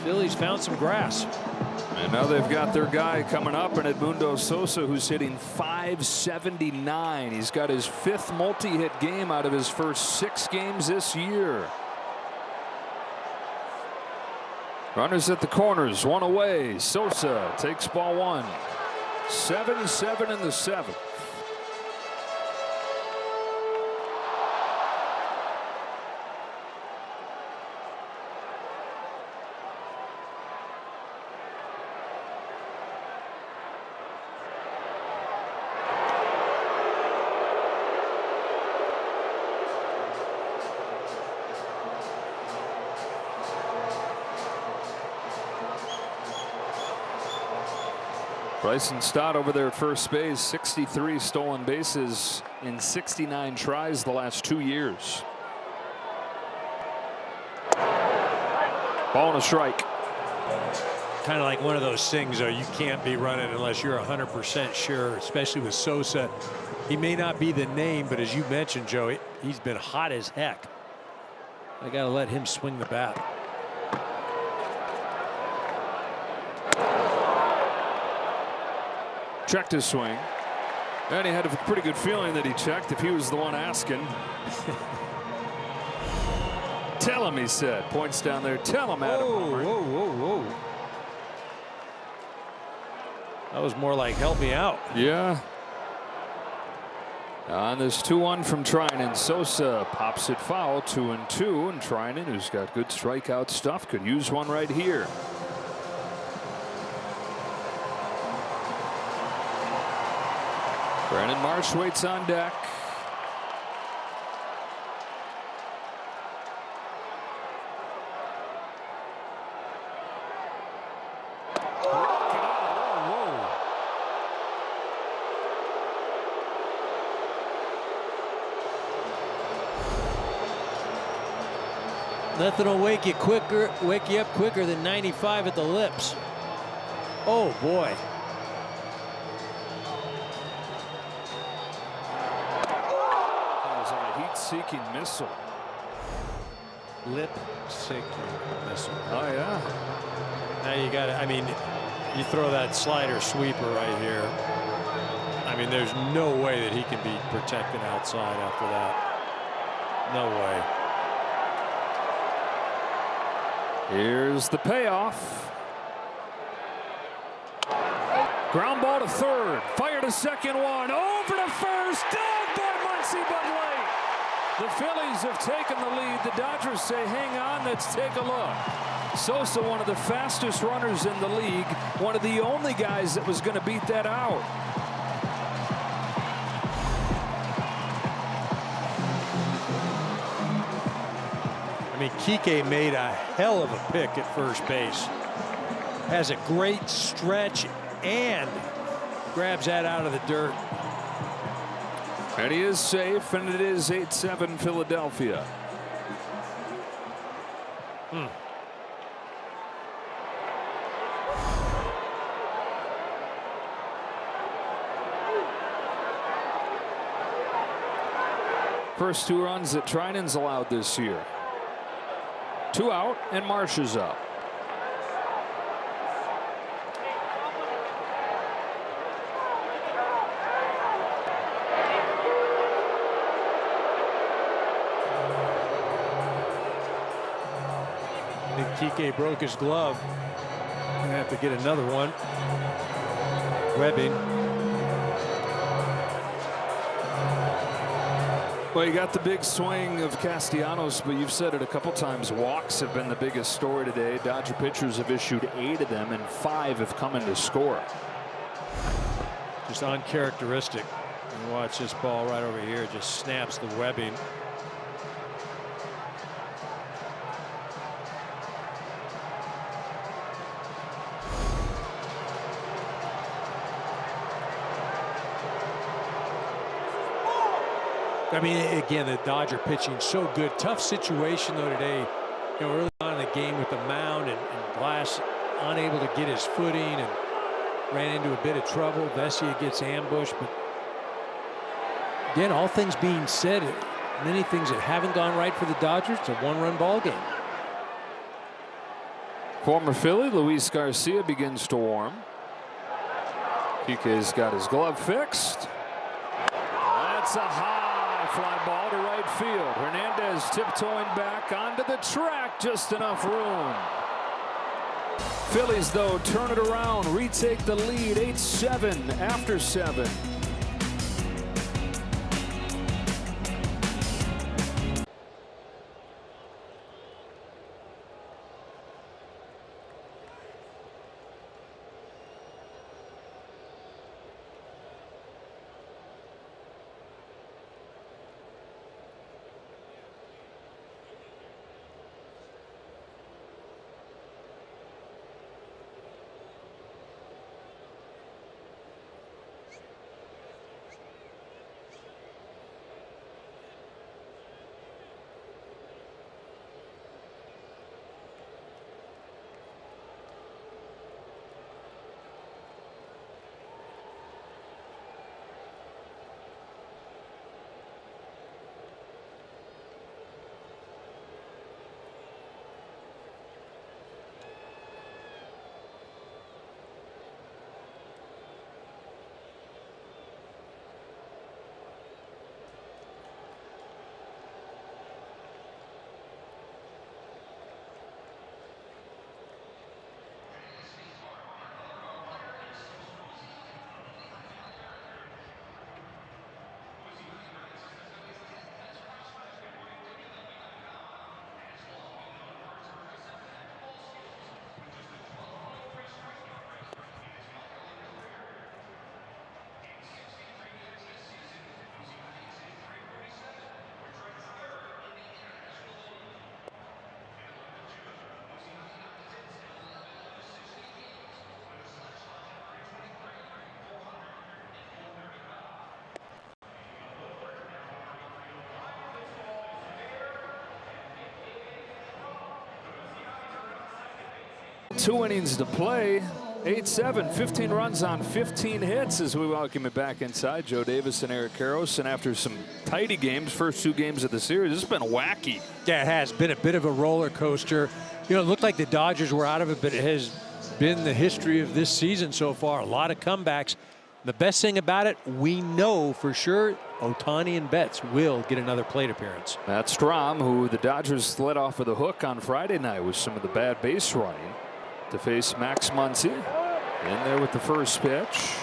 Phillies found some grass. And now they've got their guy coming up, and Edmundo Sosa, who's hitting .579. He's got his 5th multi-hit game out of his first 6 games this year. Runners at the corners, 1 away. Sosa takes ball 1. 7-7 in the 7th. Bryson Stott over there at first base, 63 stolen bases in 69 tries the last 2 years. Ball and a strike. Kind of like one of those things, though, you can't be running unless you're 100% sure, especially with Sosa. He may not be the name, but as you mentioned, Joe, he's been hot as heck. I got to let him swing the bat. Checked his swing, and he had a pretty good feeling that he checked if he was the one asking. Tell him, he said. Points down there. Tell him, Adam. Whoa. That was more like help me out. Yeah. On this 2-1 from Trinan, Sosa pops it foul, 2-2, and Trinan, who's got good strikeout stuff, could use one right here. Brandon Marsh waits on deck. Nothing will wake you up quicker than 95 at the lips. Oh boy. Seeking missile. Lip-seeking missile. Oh yeah. Now you got it. I mean, you throw that slider sweeper right here. I mean, there's no way that he can be protected outside after that. No way. Here's the payoff. Ground ball to third. Fire to second one. Over to first. Dug by Muncy, but late. The Phillies have taken the lead. The Dodgers say, hang on, let's take a look. Sosa, one of the fastest runners in the league. One of the only guys that was going to beat that out. I mean, Kike made a hell of a pick at first base. Has a great stretch and grabs that out of the dirt. And he is safe, and it is 8-7 Philadelphia. First 2 runs that Trinan's allowed this year. 2 out, and Marsh is up. I think Kike broke his glove. Gonna have to get another one. Webbing. Well, you got the big swing of Castellanos, but you've said it a couple times. Walks have been the biggest story today. Dodger pitchers have issued 8 of them, and 5 have come in to score. Just uncharacteristic. And watch this ball right over here. Just snaps the webbing. I mean, again, the Dodger pitching so good. Tough situation, though, today. You know, early on in the game with the mound and Glass unable to get his footing and ran into a bit of trouble. Vesia gets ambushed. But again, all things being said, many things that haven't gone right for the Dodgers. It's a 1-run ball game. Former Philly Luis Garcia begins to warm. Kike's got his glove fixed. That's a high fly ball to right field. Hernandez tiptoeing back onto the track, just enough room. Phillies, though, turn it around, retake the lead, 8-7 after 7. Two innings to play. 8-7, 15 runs on 15 hits as we welcome it back inside. Joe Davis and Eric Karros. And after some tidy games, first 2 games of the series, it's been wacky. Yeah, it has been a bit of a roller coaster. You know, it looked like the Dodgers were out of it, but it has been the history of this season so far. A lot of comebacks. The best thing about it, we know for sure Ohtani and Betts will get another plate appearance. Matt Strahm, who the Dodgers let off with a hook on Friday night with some of the bad base running, to face Max Muncy. In there with the first pitch.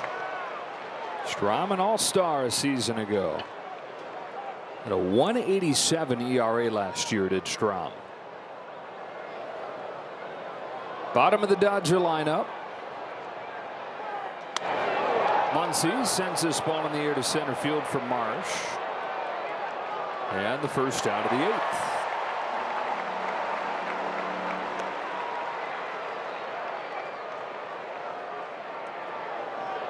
Strom, an all-star a season ago. Had a 1.87 ERA last year, did Strom. Bottom of the Dodger lineup. Muncy sends this ball in the air to center field for Marsh. And the first out of the 8th.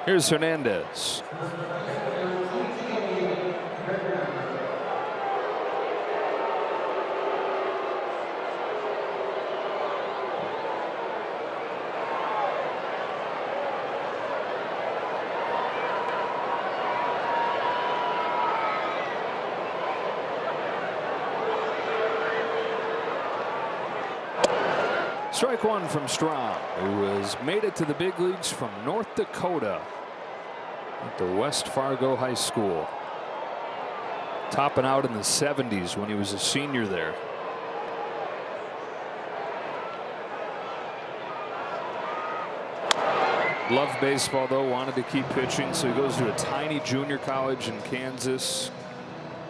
Here's Hernandez. Strike one from Strom, who has made it to the big leagues from North Dakota at the West Fargo High School. Topping out in the 70s when he was a senior there. Loved baseball, though, wanted to keep pitching, so he goes to a tiny junior college in Kansas.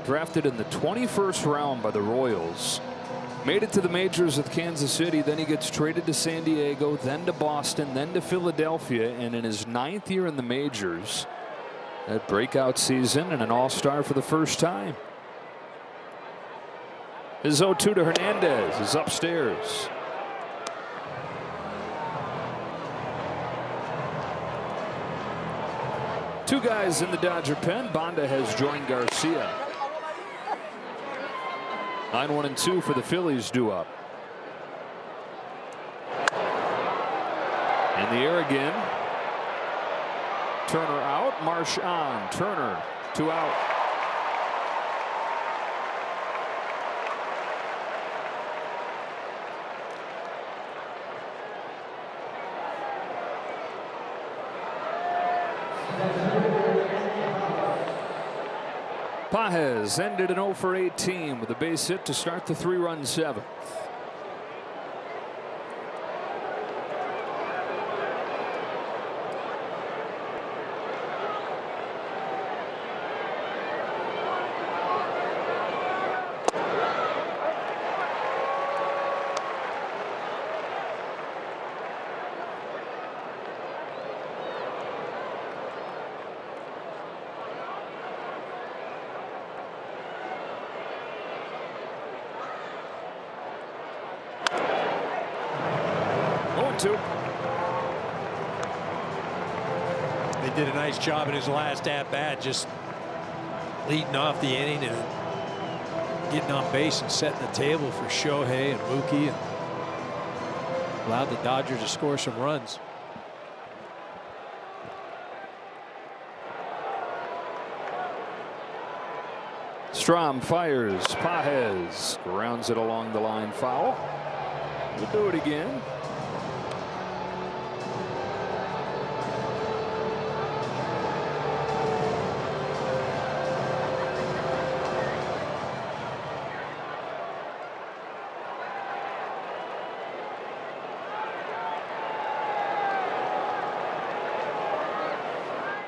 Drafted in the 21st round by the Royals. Made it to the majors with Kansas City, then he gets traded to San Diego, then to Boston, then to Philadelphia, and in his 9th year in the majors, that breakout season and an all-star for the first time. His 0-2 to Hernandez is upstairs. Two guys in the Dodger pen. Banda has joined Garcia. 9-1-2 for the Phillies due up. In the air again. Turner out. Marsh on. Turner 2 out. Pages ended an 0 for 18 with a base hit to start the 3-run 7th. They did a nice job in his last at-bat, just leading off the inning and getting on base and setting the table for Shohei and Mookie, and allowed the Dodgers to score some runs. Strom fires. Pages grounds it along the line, foul. We'll do it again.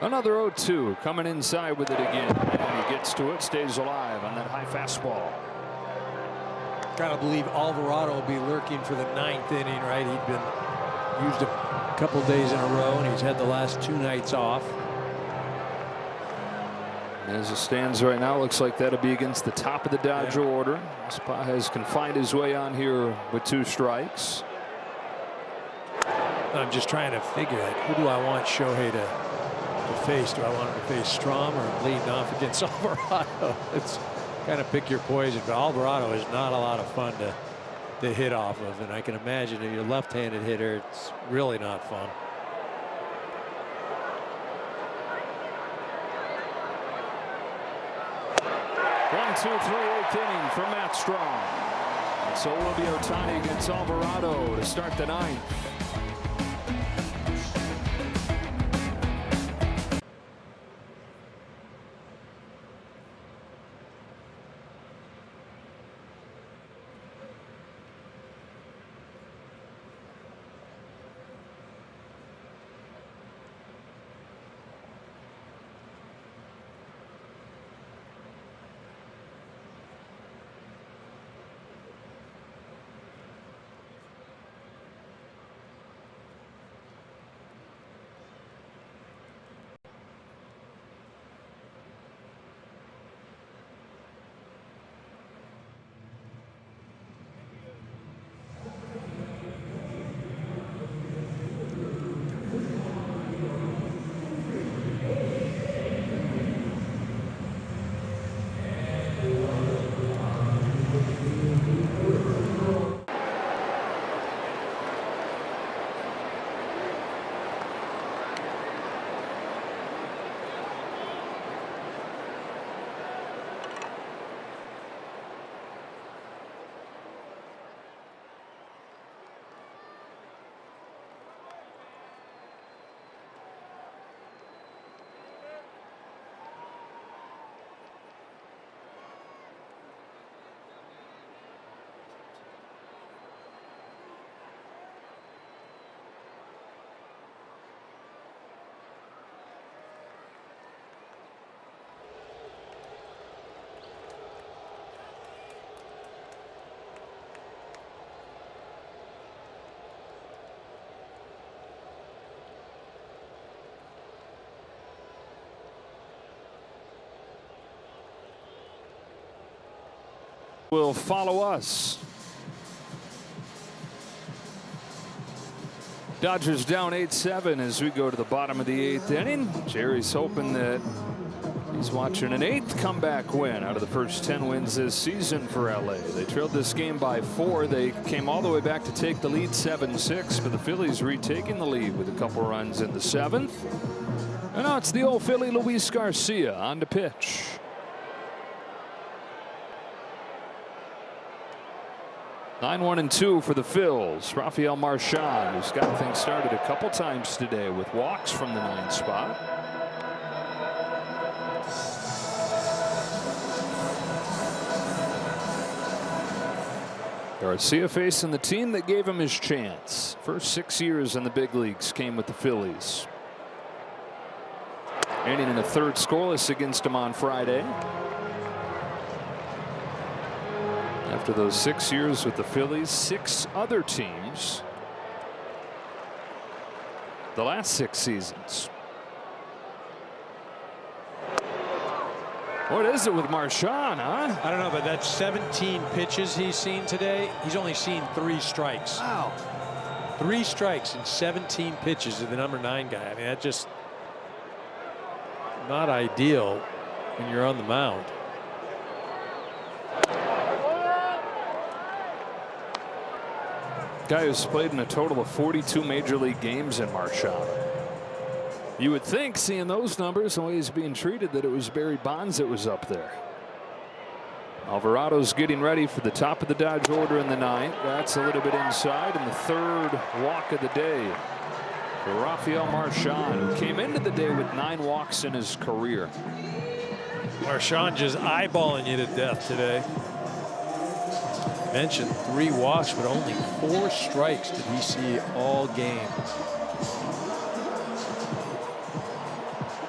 Another 0-2 coming inside with it again, and he gets to it, stays alive on that high fastball. Gotta believe Alvarado will be lurking for the 9th inning, right? He'd been used a couple days in a row, and he's had the last 2 nights off. As it stands right now, looks like that'll be against the top of the Dodger order. Pages can find his way on here with 2 strikes. I'm just trying to figure out, who do I want Shohei to face? Do I want him to face Strom or leading off against Alvarado? It's kind of pick your poison, but Alvarado is not a lot of fun to hit off of, and I can imagine if you're a left-handed hitter, it's really not fun. One, 2, 3, 8th inning for Matt Strom. And so will be Ohtani against Alvarado to start the 9th. will follow us. Dodgers down 8-7 as we go to the bottom of the 8th inning. Jerry's hoping that he's watching an 8th comeback win out of the first 10 wins this season for LA. They trailed this game by 4. They came all the way back to take the lead 7-6, but the Phillies retaking the lead with a couple runs in the 7th. And now it's the old Philly, Luis Garcia, on to pitch. 9-1-2 for the Phils. Rafael Marchand, who's got things started a couple times today with walks from the 9th spot. Garcia facing the team that gave him his chance. First 6 years in the big leagues came with the Phillies. Inning in a third scoreless against him on Friday. After those 6 years with the Phillies, 6 other teams the last 6 seasons. What is it with Marchand, huh? I don't know, but that's 17 pitches he's seen today. He's only seen 3 strikes. Wow. 3 strikes and 17 pitches to the number 9 guy. I mean, that's just not ideal when you're on the mound. Guy who's played in a total of 42 major league games in Marchand. You would think, seeing those numbers, the way he's being treated, that it was Barry Bonds that was up there. Alvarado's getting ready for the top of the Dodge order in the 9th. That's a little bit inside, and the 3rd walk of the day for Rafael Marchand, who came into the day with 9 walks in his career. Marchand just eyeballing you to death today. Mentioned 3 walks, but only 4 strikes did he see all game.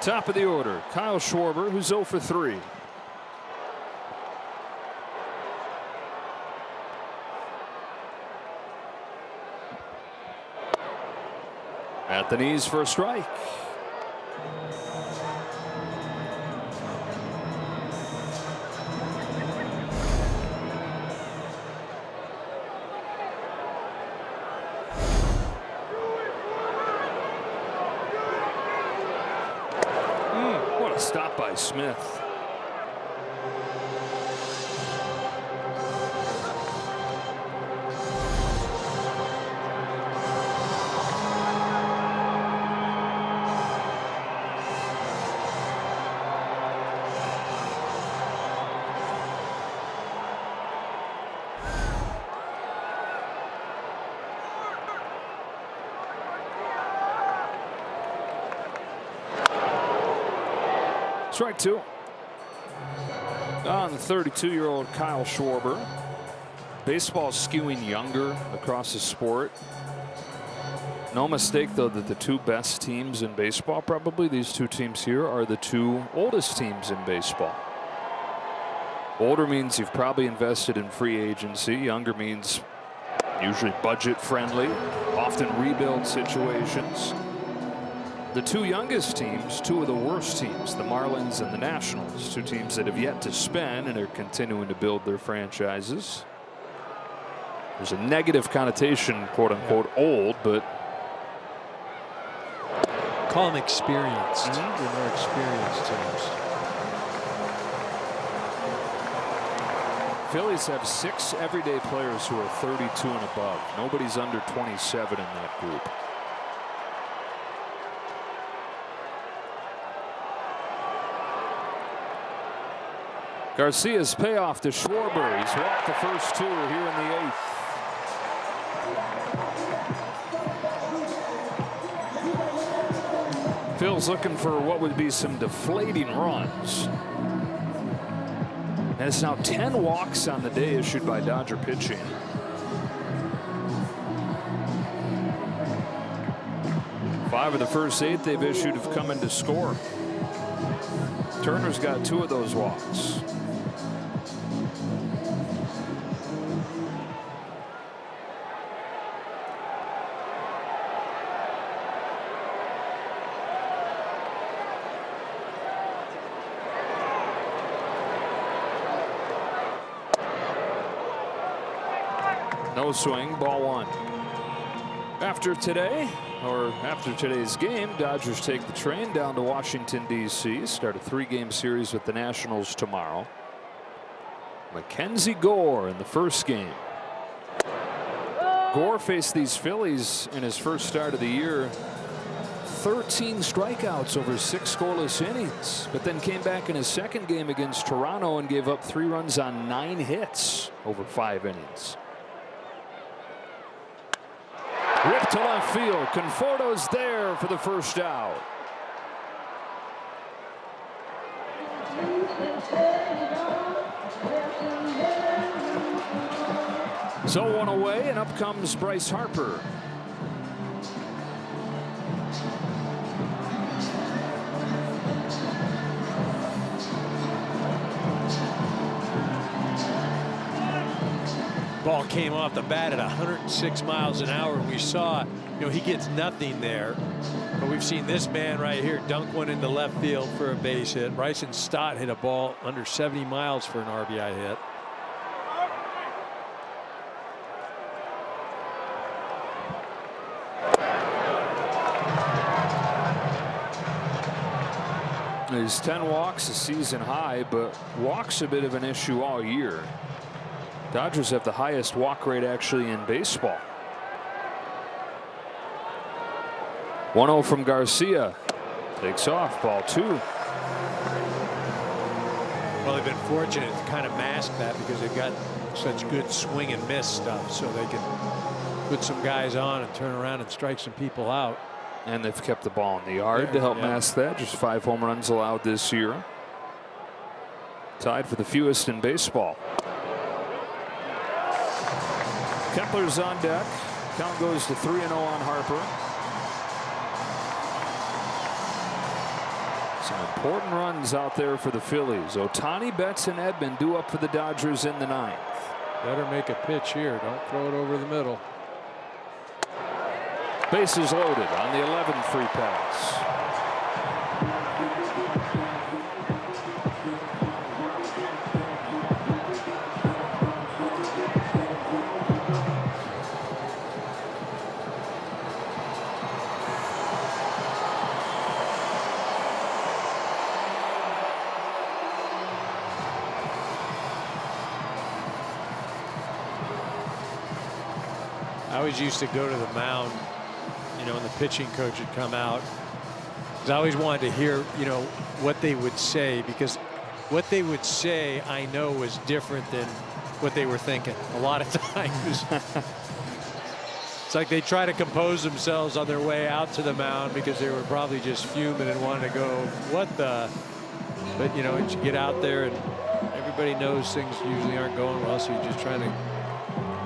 Top of the order, Kyle Schwarber, who's 0 for 3. At the knees for a strike. What a stop by Smith. Strike 2 on the 32-year-old Kyle Schwarber. Baseball skewing younger across the sport. No mistake, though, that the 2 best teams in baseball, probably these 2 teams here, are the 2 oldest teams in baseball. Older means you've probably invested in free agency. Younger means usually budget friendly, often rebuild situations. The 2 youngest teams, 2 of the worst teams, the Marlins and the Nationals, 2 teams that have yet to spend and are continuing to build their franchises. There's a negative connotation, quote unquote, old, but Call them experienced. They're more experienced teams. Phillies have 6 everyday players who are 32 and above. Nobody's under 27 in that group. Garcia's payoff to Schwarber. He's walked the first 2 here in the 8th. Phil's looking for what would be some deflating runs. And it's now 10 walks on the day issued by Dodger pitching. Five of the first 8 they've issued have come in to score. Turner's got 2 of those walks. No swing, ball 1. After today's game, Dodgers take the train down to Washington, D.C. Start a 3-game series with the Nationals tomorrow. Mackenzie Gore in the first game. Gore faced these Phillies in his first start of the year. 13 strikeouts over 6 scoreless innings, but then came back in his second game against Toronto and gave up 3 runs on 9 hits over 5 innings. Whip to left field. Conforto's there for the first out. So 1 away, and up comes Bryce Harper. Ball came off the bat at 106 miles an hour, and we saw, he gets nothing there. But we've seen this man right here dunk one into left field for a base hit. Bryson Stott hit a ball under 70 miles for an RBI hit. There's 10 walks, a season high, but walks a bit of an issue all year. Dodgers have the highest walk rate actually in baseball. 1-0 from Garcia. Takes off, ball 2. Well, they've been fortunate to kind of mask that because they've got such good swing and miss stuff, so they can put some guys on and turn around and strike some people out. And they've kept the ball in the yard to help mask that. Just 5 home runs allowed this year. Tied for the fewest in baseball. Kepler's on deck. Count goes to 3-0 on Harper. Some important runs out there for the Phillies. Ohtani, Betts, and Edman due up for the Dodgers in the 9th. Better make a pitch here. Don't throw it over the middle. Bases loaded on the 11th free pass. I always used to go to the mound, and the pitching coach would come out, because I always wanted to hear, what they would say, because what they would say, I know, was different than what they were thinking a lot of times. It's like they try to compose themselves on their way out to the mound because they were probably just fuming and wanted to go, what the? But, once you get out there and everybody knows things usually aren't going well, so you're just trying to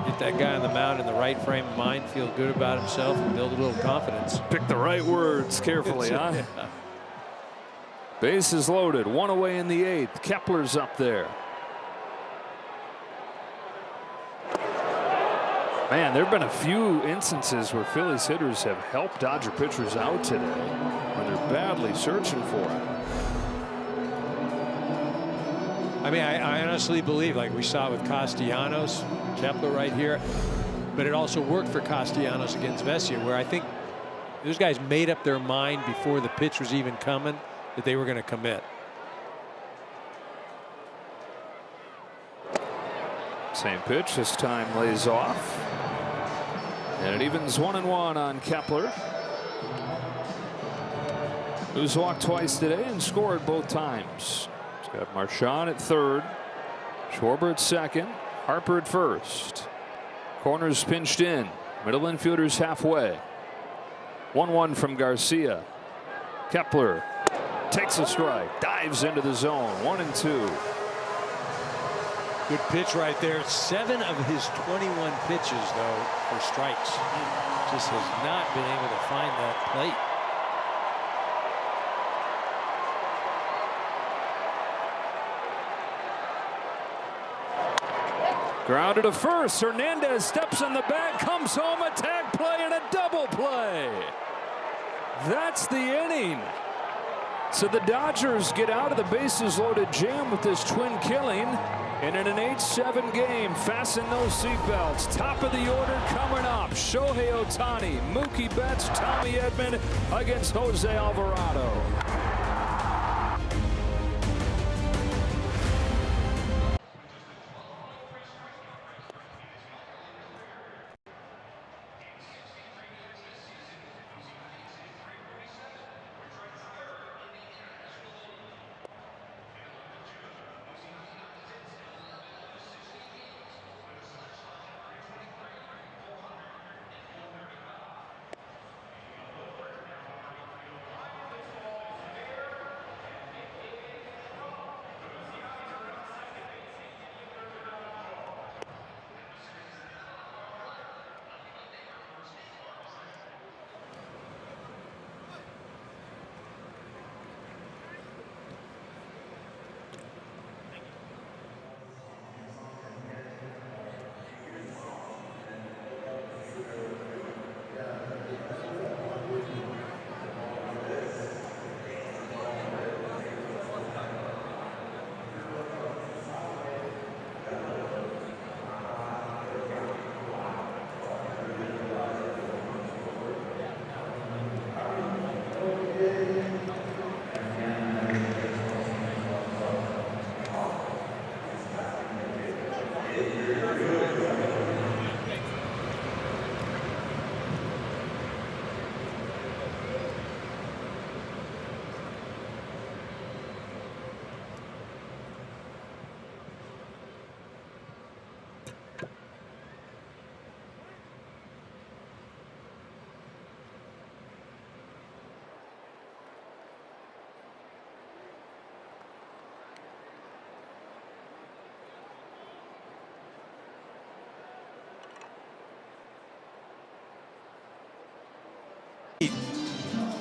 get that guy on the mound in the right frame of mind, feel good about himself, and build a little confidence. Pick the right words carefully, huh? Yeah. Bases loaded, 1 away in the 8th. Kepler's up there. Man, there have been a few instances where Phillies hitters have helped Dodger pitchers out today when they're badly searching for it. I mean, I honestly believe, like we saw with Castellanos, Kepler right here, but it also worked for Castellanos against Vesia, where I think those guys made up their mind before the pitch was even coming that they were going to commit. Same pitch, this time lays off. And it evens 1-1 on Kepler, who's walked twice today and scored both times. He's got Marchand at 3rd, Schwarber at 2nd, Harper at 1st. Corners pinched in, middle infielders halfway. 1-1 from Garcia. Kepler takes a strike, dives into the zone. 1-2. Good pitch right there. 7 of his 21 pitches, though, for strikes. Just has not been able to find that plate. Grounded to first. Hernandez steps on the bag, comes home, a tag play, and a double play. That's the inning. So the Dodgers get out of the bases loaded jam with this twin killing. And in an 8-7 game, fasten those seatbelts. Top of the order coming up. Shohei Ohtani, Mookie Betts, Tommy Edman against Jose Alvarado.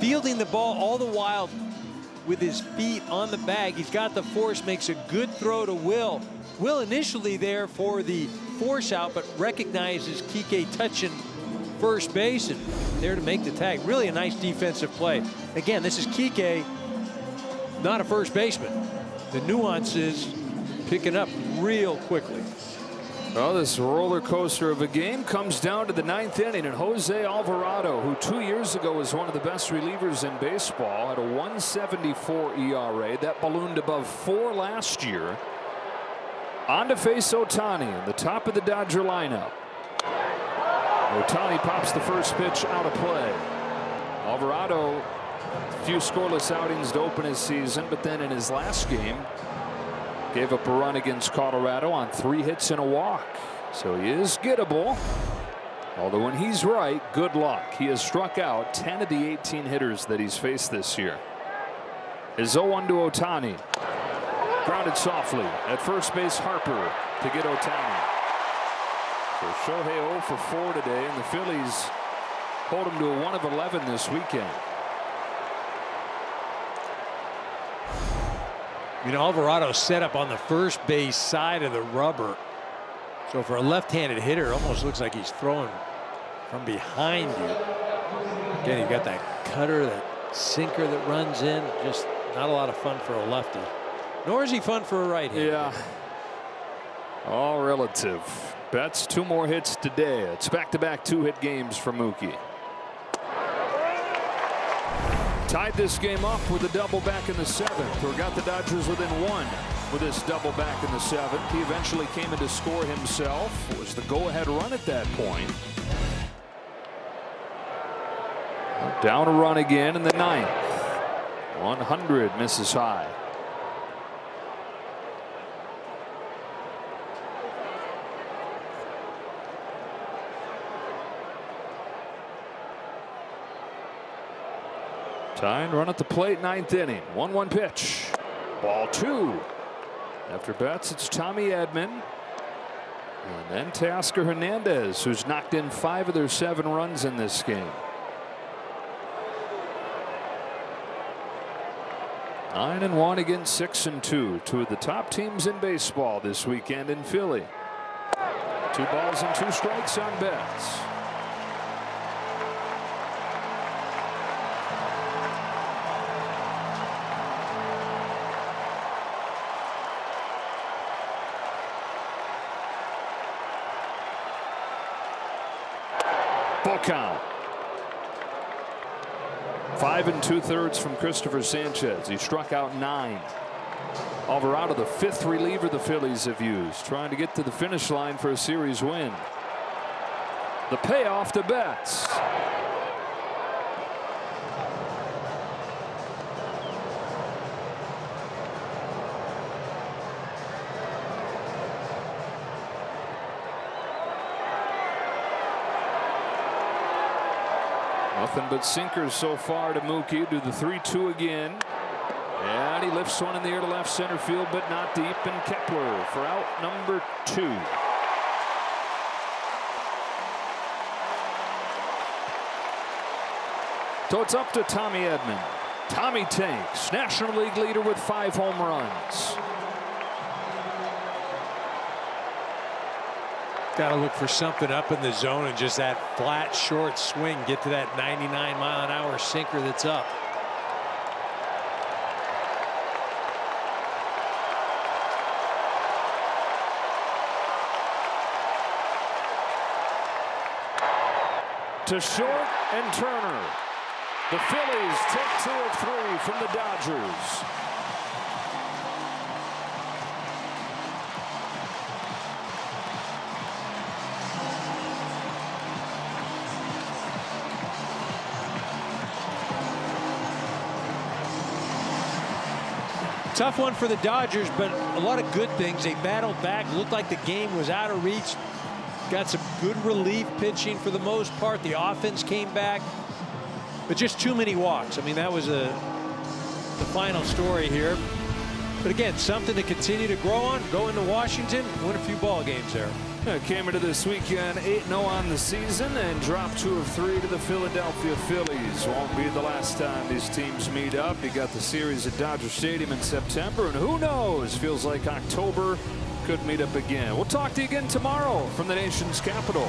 Fielding the ball all the while with his feet on the bag. He's got the force, makes a good throw to Will. Will initially there for the force out, but recognizes Kike touching first base and there to make the tag. Really a nice defensive play. Again, this is Kike, not a first baseman. The nuances picking up real quickly. Well, this roller coaster of a game comes down to the 9th inning, and Jose Alvarado, who 2 years ago was one of the best relievers in baseball, had a 1.74 ERA. That ballooned above 4 last year. On to face Ohtani in the top of the Dodger lineup. Ohtani pops the first pitch out of play. Alvarado, a few scoreless outings to open his season, but then in his last game, gave up a run against Colorado on 3 hits and a walk. So he is gettable. Although when he's right, good luck. He has struck out 10 of the 18 hitters that he's faced this year. Is 0-1 to Ohtani. Grounded softly at first base. Harper to get Ohtani. So Shohei 0 for 4 today, and the Phillies hold him to a 1 of 11 this weekend. You know, Alvarado set up on the first base side of the rubber. So for a left-handed hitter, it almost looks like he's throwing from behind you. Again, you've got that cutter, that sinker that runs in. Just not a lot of fun for a lefty. Nor is he fun for a right-hander. Yeah. All relative. Betts 2 more hits today. It's back-to-back 2-hit games for Mookie. Tied this game up with a double back in the 7th, or got the Dodgers within 1 with this double back in the 7th. He eventually came in to score himself. It was the go-ahead run at that point. Down a run again in the 9th. 100 misses high. Tying run at the plate, 9th inning. 1-1 pitch. Ball 2. After Betts, it's Tommy Edman. And then Teoscar Hernandez, who's knocked in 5 of their 7 runs in this game. 9-1 against 6-2. 2 of the top teams in baseball this weekend in Philly. 2 balls and 2 strikes on Betts. Full count. 5 2/3 from Christopher Sanchez. He struck out 9. Alvarado, the 5th reliever the Phillies have used, trying to get to the finish line for a series win. The payoff to Betts. Nothing but sinkers so far to Mookie. Do the 3-2 again. And he lifts one in the air to left center field, but not deep. And Kepler for out number 2. So it's up to Tommy Edman. Tommy takes National League leader with 5 home runs. Got to look for something up in the zone and just that flat, short swing. Get to that 99-mile-an-hour sinker that's up. To short and Turner. The Phillies take 2 of 3 from the Dodgers. Tough one for the Dodgers, but a lot of good things. They battled back. Looked like the game was out of reach. Got some good relief pitching for the most part. The offense came back, but just too many walks. I mean, that was the final story here. But again, something to continue to grow on. Go into Washington, win a few ball games there. Came into this weekend 8-0 on the season and dropped 2 of 3 to the Philadelphia Phillies. Won't be the last time these teams meet up. You got the series at Dodger Stadium in September, and who knows? Feels like October could meet up again. We'll talk to you again tomorrow from the nation's capital.